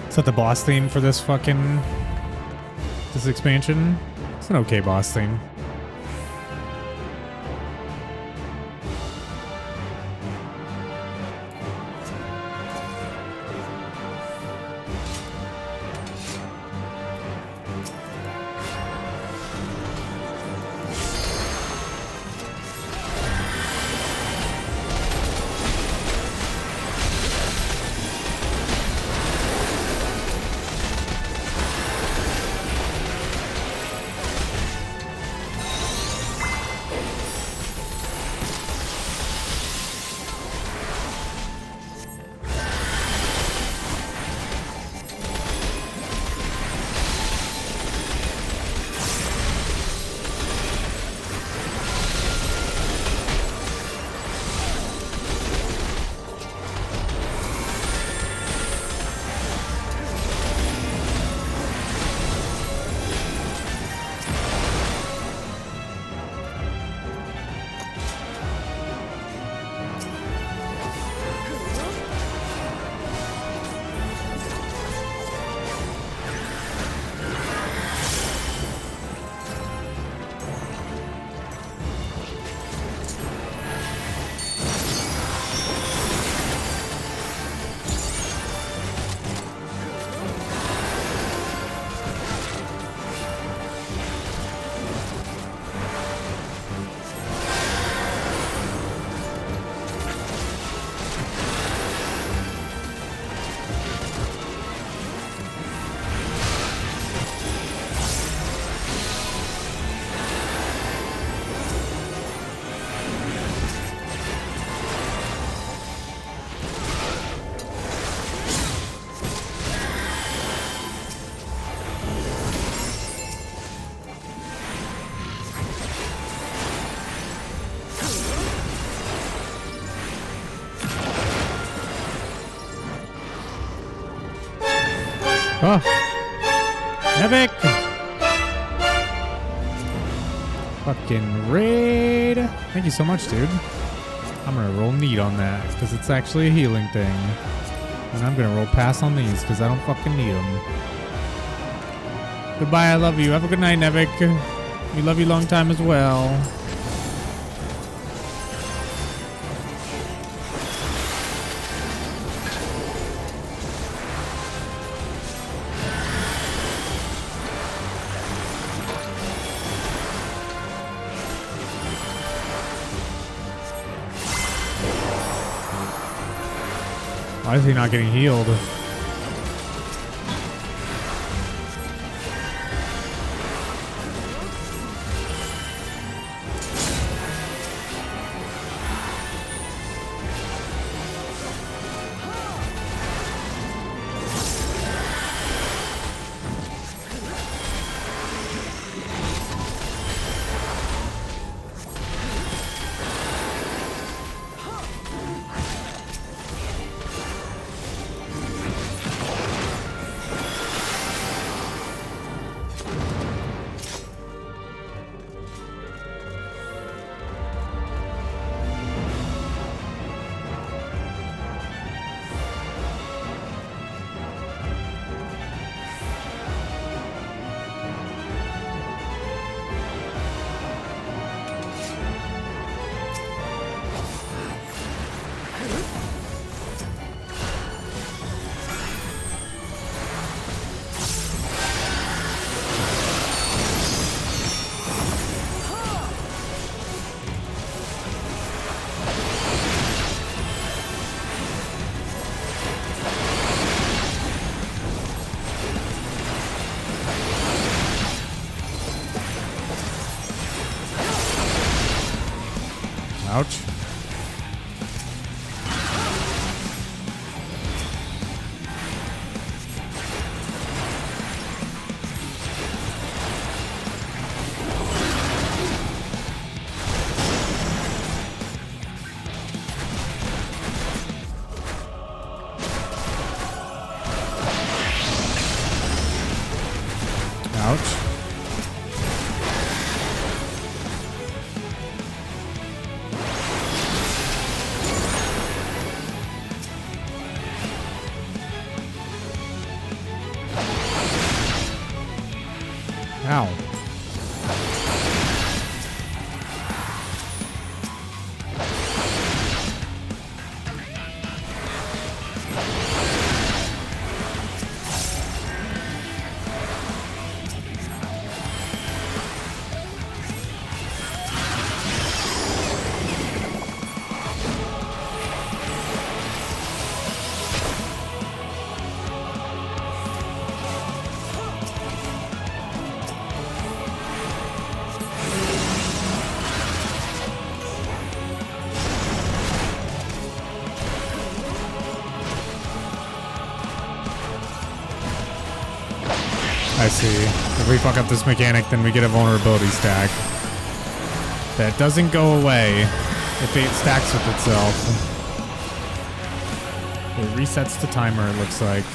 Is that the boss theme for this expansion? It's an okay boss theme. Oh, epic! Fucking raid! Thank you so much, dude. I'm gonna roll neat on that because it's actually a healing thing, and I'm gonna roll pass on these because I don't fucking need them. Goodbye, I love you. Have a good night, Nevik. We love you long time as well. Why is he not getting healed? Ouch. Ouch. Ow. I see. If we fuck up this mechanic, then we get a vulnerability stack. That doesn't go away if it stacks with itself. It resets the timer, it looks like.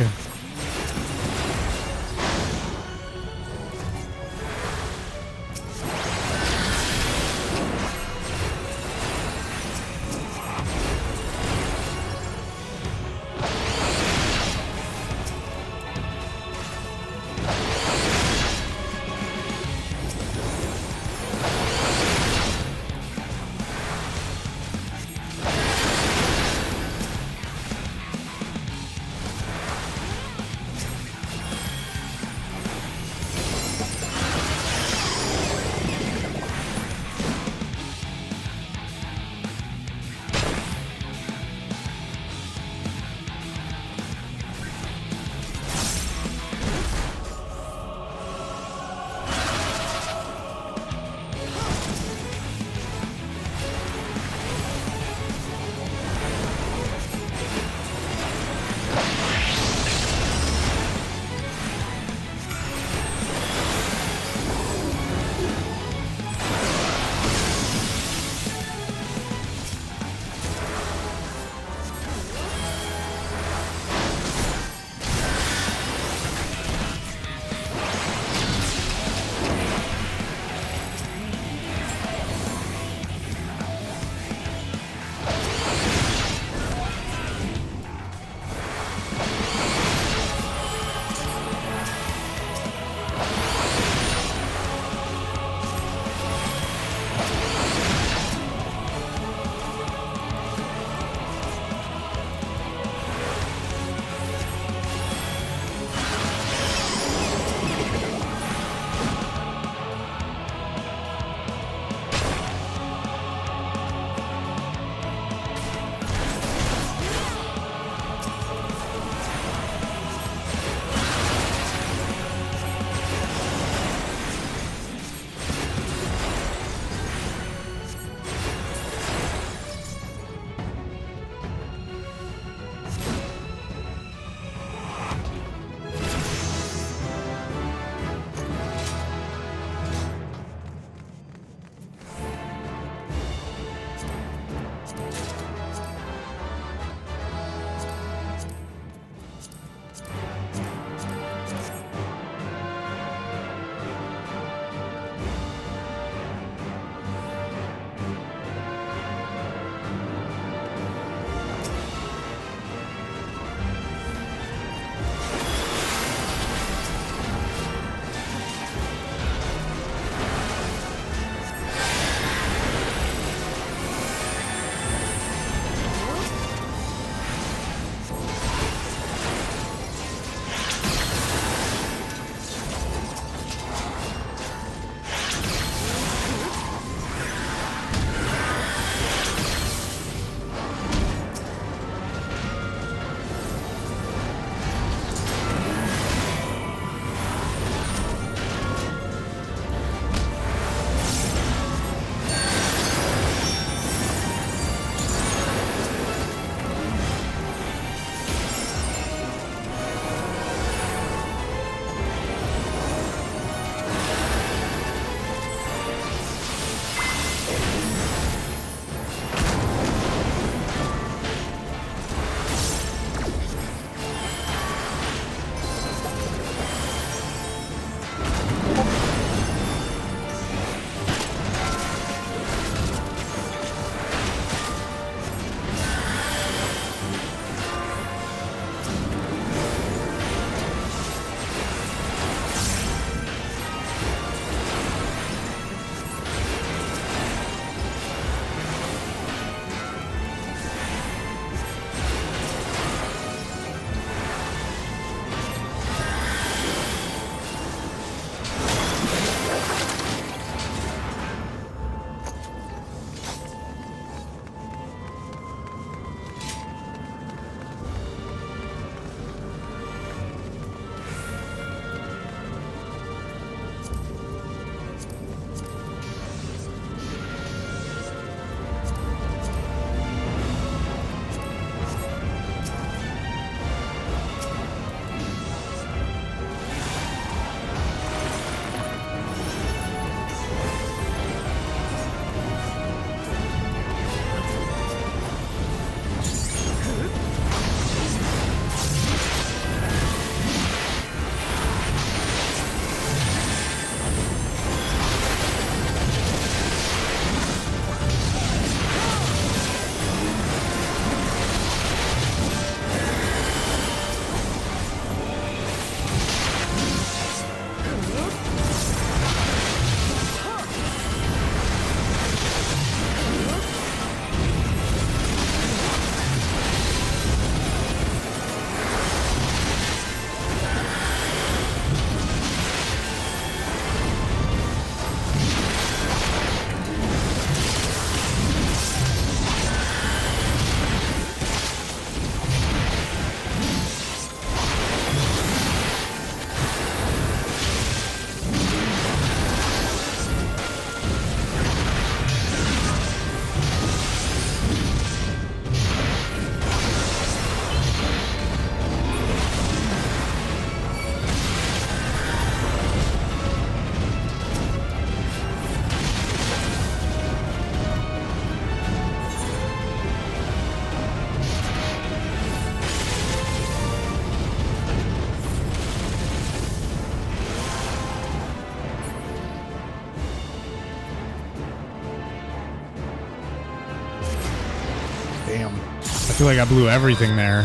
feel like I blew everything there.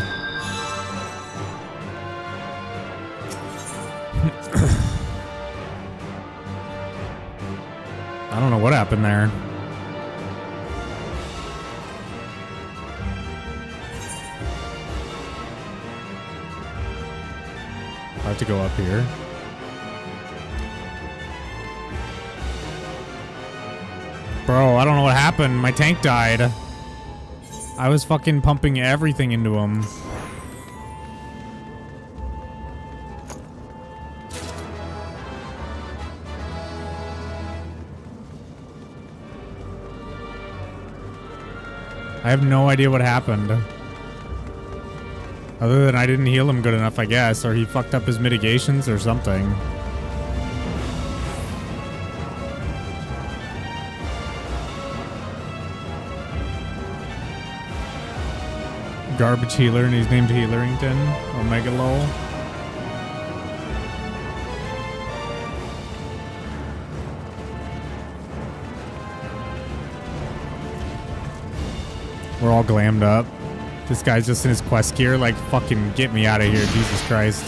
I don't know what happened there. I have to go up here. Bro, I don't know what happened. My tank died. I was fucking pumping everything into him. I have no idea what happened. Other than I didn't heal him good enough, I guess, or he fucked up his mitigations or something. Garbage healer, and he's named Healerington. Omega lol. We're all glammed up. This guy's just in his quest gear, like, fucking get me out of here, Jesus Christ.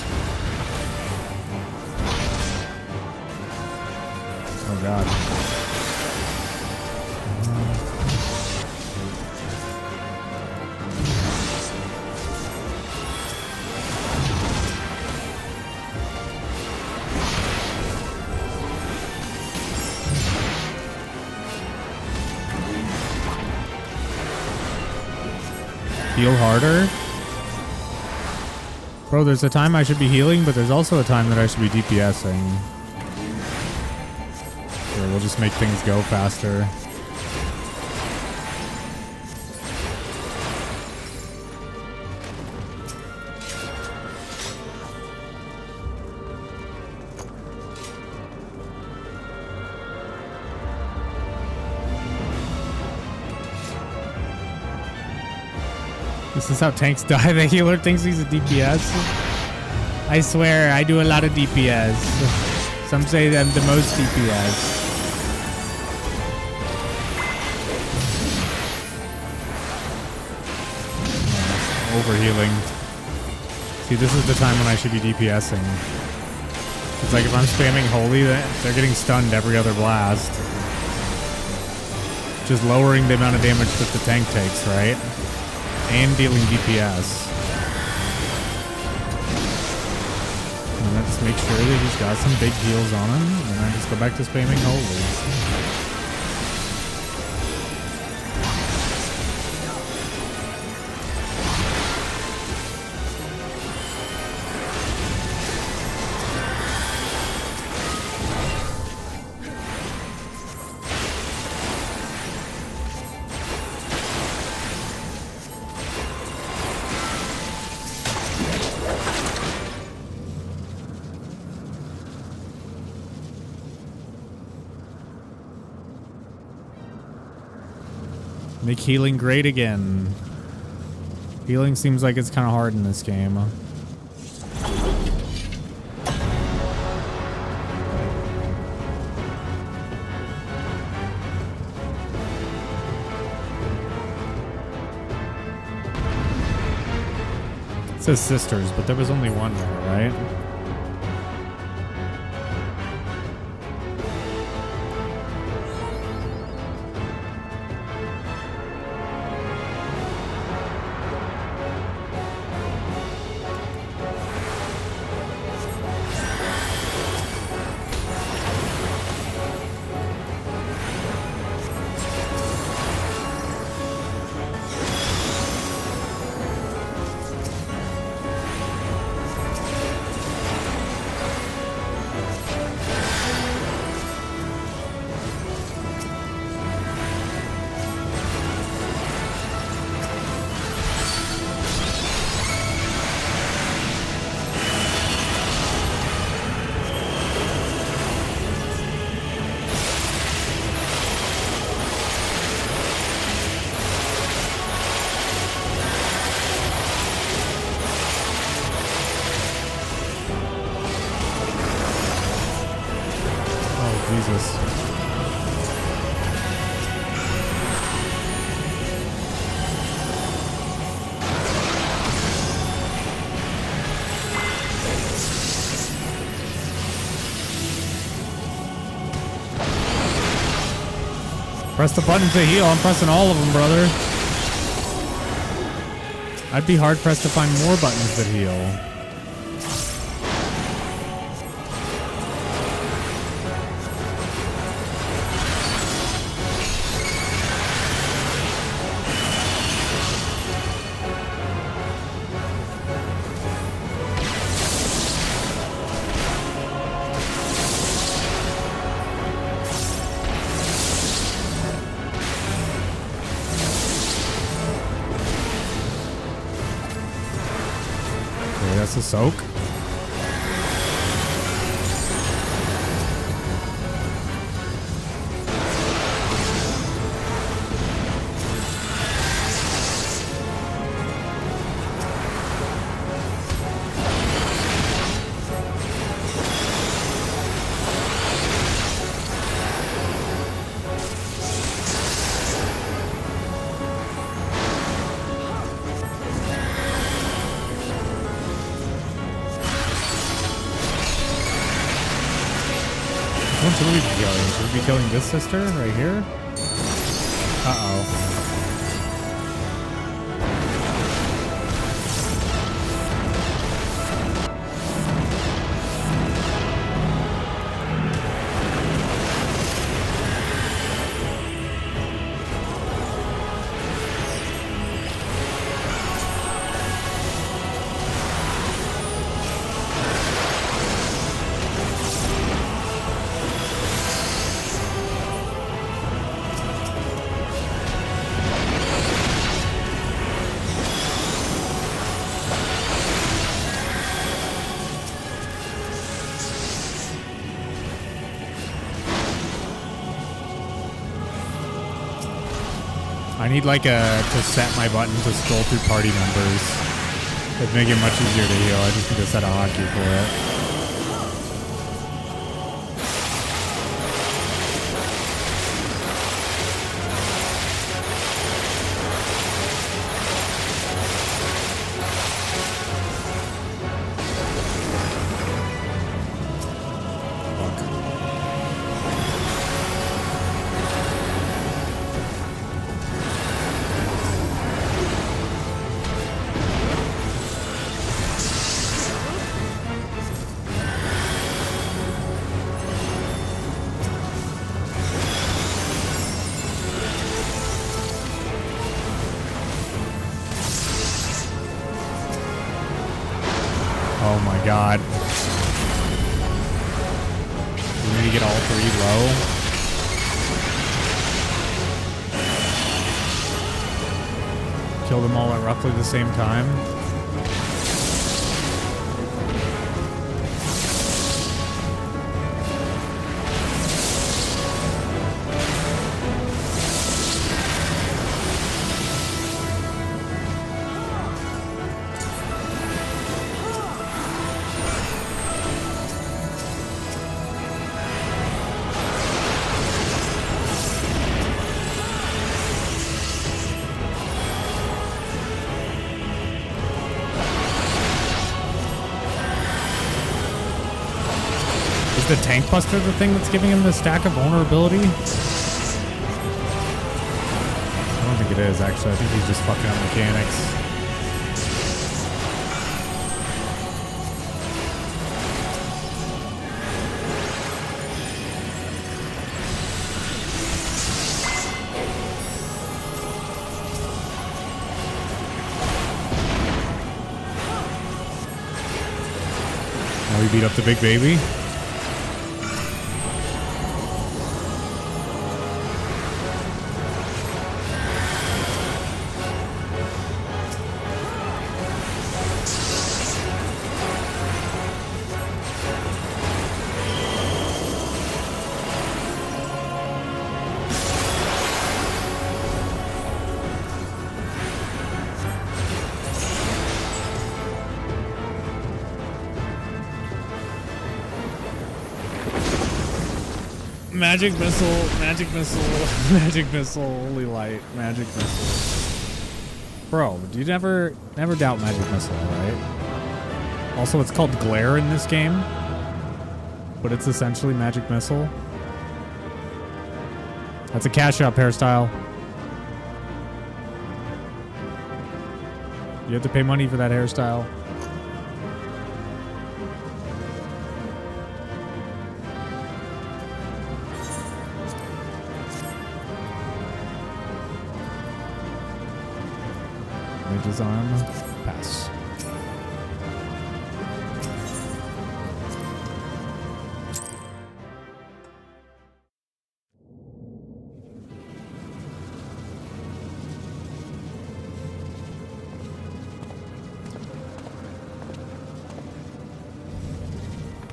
Oh god. Heal harder? Bro, there's a time I should be healing, but there's also a time that I should be DPSing. Sure, we'll just make things go faster. This is how tanks die. The healer thinks he's a DPS. I swear, I do a lot of DPS. Some say I'm the most DPS. Overhealing. See, this is the time when I should be DPSing. It's like if I'm spamming Holy, they're getting stunned every other blast. Just lowering the amount of damage that the tank takes, right? And dealing DPS. And then I just make sure that he's got some big heals on him, and then I just go back to spamming Holy. Make healing great again. Healing seems like it's kind of hard in this game. It says sisters, but there was only one there, right? Jesus. Press the button to heal. I'm pressing all of them, brother. I'd be hard pressed to find more buttons that heal. That's a soak. Should we be killing? Should we be killing this sister right here? Uh-oh. I need like to set my button to scroll through party members. It'd make it much easier to heal. I just need to set a hotkey for it. Oh my god. We need to get all three low. Kill them all at roughly the same time. The tank buster the thing that's giving him the stack of vulnerability? I don't think it is, actually. I think he's just fucking up mechanics. Now we beat up the big baby. Magic missile, magic missile, magic missile, holy light, magic missile. Bro, do you never doubt magic missile, right? Also, it's called glare in this game, but it's essentially magic missile. That's a cash up hairstyle. You have to pay money for that hairstyle. Mage's arm. Pass.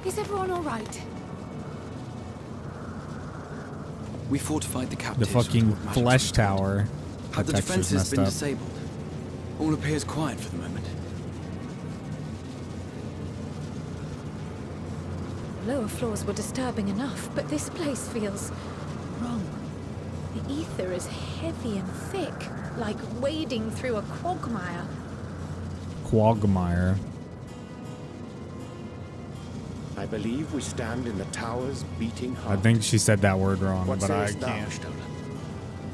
Is everyone all right? We fortified the captives. The fucking with magic flesh support. tower. Have the texture's defenses messed been up. disabled? All appears quiet for the moment. Lower floors were disturbing enough, but this place feels wrong. The ether is heavy and thick, like wading through a quagmire. Quagmire. I believe we stand in the tower's beating I heart. think she said that word wrong, What but I sayest thou, can't. Stolen?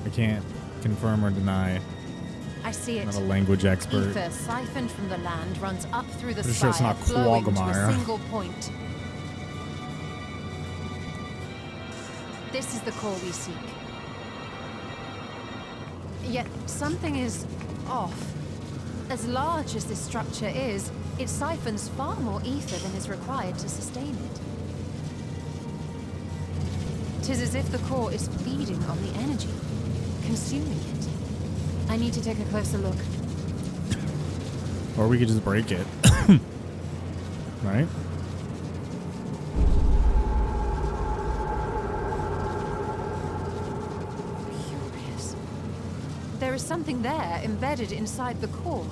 I can't confirm or deny. I see it. Not a language expert. Ether siphoned from the land runs up through the Pretty sky, sure it's not flowing to a quagmire. single point. This is the core we seek. Yet something is off. As large as this structure is, it siphons far more ether than is required to sustain it. 'Tis as if the core is feeding on the energy, consuming it. I need to take a closer look. Or we could just break it. Right? Curious. There is something there embedded inside the core.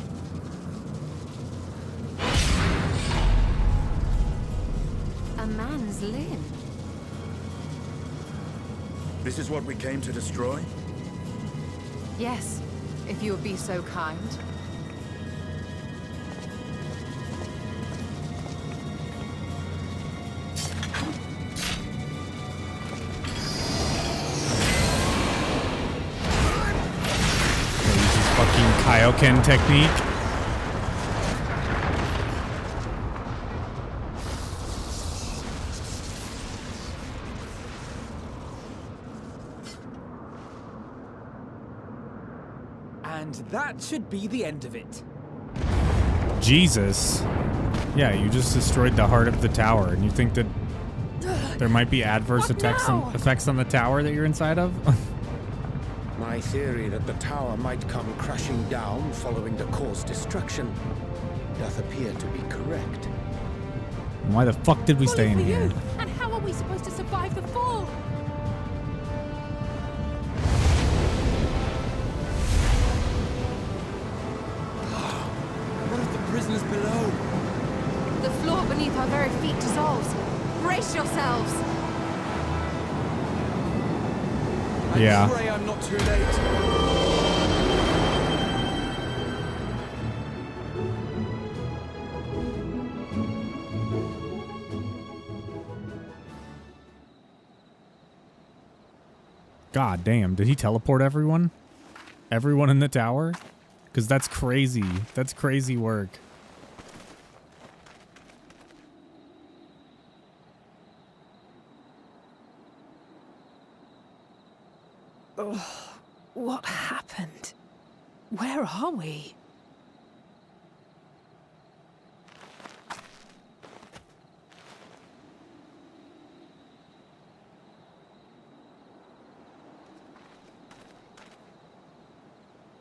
A man's limb. This is what we came to destroy? Yes, if you would be so kind. Fucking Kaioken technique. And that should be the end of it. Jesus. Yeah, you just destroyed the heart of the tower, and you think that there might be adverse effects on the tower that you're inside of? My theory that the tower might come crashing down following the core's destruction doth appear to be correct. Why the fuck did we stay in here? And how are we supposed to survive the fall? What of the prisoners below? The floor beneath our very feet dissolves. Brace yourselves! Yeah. I pray I'm not too late. God damn, did he teleport everyone? Everyone in the tower? Because that's crazy. That's crazy work. Oh, what happened? Where are we?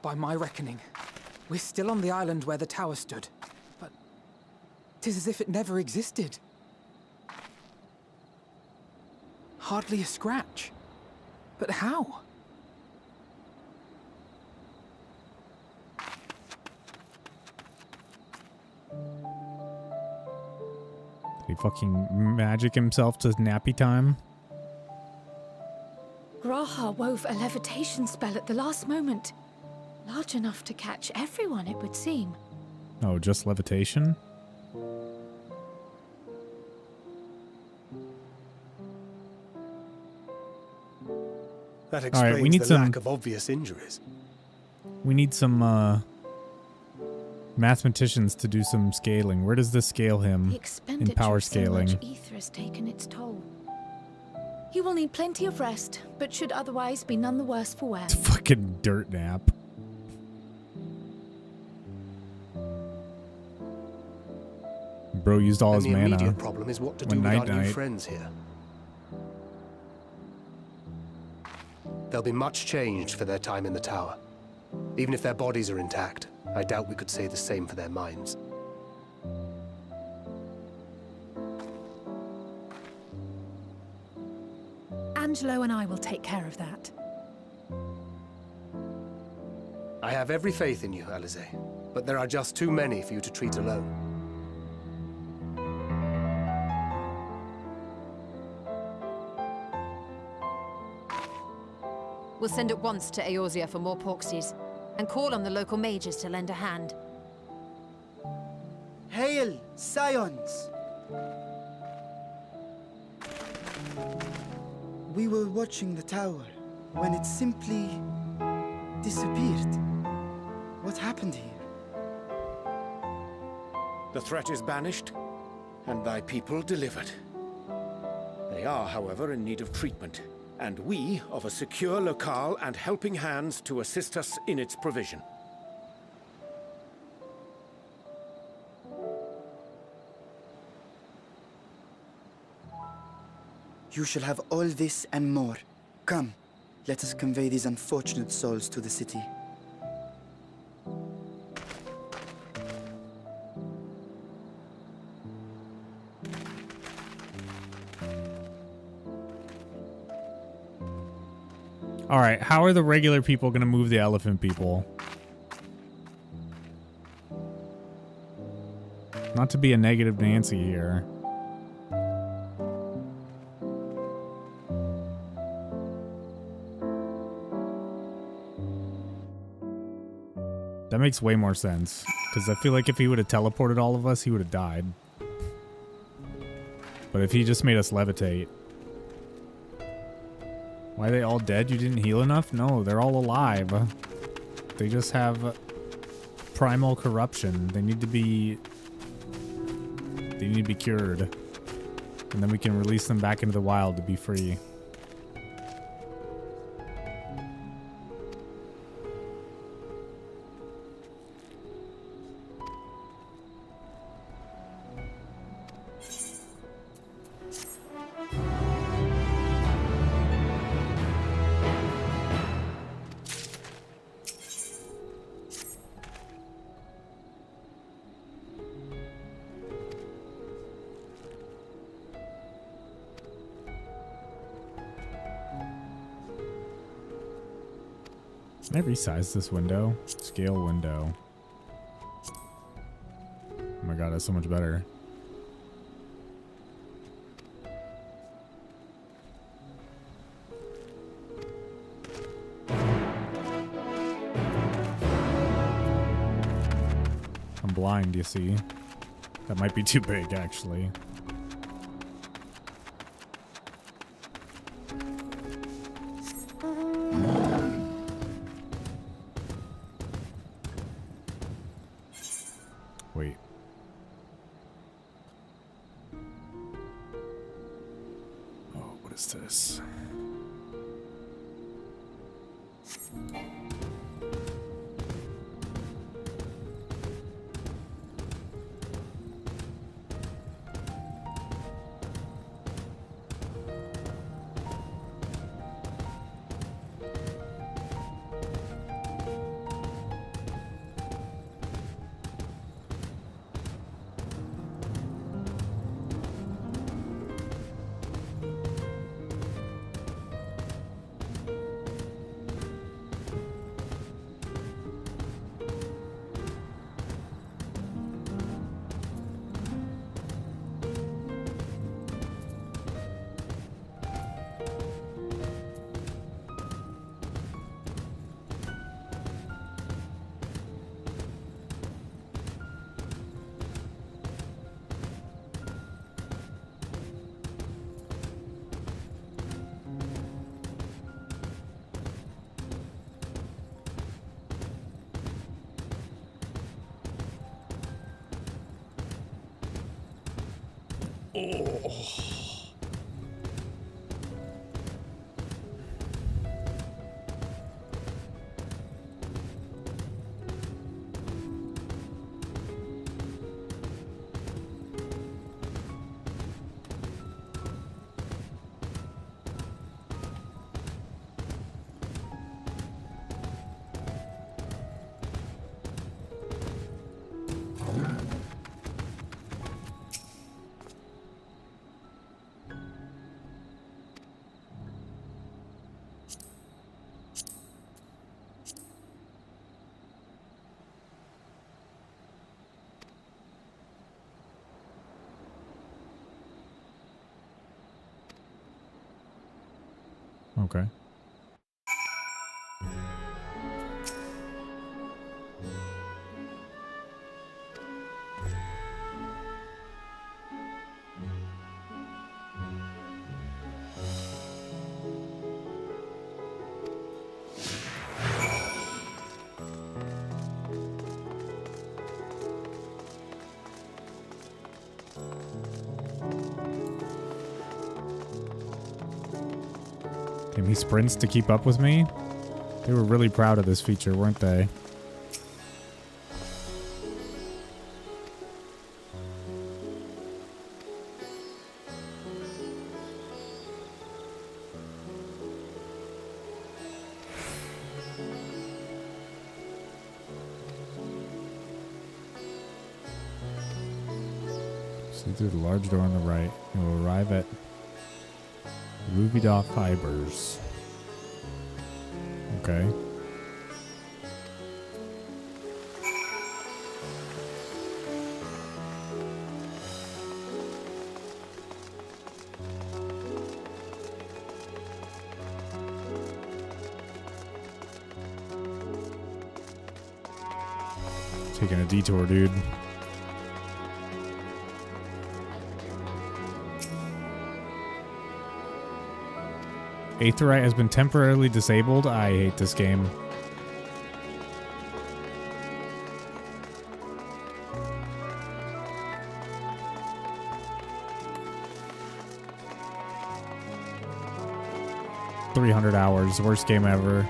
By my reckoning, we're still on the island where the tower stood. But 'tis as if it never existed. Hardly a scratch. But how? Did he fucking magic himself to nappy time? Graha wove a levitation spell at the last moment. Large enough to catch everyone, it would seem. Oh, just levitation? That All explains right, we need the some. lack of obvious injuries. We need some mathematicians to do some scaling. Where does this scale him The in expenditure power of so scaling? much ether has taken its toll. He will need plenty of rest, but should otherwise be none the worse for wear. Fucking dirt nap. Bro used all his And the mana. immediate problem is what to do when with our night. new friends here. They'll be much changed for their time in the tower. Even if their bodies are intact, I doubt we could say the same for their minds. Angelo and I will take care of that. I have every faith in you, Alize, but there are just too many for you to treat alone. We'll send at once to Eorzea for more porksies, and call on the local mages to lend a hand. Hail, Scions! We were watching the tower when it simply disappeared. What happened here? The threat is banished, and thy people delivered. They are, however, in need of treatment, and we of a secure locale and helping hands to assist us in its provision. You shall have all this and more. Come, let us convey these unfortunate souls to the city. All right, how are the regular people going to move the elephant people? Not to be a negative Nancy here. That makes way more sense. Because I feel like if he would have teleported all of us, he would have died. But if he just made us levitate... Why are they all dead? You didn't heal enough? No, they're all alive. They just have primal corruption. They need to be cured. And then we can release them back into the wild to be free. Can I resize this window? Scale window. Oh my god, that's so much better. I'm blind, you see. That might be too big, actually. Wait. Oh, what is this? Okay. Damn, he sprints to keep up with me? They were really proud of this feature, weren't they? See through the large door on the right. You will arrive at Ruby-Daw Fibers. Okay. Taking a detour, dude. Aetheryte has been temporarily disabled. I hate this game. $300 hours. Worst game ever.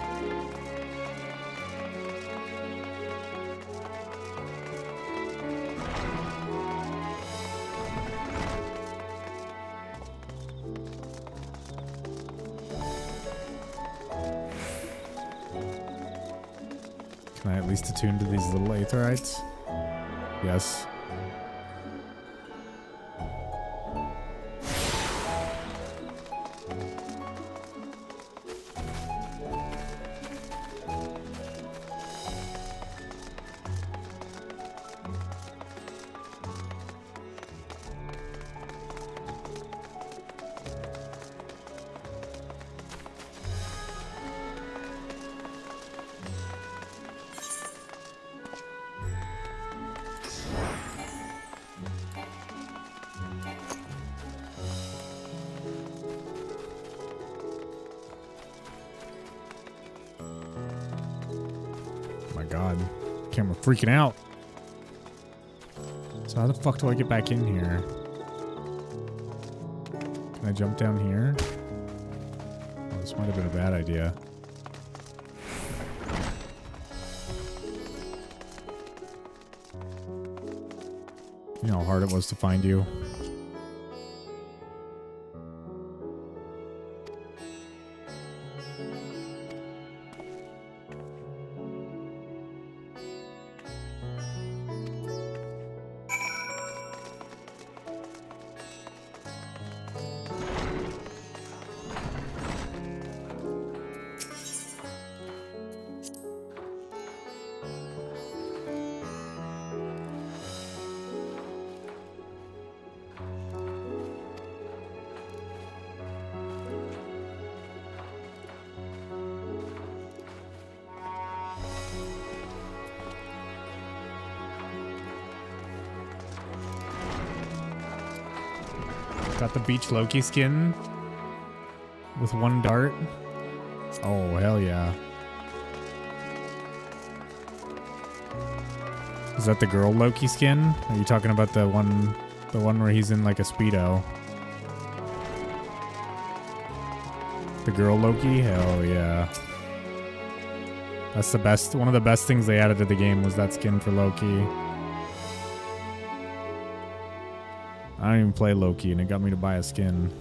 Can I at least attune to these little Aetherites? Yes. God. Camera freaking out. So how the fuck do I get back in here? Can I jump down here? Oh, this might have been a bad idea. You know how hard it was to find you. Got the Beach Loki skin with one dart. Oh, hell yeah. Is that the girl Loki skin? Are you talking about the one The one where he's in like a Speedo. The girl Loki? Hell yeah. That's the best, one of the best things they added to the game was that skin for Loki. I don't even play Loki and it got me to buy a skin.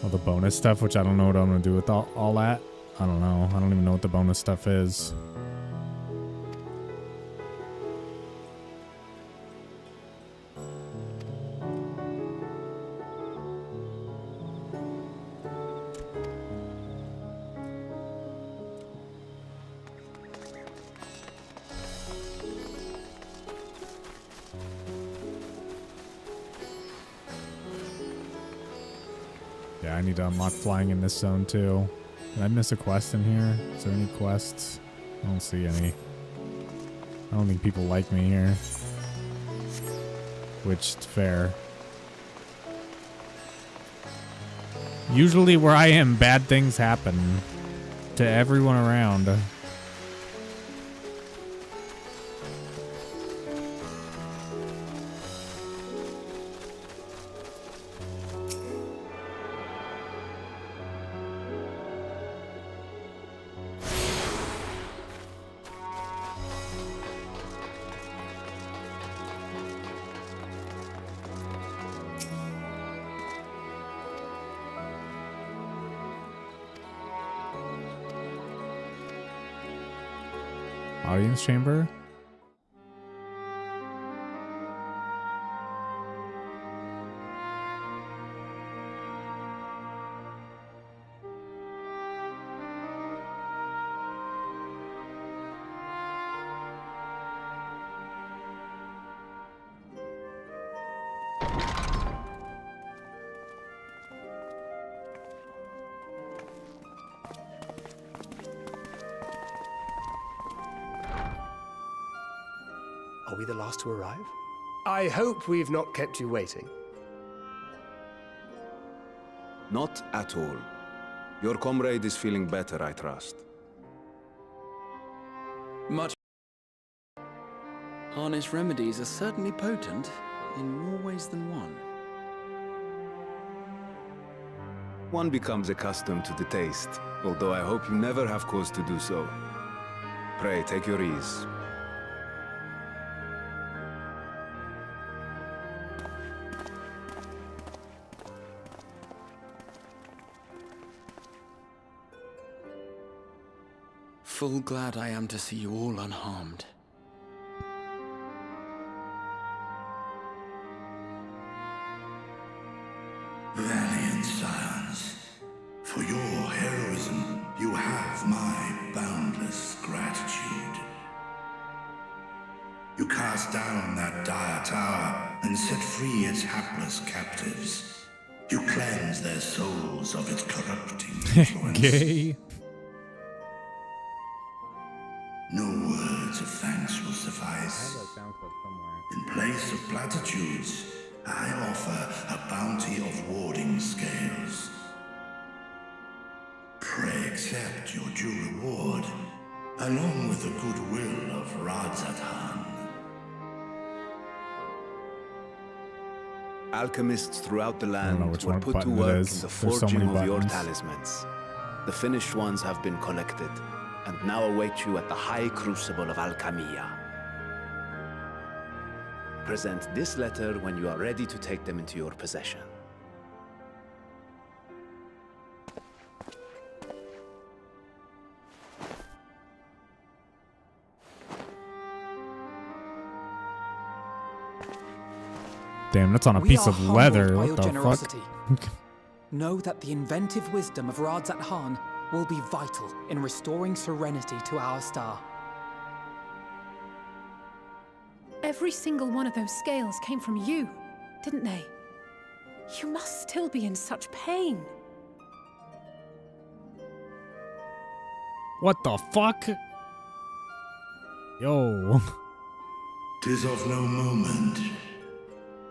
All the bonus stuff, which I don't know what I'm going to do with all that. I don't know. I don't even know what the bonus stuff is. Yeah, I need to unlock flying in this zone too. Did I miss a quest in here? Is there any quests? I don't see any. I don't think people like me here. Which is fair. Usually where I am, bad things happen to everyone around. Audience chamber? Are we the last to arrive? I hope we've not kept you waiting. Not at all. Your comrade is feeling better, I trust. Much. Harness remedies are certainly potent in more ways than one. One becomes accustomed to the taste, although I hope you never have cause to do so. Pray, take your ease. Full glad I am to see you all unharmed. Valiant scions, for your heroism, you have my boundless gratitude. You cast down that dire tower and set free its hapless captives. You cleanse their souls of its corrupting influence. Gay. No words of thanks will suffice. In place of platitudes, I offer a bounty of warding scales. Pray accept your due reward, along with the goodwill of Radzatan. Alchemists throughout the land were one put to button it work in is. the There's so forging many of your buttons. talismans. The finished ones have been collected, and now await you at the High Crucible of Alchemia. Present this letter when you are ready to take them into your possession. Damn, that's on a We piece are of leather. humbled by What your the generosity. fuck? know that the inventive wisdom of Radzat Han will be vital in restoring serenity to our star. Every single one of those scales came from you, didn't they? You must still be in such pain. What the fuck? Yo. 'Tis of no moment.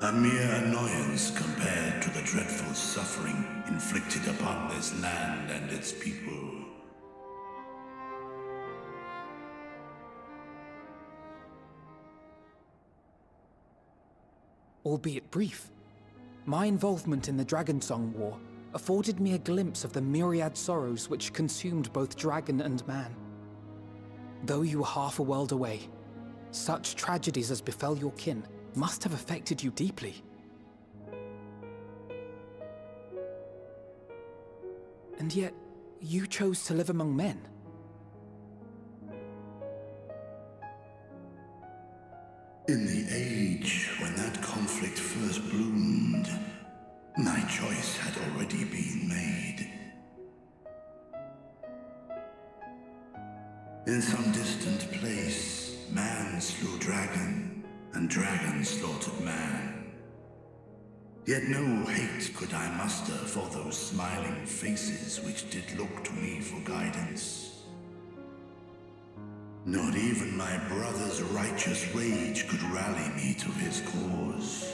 A mere annoyance compared to the dreadful suffering inflicted upon this land and its people. Albeit brief, my involvement in the Dragonsong War afforded me a glimpse of the myriad sorrows which consumed both dragon and man. Though you were half a world away, such tragedies as befell your kin must have affected you deeply. And yet, you chose to live among men. In the age when that conflict first bloomed, my choice had already been made. In some distant place, man slew dragon, and dragon slaughtered man. Yet no hate could I muster for those smiling faces which did look to me for guidance. Not even my brother's righteous rage could rally me to his cause.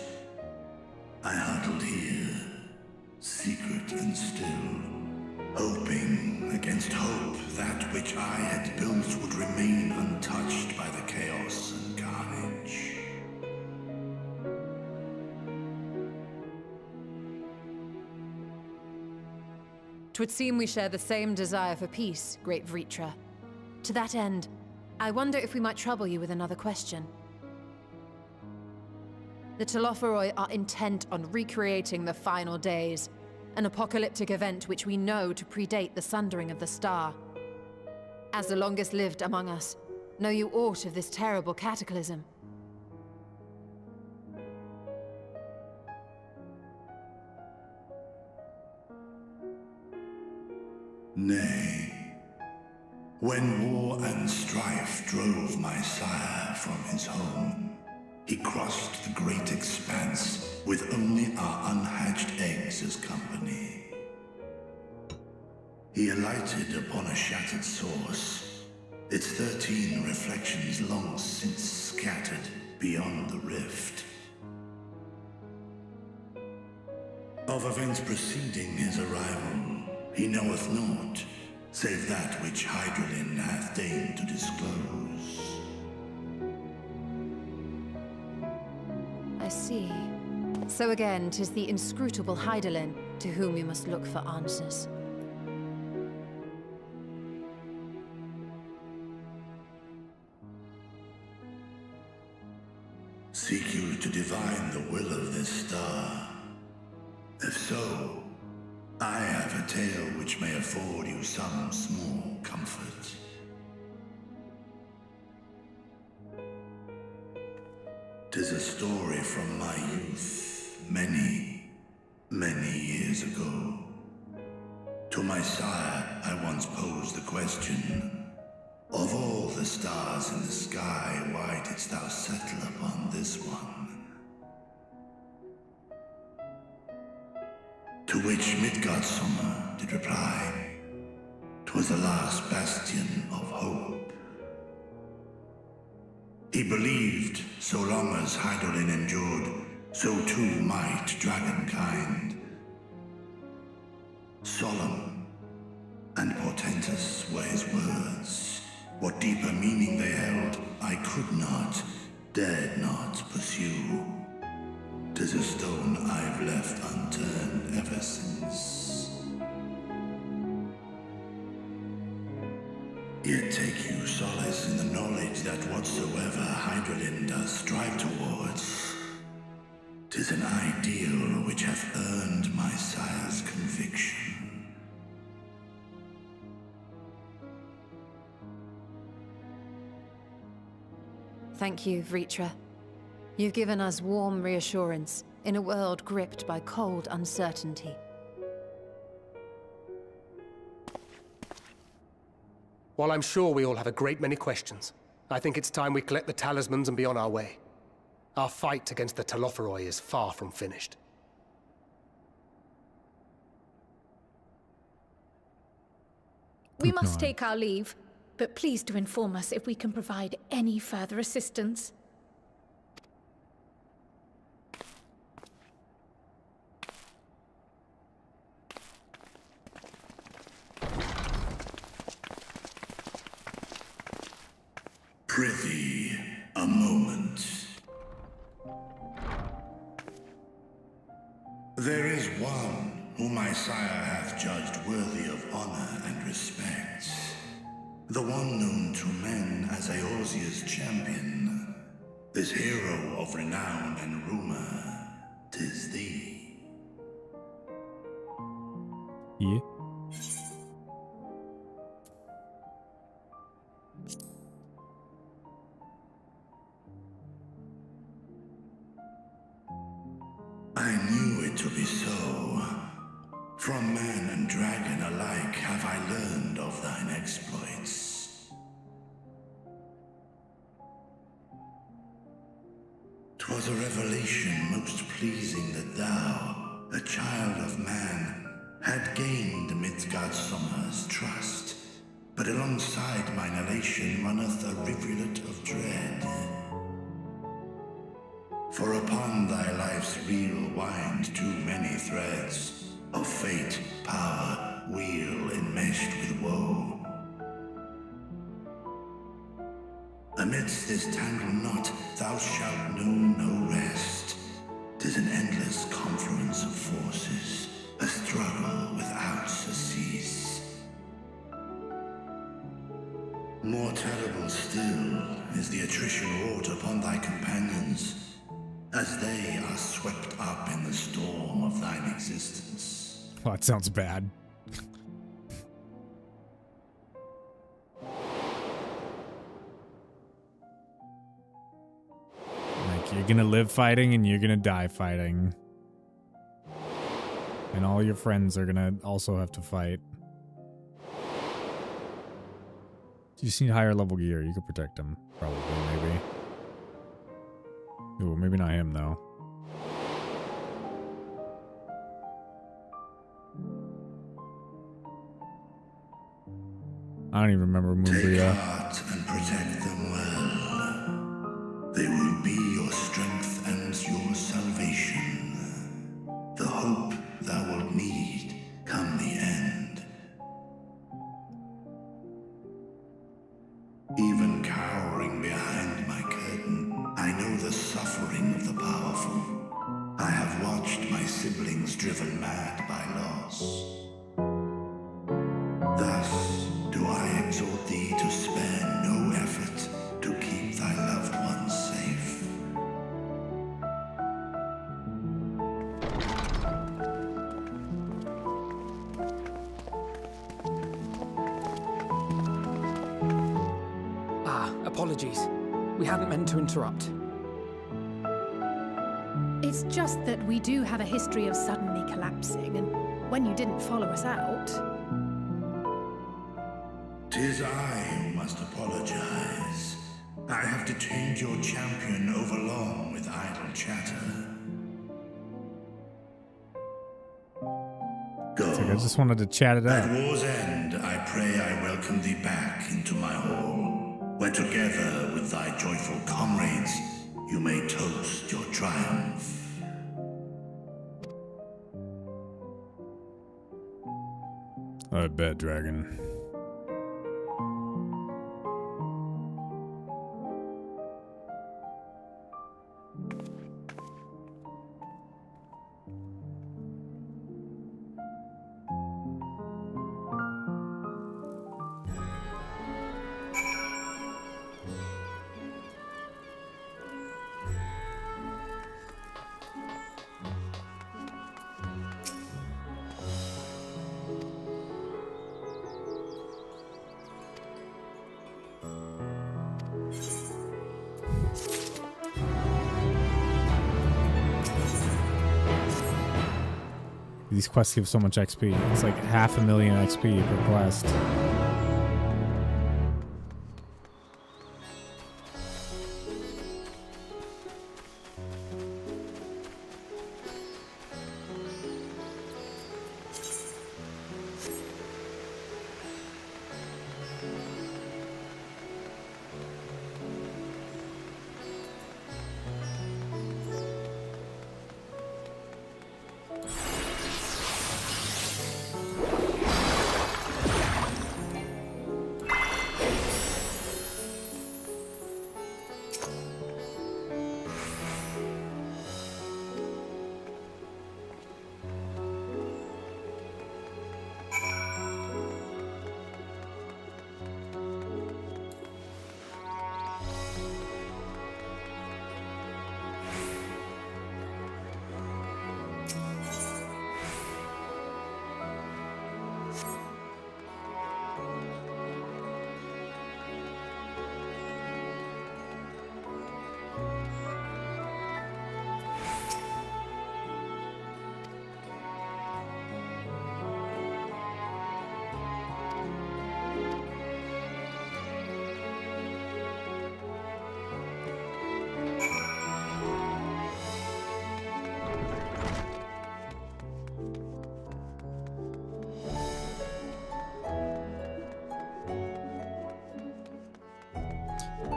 I huddled here, secret and still, hoping against hope that which I had built would remain untouched by the chaos and carnage. Twould seem we share the same desire for peace, great Vritra. To that end, I wonder if we might trouble you with another question. The Telophoroi are intent on recreating the final days, an apocalyptic event which we know to predate the sundering of the star. As the longest lived among us, know you aught of this terrible cataclysm? Nay. When war and strife drove my sire from his home, he crossed the great expanse with only our unhatched eggs as company. He alighted upon a shattered source, its 13 reflections long since scattered beyond the rift. Of events preceding his arrival, he knoweth naught, save that which Hydralin hath deigned to disclose. I see. So again, 'tis the inscrutable Hydaelyn to whom you must look for answers. Seek you to divine the will of this star? If so, I have a tale which may afford you some small comfort. 'Tis a story from my youth, many, many years ago. To my sire, I once posed the question, of all the stars in the sky, why didst thou settle upon this one? To which Midgardsormr did reply, 'twas the last bastion of hope. He believed so long as Hydaelyn endured, so too might dragonkind. Solemn and portentous were his words. What deeper meaning they held, I could not, dared not pursue. 'Tis a stone I've left unturned ever since. Yet take you solace in the knowledge that whatsoever Hydralyn does strive towards, 'tis an ideal which hath earned my sire's conviction. Thank you, Vritra. You've given us warm reassurance in a world gripped by cold uncertainty. While I'm sure we all have a great many questions, I think it's time we collect the talismans and be on our way. Our fight against the Telophoroi is far from finished. We must take our leave, but please do inform us if we can provide any further assistance. Prithee, a moment. There is one whom my sire hath judged worthy of honor and respect. The one known to men as Eorzea's champion. This hero of renown and rumor, 'tis thee. Yeah. I knew it to be so. From man and dragon alike have I learned of thine exploits. 'Twas a revelation most pleasing that thou, a child of man, had gained Midgardsormr's trust. But alongside mine elation runneth a rivulet of dread. For upon thy life's reel wind too many threads of fate, power, wheel enmeshed with woe. Amidst this tangled knot thou shalt know no rest. 'Tis an endless confluence of forces, a struggle without surcease. More terrible still is the attrition wrought upon thy companions, as they are swept up in the storm of thine existence. Oh, that sounds bad. Like, you're gonna live fighting and you're gonna die fighting. And all your friends are gonna also have to fight. You just need higher level gear. You could protect him, probably, maybe. Ooh, maybe not him, though. I don't even remember Take Moombria. heart and protect them well. They will be your strength and your salvation. The hope thou wilt need come the end. Even cowering behind my curtain, I know the suffering of the powerful. I have watched my siblings driven mad by loss. Thus do I exhort thee to spare no effort to keep thy loved ones safe. Apologies. We hadn't meant to interrupt. It's just that we do have a history of suddenly collapsing, and when you didn't follow us out... 'Tis I who must apologize. I have detained your champion overlong with idle chatter. Go. It's like I just wanted to chat it At out. war's end, I pray I welcome thee back into my hall, where together with thy joyful comrades, you may toast your triumph. I bet, dragon. These quests give so much XP. It's like 500,000 XP per quest.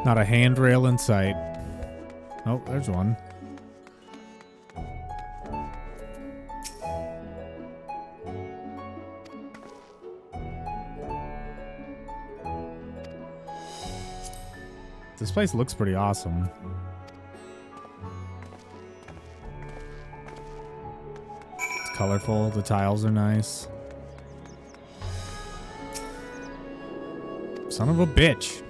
Not a handrail in sight. Oh, there's one. This place looks pretty awesome. It's colorful. The tiles are nice. Son of a bitch.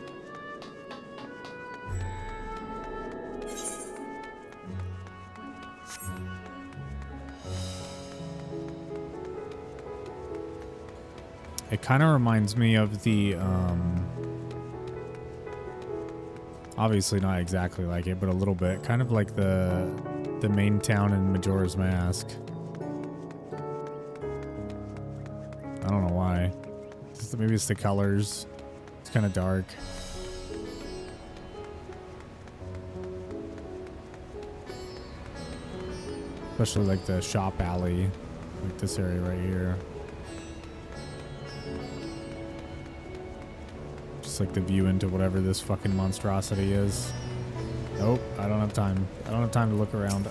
It kind of reminds me of the, obviously not exactly like it, but a little bit. Kind of like the main town in Majora's Mask. I don't know why. Maybe it's the colors. It's kind of dark. Especially like the shop alley. Like this area right here. Like the view into whatever this fucking monstrosity is. Nope, I don't have time. I don't have time to look around.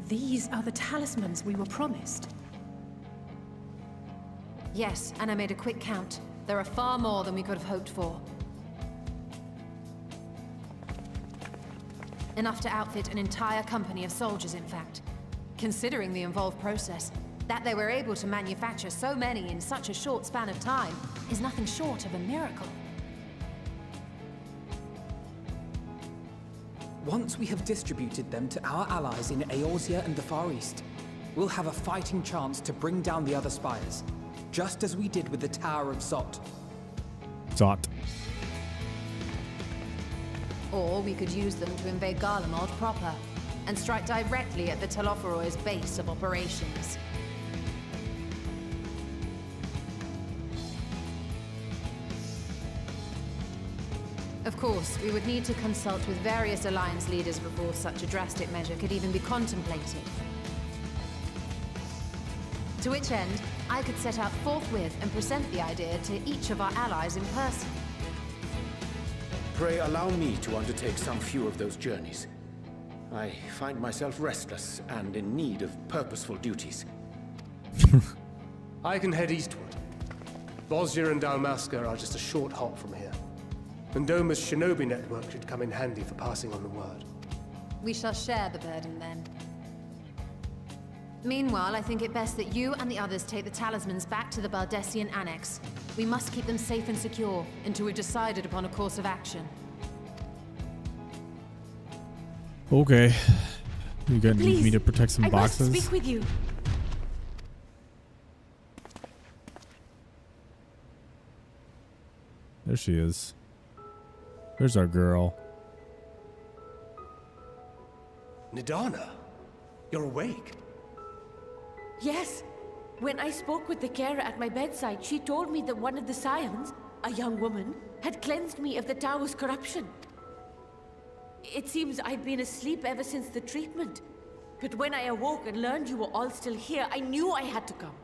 These are the talismans we were promised. Yes, and I made a quick count. There are far more than we could have hoped for. Enough to outfit an entire company of soldiers, in fact. Considering the involved process, that they were able to manufacture so many in such a short span of time is nothing short of a miracle. Once we have distributed them to our allies in Eorzea and the Far East, we'll have a fighting chance to bring down the other spires, just as we did with the Tower of Zot. Zot. Or we could use them to invade Garlemald proper, and strike directly at the Telophoroid's base of operations. Of course, we would need to consult with various Alliance leaders before such a drastic measure could even be contemplated. To which end, I could set out forthwith and present the idea to each of our allies in person. Pray allow me to undertake some few of those journeys. I find myself restless and in need of purposeful duties. I can head eastward. Bosnia and Dalmasca are just a short hop from here. And Doma's shinobi network should come in handy for passing on the word. We shall share the burden then. Meanwhile, I think it best that you and the others take the talismans back to the Baldessian Annex. We must keep them safe and secure until we've decided upon a course of action. Okay. You gonna need me to protect some I boxes? must speak with you. There she is. There's our girl. Nidana, you're awake. Yes. When I spoke with the carer at my bedside, she told me that one of the scions, a young woman, had cleansed me of the tower's corruption. It seems I'd been asleep ever since the treatment. But when I awoke and learned you were all still here, I knew I had to come.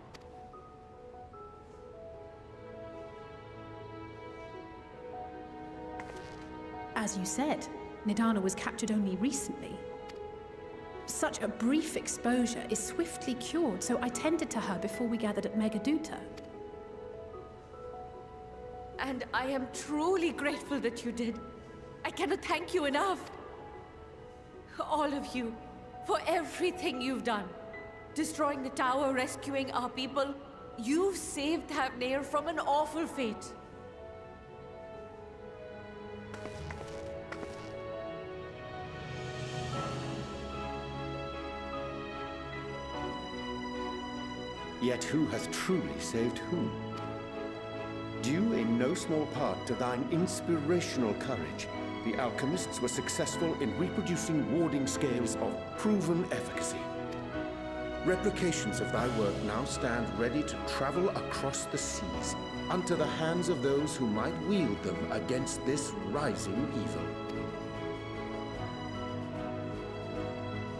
As you said, Nidana was captured only recently. Such a brief exposure is swiftly cured, so I tended to her before we gathered at Megaduta. And I am truly grateful that you did. I cannot thank you enough. All of you, for everything you've done. Destroying the tower, rescuing our people. You've saved Thavnair from an awful fate. Yet who has truly saved whom? Due in no small part to thine inspirational courage, the alchemists were successful in reproducing warding scales of proven efficacy. Replications of thy work now stand ready to travel across the seas, unto the hands of those who might wield them against this rising evil.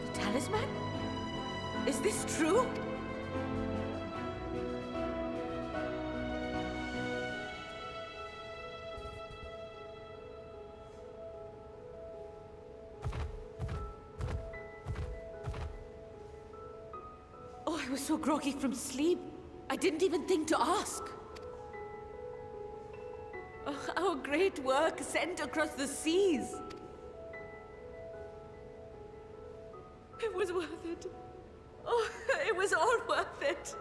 The talisman? Is this true? Oh, I was so groggy from sleep. I didn't even think to ask. Oh, our great work sent across the seas. It was worth it. Oh, it was all worth it.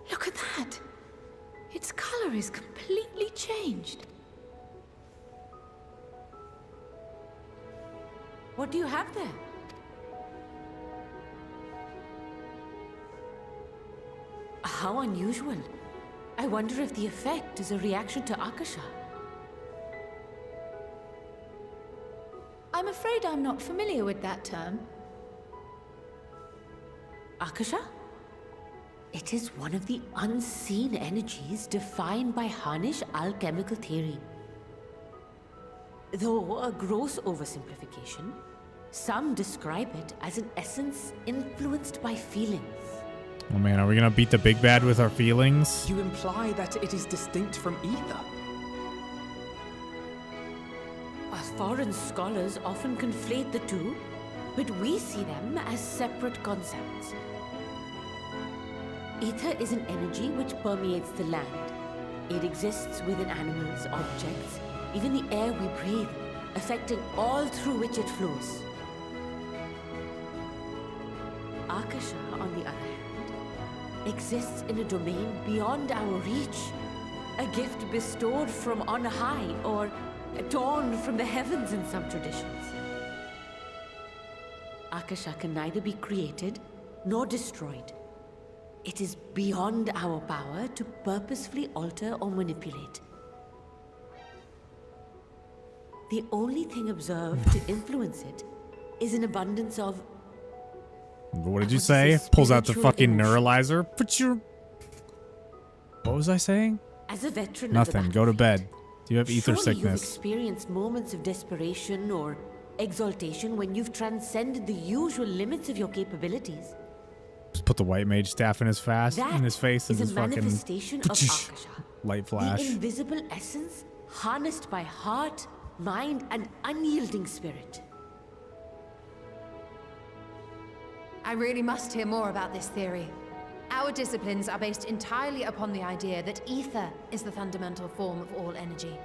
Look at that. Its color is completely changed. What do you have there? How unusual. I wonder if the effect is a reaction to Akasha. I'm afraid I'm not familiar with that term. Akasha? It is one of the unseen energies defined by Harnish alchemical theory. Though a gross oversimplification, some describe it as an essence influenced by feelings. Oh man, are we gonna beat the big bad with our feelings? You imply that it is distinct from ether. Foreign scholars often conflate the two, but we see them as separate concepts. Ether is an energy which permeates the land. It exists within animals, objects, even the air we breathe, affecting all through which it flows. Akasha, on the other hand, exists in a domain beyond our reach. A gift bestowed from on high, or torn from the heavens in some traditions. Akasha can neither be created nor destroyed. It is beyond our power to purposefully alter or manipulate. The only thing observed to influence it is an abundance of... What did you say? Pulls out the fucking neuralizer. Put your... What was I saying? As a veteran Nothing. of the Go to bed. Do you have ether surely sickness? You've experienced moments of desperation or exaltation when you've transcended the usual limits of your capabilities. Just put the white mage staff in his face That and is just a fucking manifestation of Akasha, light the flash. invisible essence harnessed by heart, mind, and unyielding spirit. I really must hear more about this theory. Our disciplines are based entirely upon the idea that ether is the fundamental form of all energy.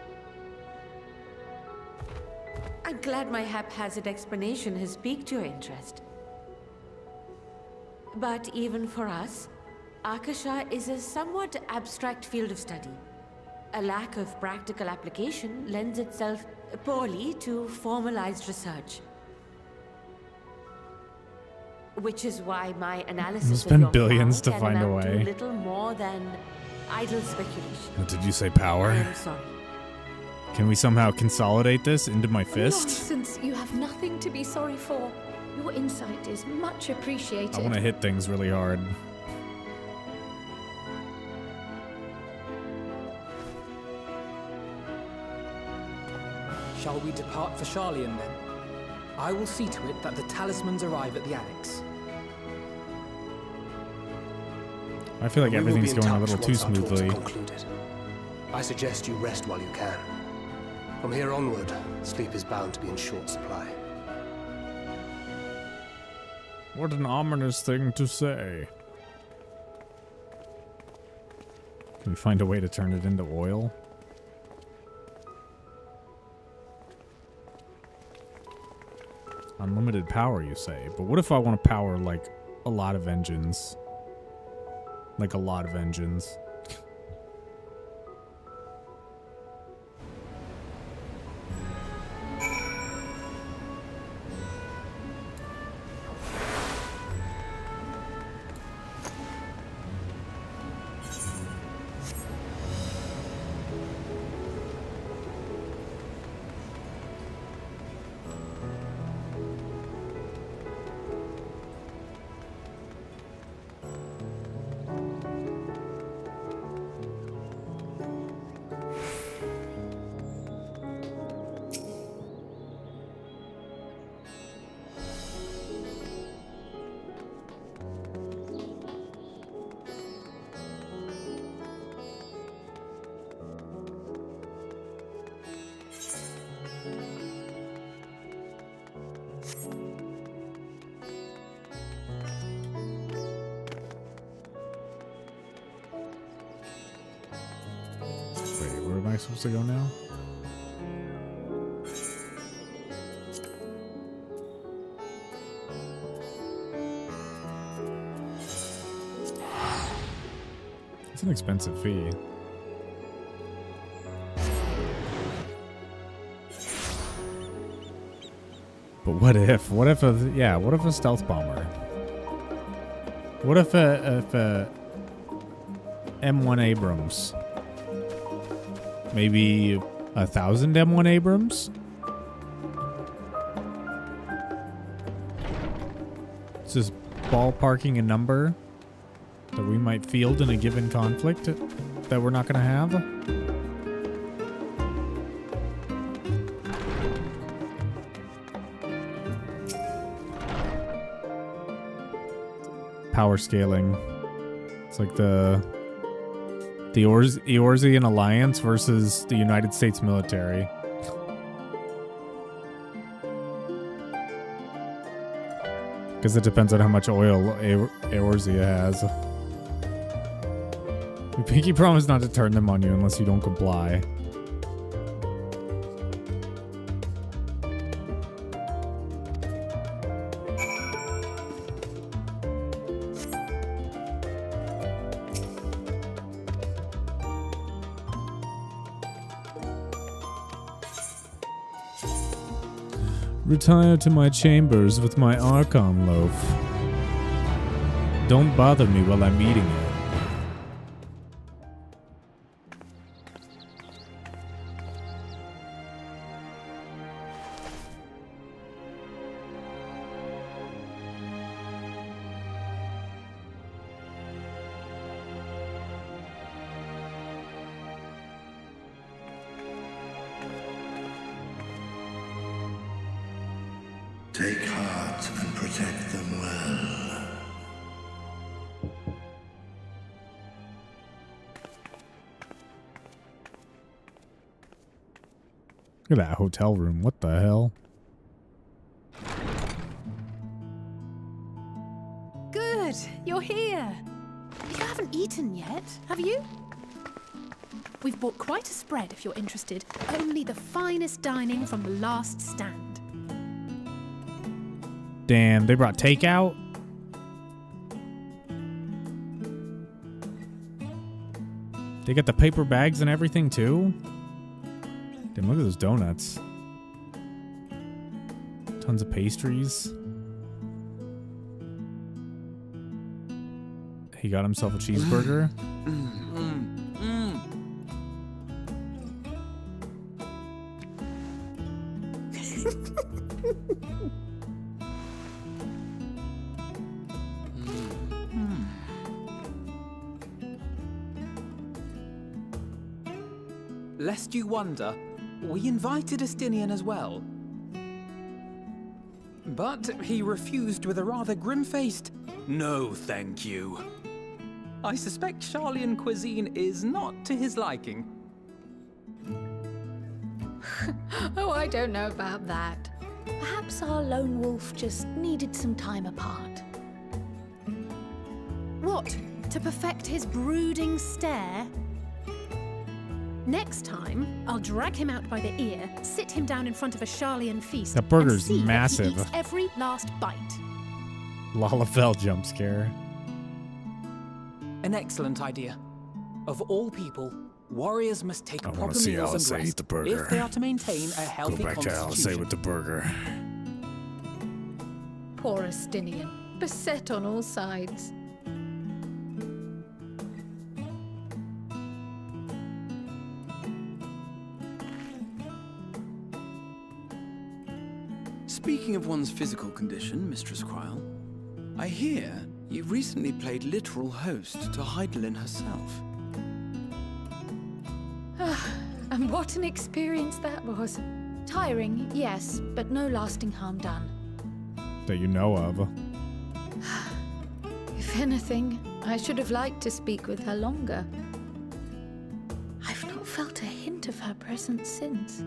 I'm glad my haphazard explanation has piqued your interest. But even for us, Akasha is a somewhat abstract field of study. A lack of practical application lends itself poorly to formalized research. Which is why my analysis There's of been your billions file to can find a amount to way. little more than idle speculation. What did you say, power? I am sorry. Can we somehow consolidate this into my fist? Nonsense. You have nothing to be sorry for. Your insight is much appreciated. I want to hit things really hard. Shall we depart for Sharlayan then? I will see to it that the talismans arrive at the annex. I feel like We will everything's be in going a touch little too once our talks are smoothly. concluded. I suggest you rest while you can. From here onward, sleep is bound to be in short supply. What an ominous thing to say. Can we find a way to turn it into oil? Unlimited power, you say. But what if I want to power, like, a lot of engines? Like, a lot of engines. I supposed to go now? It's an expensive fee. But what if? What if a stealth bomber? What if a M1 Abrams? Maybe 1,000 M1 Abrams? It's just ballparking a number that we might field in a given conflict that we're not going to have. Power scaling. It's like the Eorzean Alliance versus the United States military. Because it depends on how much oil Eorzea has. We pinky promise not to turn them on you unless you don't comply. Retire to my chambers with my Archon loaf. Don't bother me while I'm eating it. Take heart and protect them well. Look at that hotel room. What the hell? Good, you're here. You haven't eaten yet, have you? We've bought quite a spread if you're interested. Only the finest dining from the last stand. Damn, they brought takeout? They got the paper bags and everything too? Damn, look at those donuts. Tons of pastries. He got himself a cheeseburger. Lest you wonder, we invited Estinian as well. But he refused with a rather grim-faced, "No, thank you." I suspect Charlian cuisine is not to his liking. Oh, I don't know about that. Perhaps our lone wolf just needed some time apart. What? To perfect his brooding stare? Next time, I'll drag him out by the ear, sit him down in front of a Charlian feast, That burger's and see massive. That he eats every last bite. Lalafell jump scare. An excellent idea. Of all people, warriors must take I wanna proper see meals Alice and eat rest the burger. if they are to maintain a healthy Go back to Alice constitution. with the burger. Poor Estinian, beset on all sides. Speaking of one's physical condition, Mistress Quile, I hear you recently played literal host to Heidelin herself. And what an experience that was. Tiring, yes, but no lasting harm done. That you know of. If anything, I should have liked to speak with her longer. I've not felt a hint of her presence since.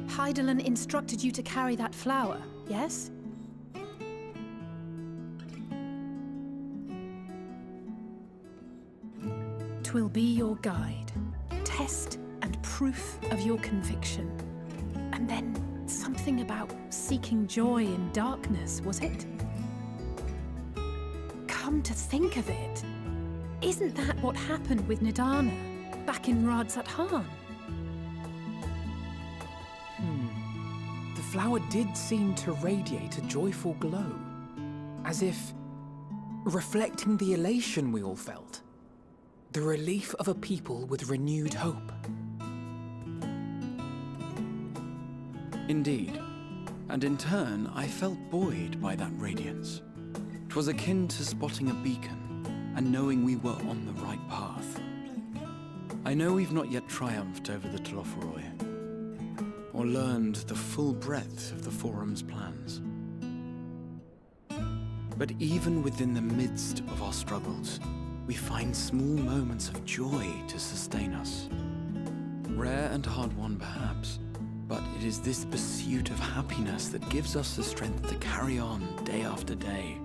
Heidelin instructed you to carry that flower, yes? will be your guide, test and proof of your conviction. And then something about seeking joy in darkness, was it? Come to think of it, isn't that what happened with Nidana back in Radzat-Han? The flower did seem to radiate a joyful glow, as if reflecting the elation we all felt, the relief of a people with renewed hope. Indeed, and in turn, I felt buoyed by that radiance. 'Twas akin to spotting a beacon and knowing we were on the right path. I know we've not yet triumphed over the Telophoroi, or learned the full breadth of the Forum's plans. But even within the midst of our struggles, we find small moments of joy to sustain us. Rare and hard-won perhaps, but it is this pursuit of happiness that gives us the strength to carry on day after day.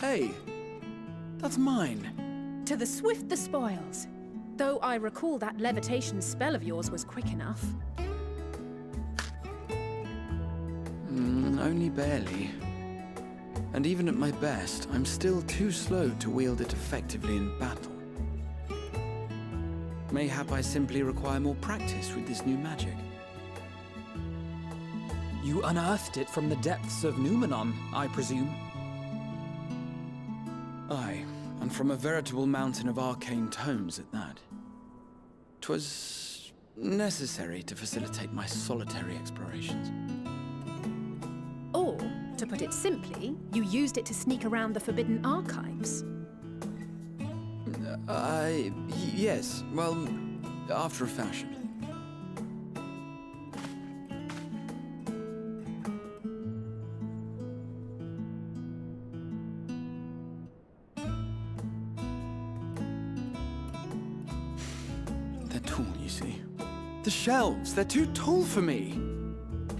Hey, that's mine. To the swift the spoils. Though I recall that levitation spell of yours was quick enough. Only barely. And even at my best, I'm still too slow to wield it effectively in battle. Mayhap I simply require more practice with this new magic. You unearthed it from the depths of Numenon, I presume? Aye, and from a veritable mountain of arcane tomes at that. 'Twas necessary to facilitate my solitary explorations. Or, to put it simply, you used it to sneak around the Forbidden Archives. Yes, well, after a fashion. They're tall, you see. The shelves, they're too tall for me.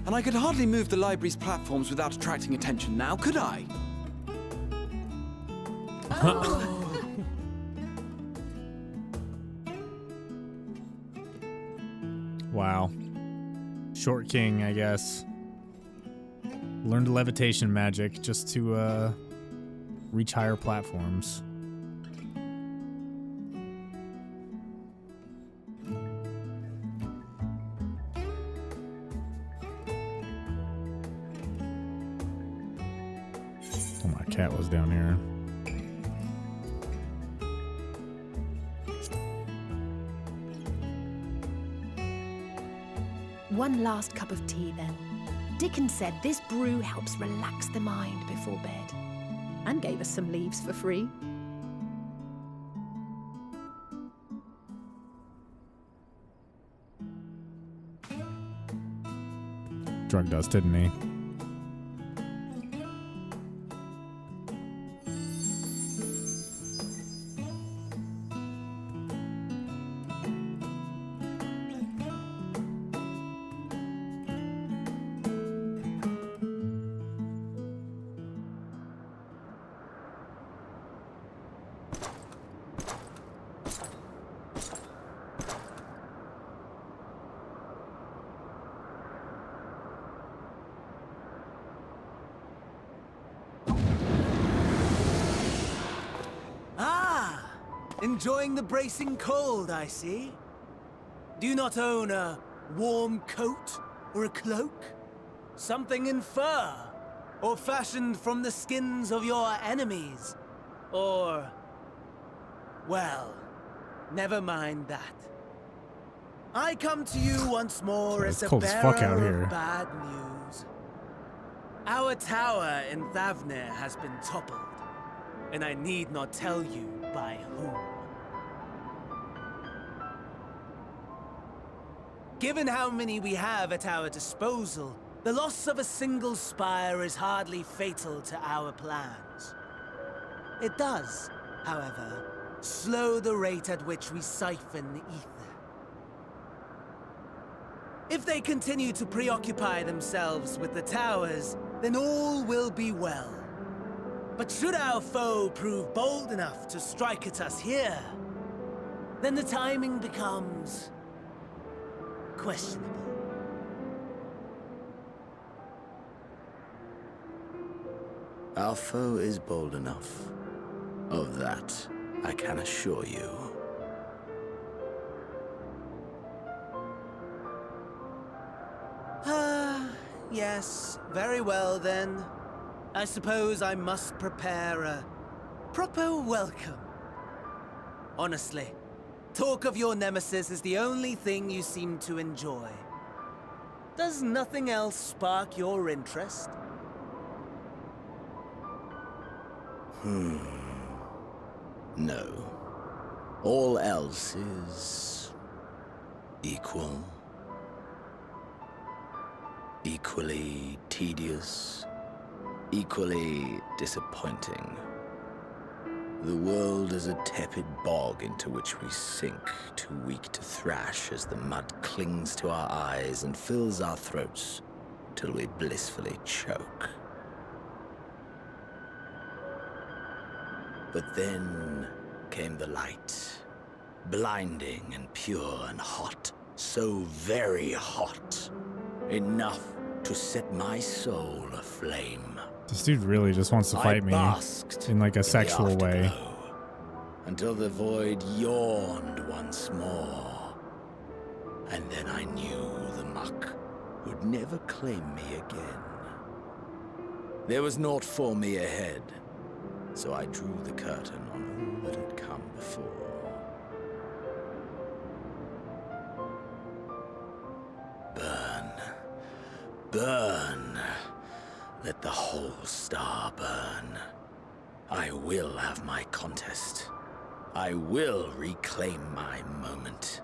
And I could hardly move the library's platforms without attracting attention now, could I? Wow. Short King, I guess. Learned levitation magic just to reach higher platforms. Oh, my cat was down here. One last cup of tea, then. Dickon said this brew helps relax the mind before bed. And gave us some leaves for free. Drugged us, didn't he? Enjoying the bracing cold, I see. Do you not own a warm coat or a cloak? Something in fur? Or fashioned from the skins of your enemies? Or... well, never mind that. I come to you once more as a bearer of bad news. Our tower in Thavnir has been toppled, and I need not tell you by whom. Given how many we have at our disposal, the loss of a single spire is hardly fatal to our plans. It does, however, slow the rate at which we siphon the ether. If they continue to preoccupy themselves with the towers, then all will be well. But should our foe prove bold enough to strike at us here, then the timing becomes questionable. Our foe is bold enough. Of that, I can assure you. Yes, very well then. I suppose I must prepare a proper welcome. Honestly, talk of your nemesis is the only thing you seem to enjoy. Does nothing else spark your interest? No. All else is equal. Equally tedious, equally disappointing. The world is a tepid bog into which we sink, too weak to thrash as the mud clings to our eyes and fills our throats till we blissfully choke. But then came the light, blinding and pure and hot, so very hot, enough to set my soul aflame. This dude really just wants to fight me in like a sexual way. Until the void yawned once more. And then I knew the muck would never claim me again. There was naught for me ahead, so I drew the curtain on all that had come before. Burn. Let the whole star burn. I will have my contest. I will reclaim my moment.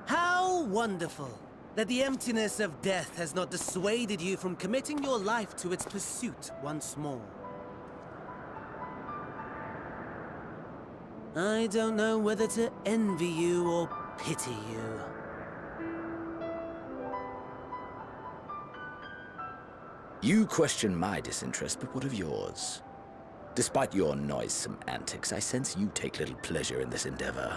How wonderful that the emptiness of death has not dissuaded you from committing your life to its pursuit once more. I don't know whether to envy you or pity you. You question my disinterest, but what of yours? Despite your noisome antics, I sense you take little pleasure in this endeavor.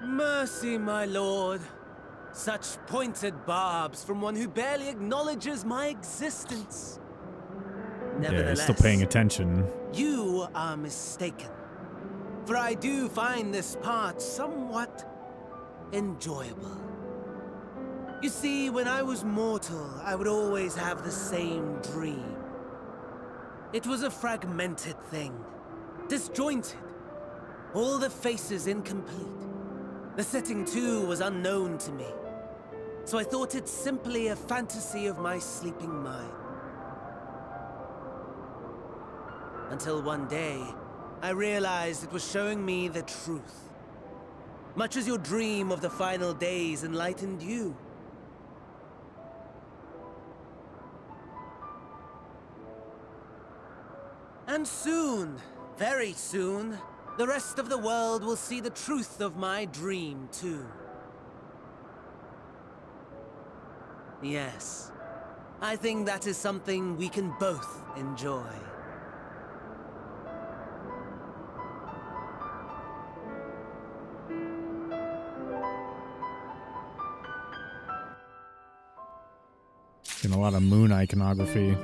Mercy, my lord. Such pointed barbs from one who barely acknowledges my existence. Yeah, he's still paying attention. You are mistaken. For I do find this part somewhat enjoyable. You see, when I was mortal, I would always have the same dream. It was a fragmented thing, disjointed, all the faces incomplete. The setting, too, was unknown to me, so I thought it simply a fantasy of my sleeping mind. Until one day, I realized it was showing me the truth. Much as your dream of the final days enlightened you. And soon, very soon, the rest of the world will see the truth of my dream, too. Yes, I think that is something we can both enjoy. Getting a lot of moon iconography.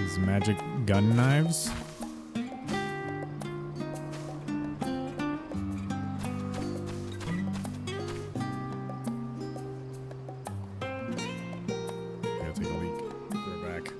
these magic gun knives. Gotta take a leak. We're back.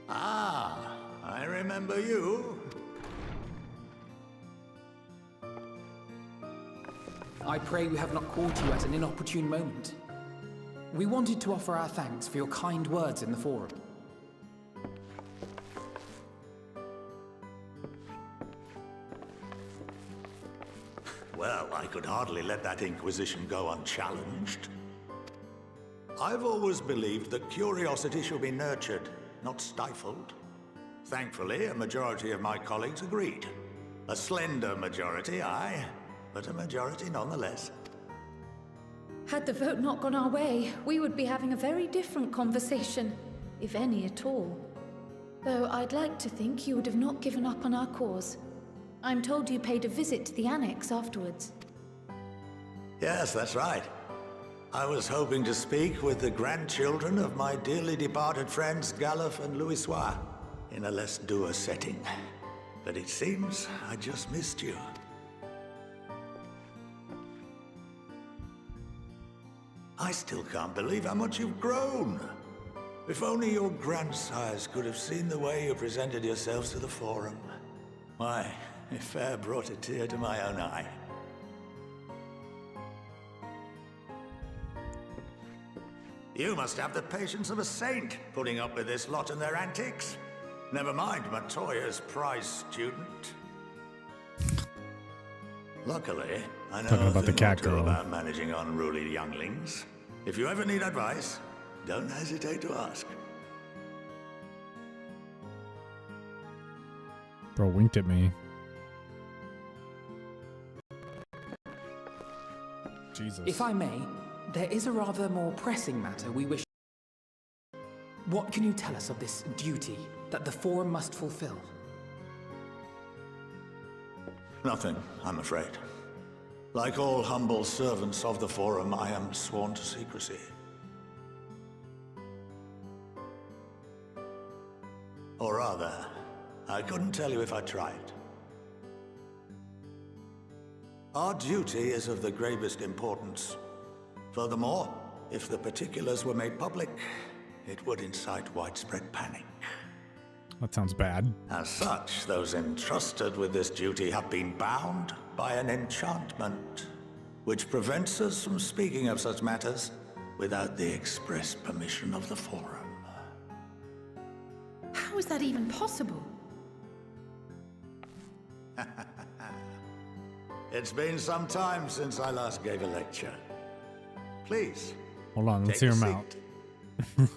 Ah, I remember you. I pray we have not caught you at an inopportune moment. We wanted to offer our thanks for your kind words in the forum. Well, I could hardly let that inquisition go unchallenged. I've always believed that curiosity should be nurtured, not stifled. Thankfully, a majority of my colleagues agreed. A slender majority, aye, but a majority nonetheless. Had the vote not gone our way, we would be having a very different conversation, if any at all. Though I'd like to think you would have not given up on our cause. I'm told you paid a visit to the annex afterwards. Yes, that's right. I was hoping to speak with the grandchildren of my dearly departed friends Galuf and Louisoix in a less dour setting. But it seems I just missed you. I still can't believe how much you've grown. If only your grandsires could have seen the way you presented yourselves to the Forum. Why, it fair brought a tear to my own eye. You must have the patience of a saint, putting up with this lot and their antics. Never mind Matoya's prize student. Luckily, I know Talking about the cat little girl. about managing unruly younglings. If you ever need advice, don't hesitate to ask. Bro winked at me. Jesus. If I may, there is a rather more pressing matter we wish... What can you tell us of this duty that the Forum must fulfill? Nothing, I'm afraid. Like all humble servants of the Forum, I am sworn to secrecy. Or rather, I couldn't tell you if I tried. Our duty is of the gravest importance. Furthermore, if the particulars were made public, it would incite widespread panic. That sounds bad. As such, those entrusted with this duty have been bound by an enchantment, which prevents us from speaking of such matters without the express permission of the Forum. How is that even possible? It's been some time since I last gave a lecture. Please. Hold on, let's take hear a him out. seat.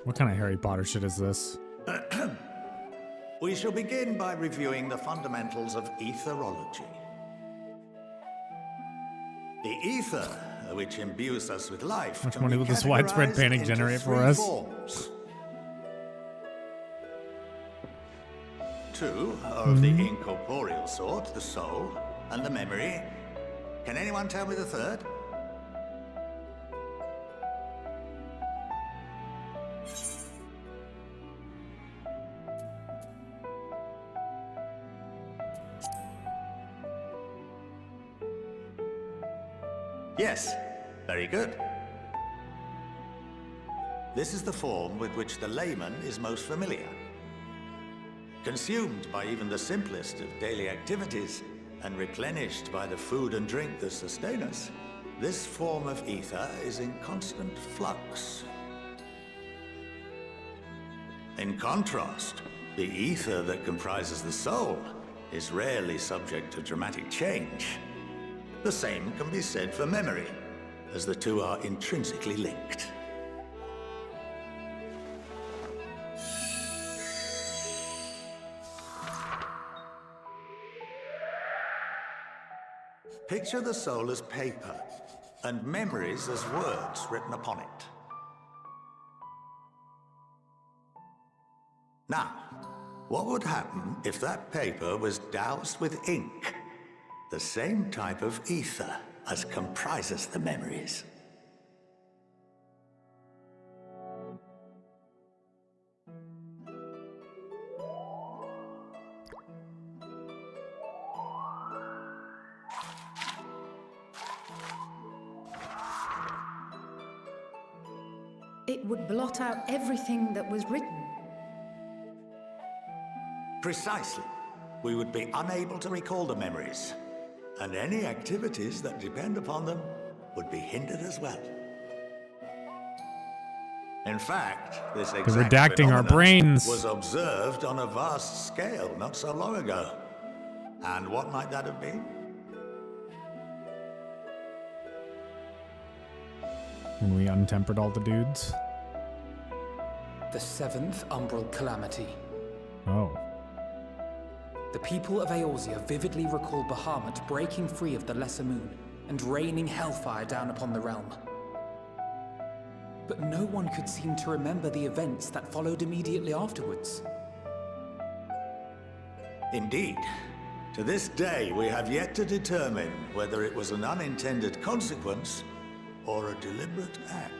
What kind of Harry Potter shit is this? We shall begin by reviewing the fundamentals of etherology. The ether, which imbues us with life, How much can money be will this widespread categorized panic into generate for three us? forms. two are of the incorporeal sort, the soul and the memory. Can anyone tell me the third? Yes, very good. This is the form with which the layman is most familiar. Consumed by even the simplest of daily activities, and replenished by the food and drink that sustain us, this form of ether is in constant flux. In contrast, the ether that comprises the soul is rarely subject to dramatic change. The same can be said for memory, as the two are intrinsically linked. Picture the soul as paper, and memories as words written upon it. Now, what would happen if that paper was doused with ink? The same type of ether as comprises the memories. It would blot out everything that was written. Precisely. We would be unable to recall the memories, and any activities that depend upon them would be hindered as well. In fact, this exact redacting our phenomenon brains was observed on a vast scale not so long ago. And what might that have been? When we untempered all the dudes. The seventh umbral calamity. Oh. The people of Eorzea vividly recall Bahamut breaking free of the Lesser Moon and raining hellfire down upon the realm. But no one could seem to remember the events that followed immediately afterwards. Indeed. To this day, we have yet to determine whether it was an unintended consequence or a deliberate act.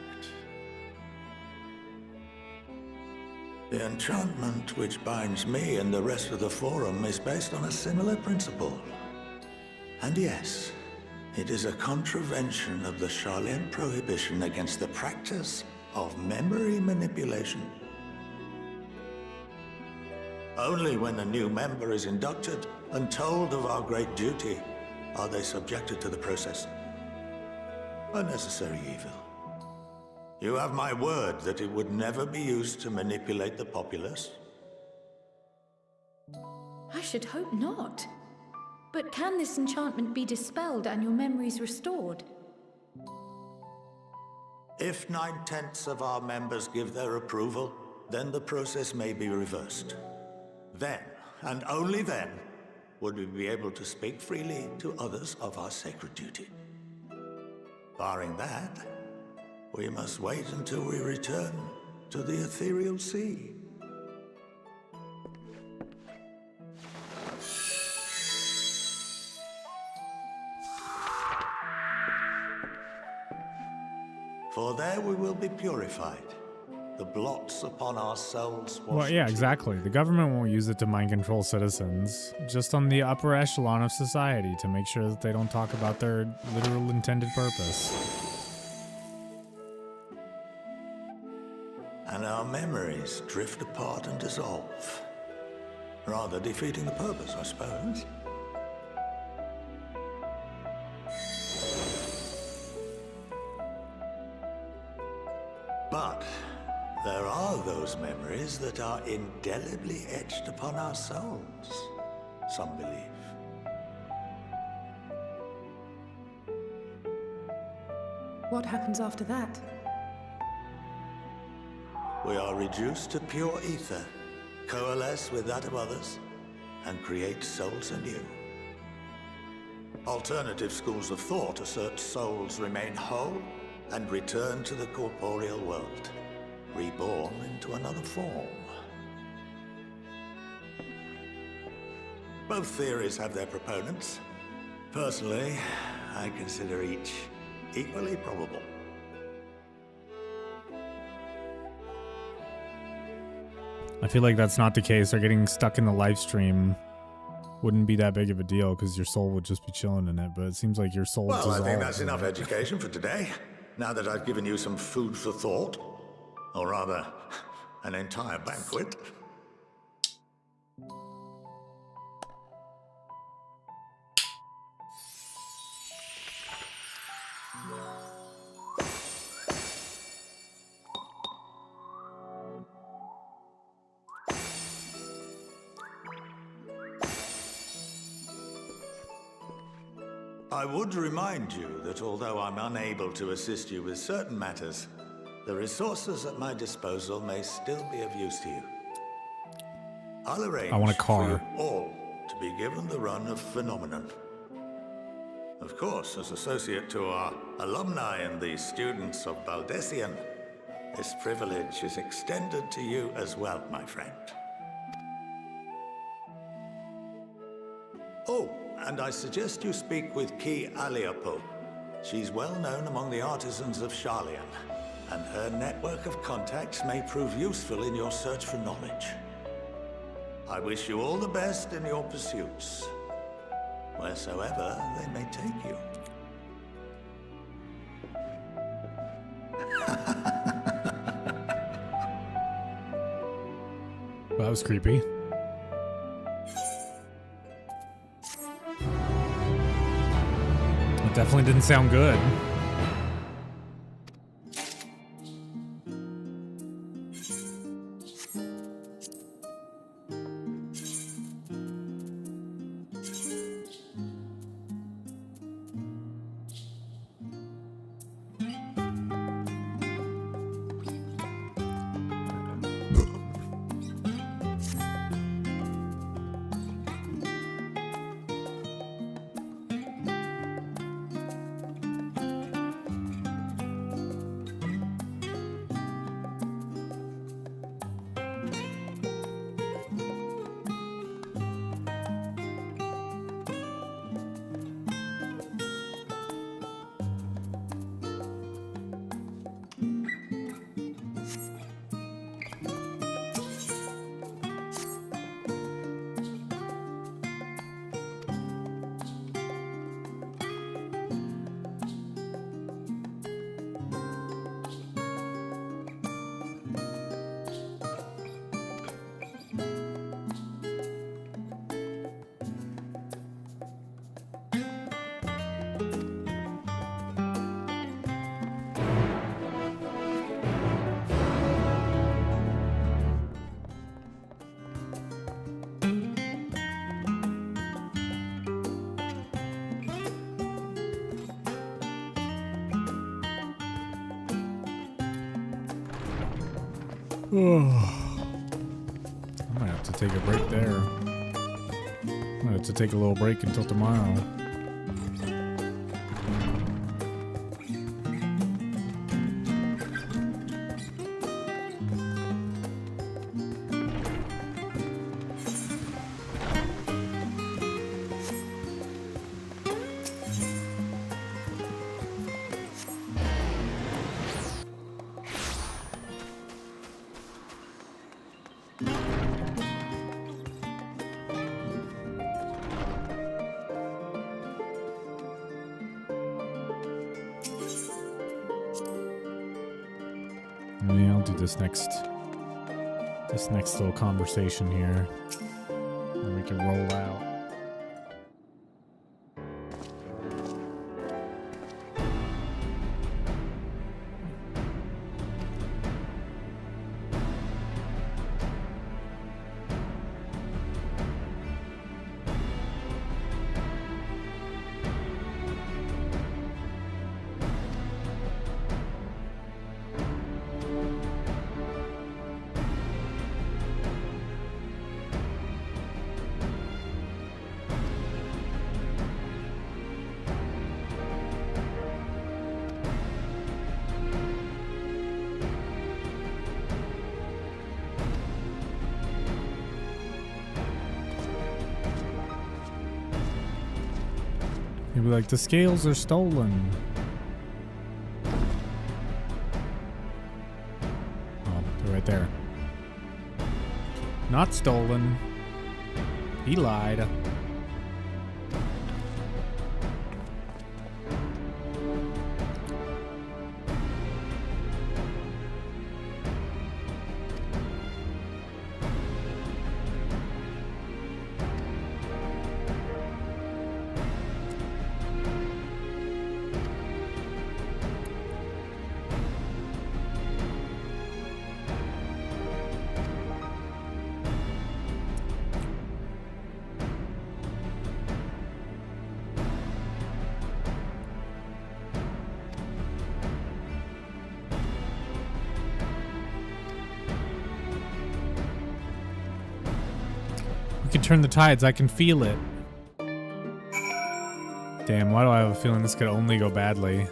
The enchantment which binds me and the rest of the Forum is based on a similar principle. And yes, it is a contravention of the Sharlayan prohibition against the practice of memory manipulation. Only when a new member is inducted and told of our great duty are they subjected to the process. A necessary evil. You have my word that it would never be used to manipulate the populace? I should hope not. But can this enchantment be dispelled and your memories restored? If 9/10 of our members give their approval, then the process may be reversed. Then, and only then, would we be able to speak freely to others of our sacred duty. Barring that, we must wait until we return to the ethereal sea. For there we will be purified. The blots upon our souls washed. Well, yeah, exactly. The government won't use it to mind control citizens, just on the upper echelon of society to make sure that they don't talk about their literal intended purpose. And our memories drift apart and dissolve. Rather defeating the purpose, I suppose. But there are those memories that are indelibly etched upon our souls, some believe. What happens after that? We are reduced to pure ether, coalesce with that of others, and create souls anew. Alternative schools of thought assert souls remain whole and return to the corporeal world, reborn into another form. Both theories have their proponents. Personally, I consider each equally probable. I feel like that's not the case. Or getting stuck in the live stream wouldn't be that big of a deal because your soul would just be chilling in it. But it seems like your soul Well, dissolves. I think that's enough education for today. Now that I've given you some food for thought, or rather, an entire banquet. I would remind you that although I'm unable to assist you with certain matters, the resources at my disposal may still be of use to you. I'll arrange I want a for car. you all to be given the run of Phenomenon. Of course, as associate to our alumni and the students of Baldessian, this privilege is extended to you as well, my friend. Oh, and I suggest you speak with Ki Aliapo. She's well known among the artisans of Sharlayan, and her network of contacts may prove useful in your search for knowledge. I wish you all the best in your pursuits, wheresoever they may take you. Well, that was creepy. It definitely didn't sound good. I might have to take a break there. I might have to take a little break until tomorrow. Yeah, I'll do this next little conversation here, and we can roll out. You'll be like, the scales are stolen. Oh, they're right there. Not stolen. He lied. We can turn the tides. I can feel it. Damn, why do I have a feeling this could only go badly?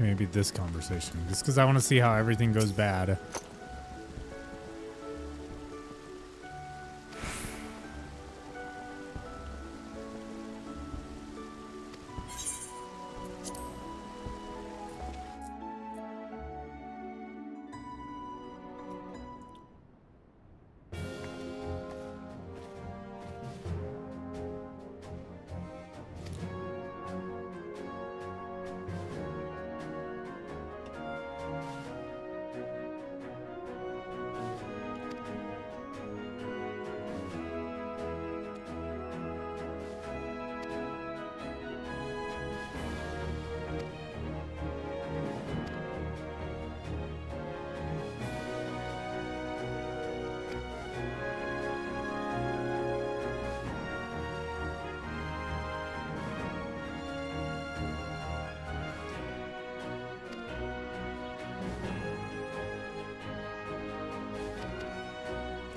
Maybe this conversation, just because I want to see how everything goes bad.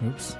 Oops.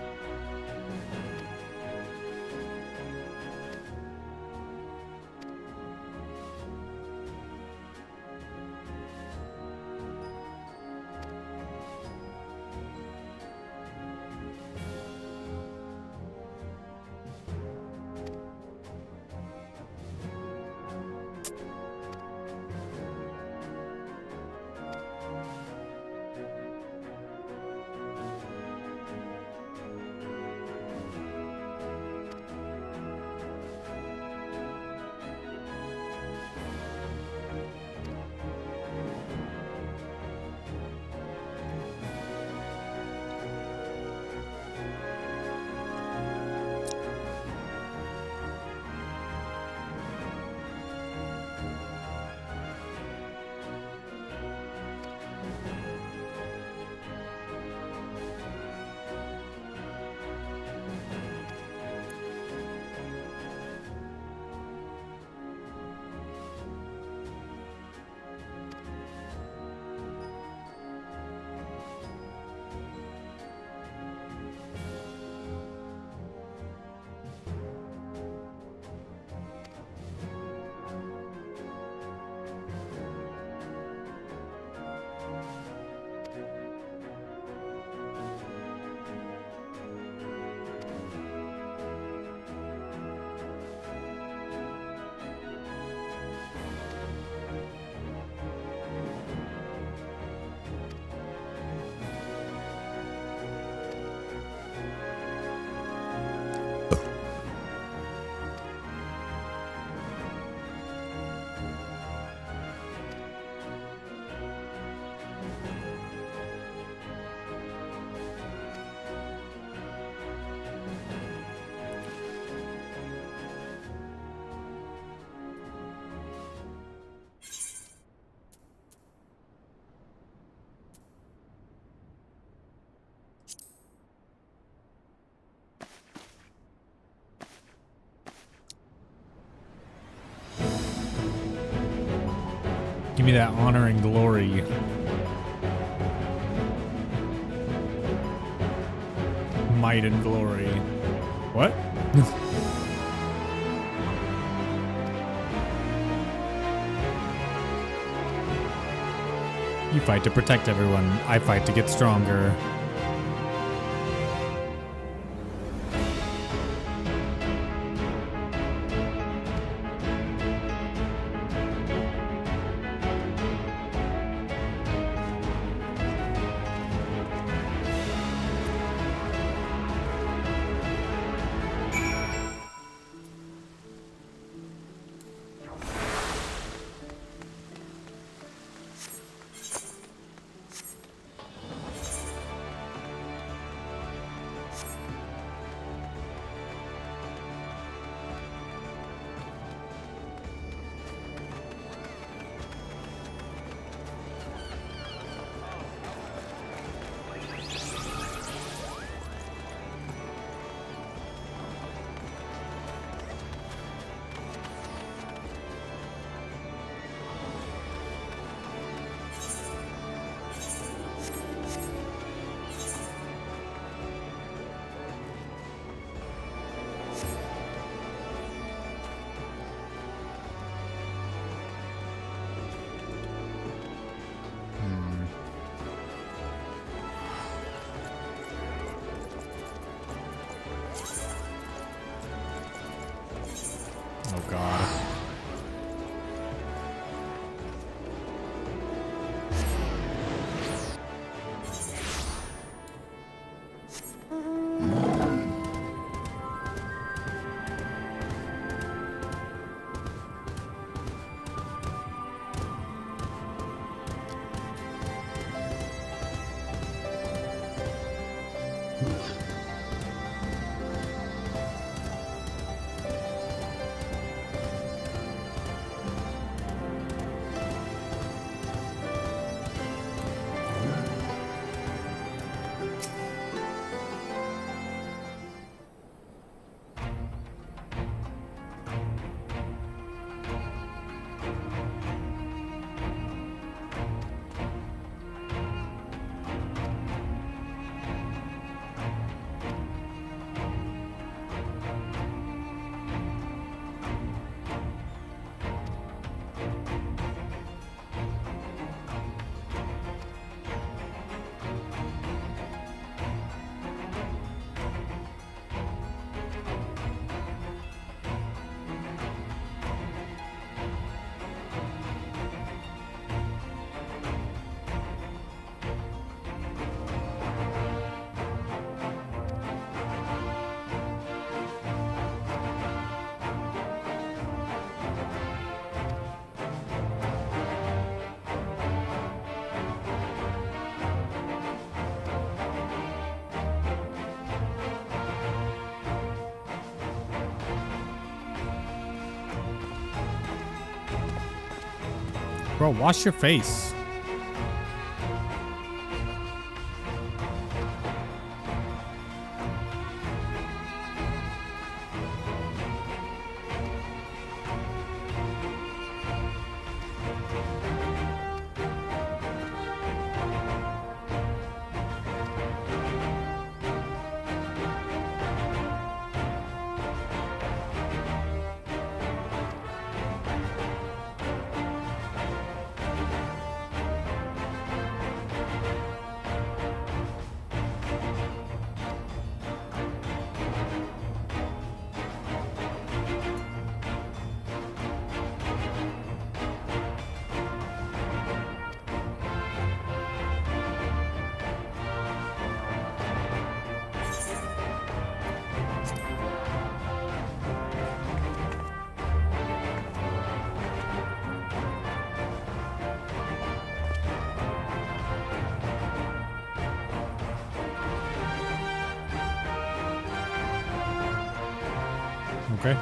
Give me that honor and glory. Might and glory. What? You fight to protect everyone. I fight to get stronger. Oh God. Bro, wash your face. Okay.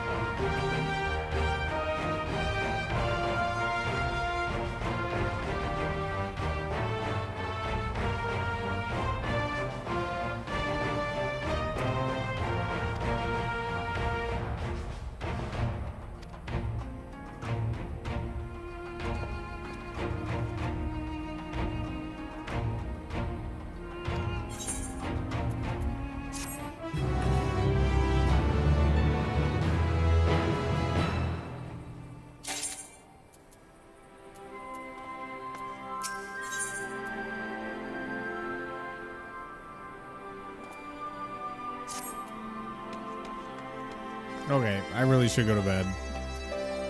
Okay, I really should go to bed.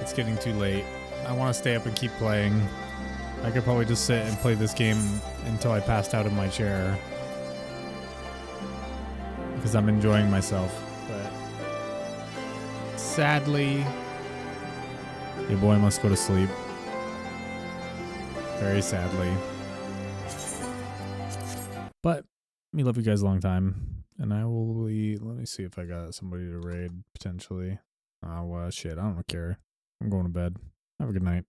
It's getting too late. I want to stay up and keep playing. I could probably just sit and play this game until I passed out in my chair. Because I'm enjoying myself. But sadly, your boy must go to sleep. Very sadly. But me love you guys a long time. And I will be, let me see if I got somebody to raid potentially. Oh, shit, I don't care. I'm going to bed. Have a good night.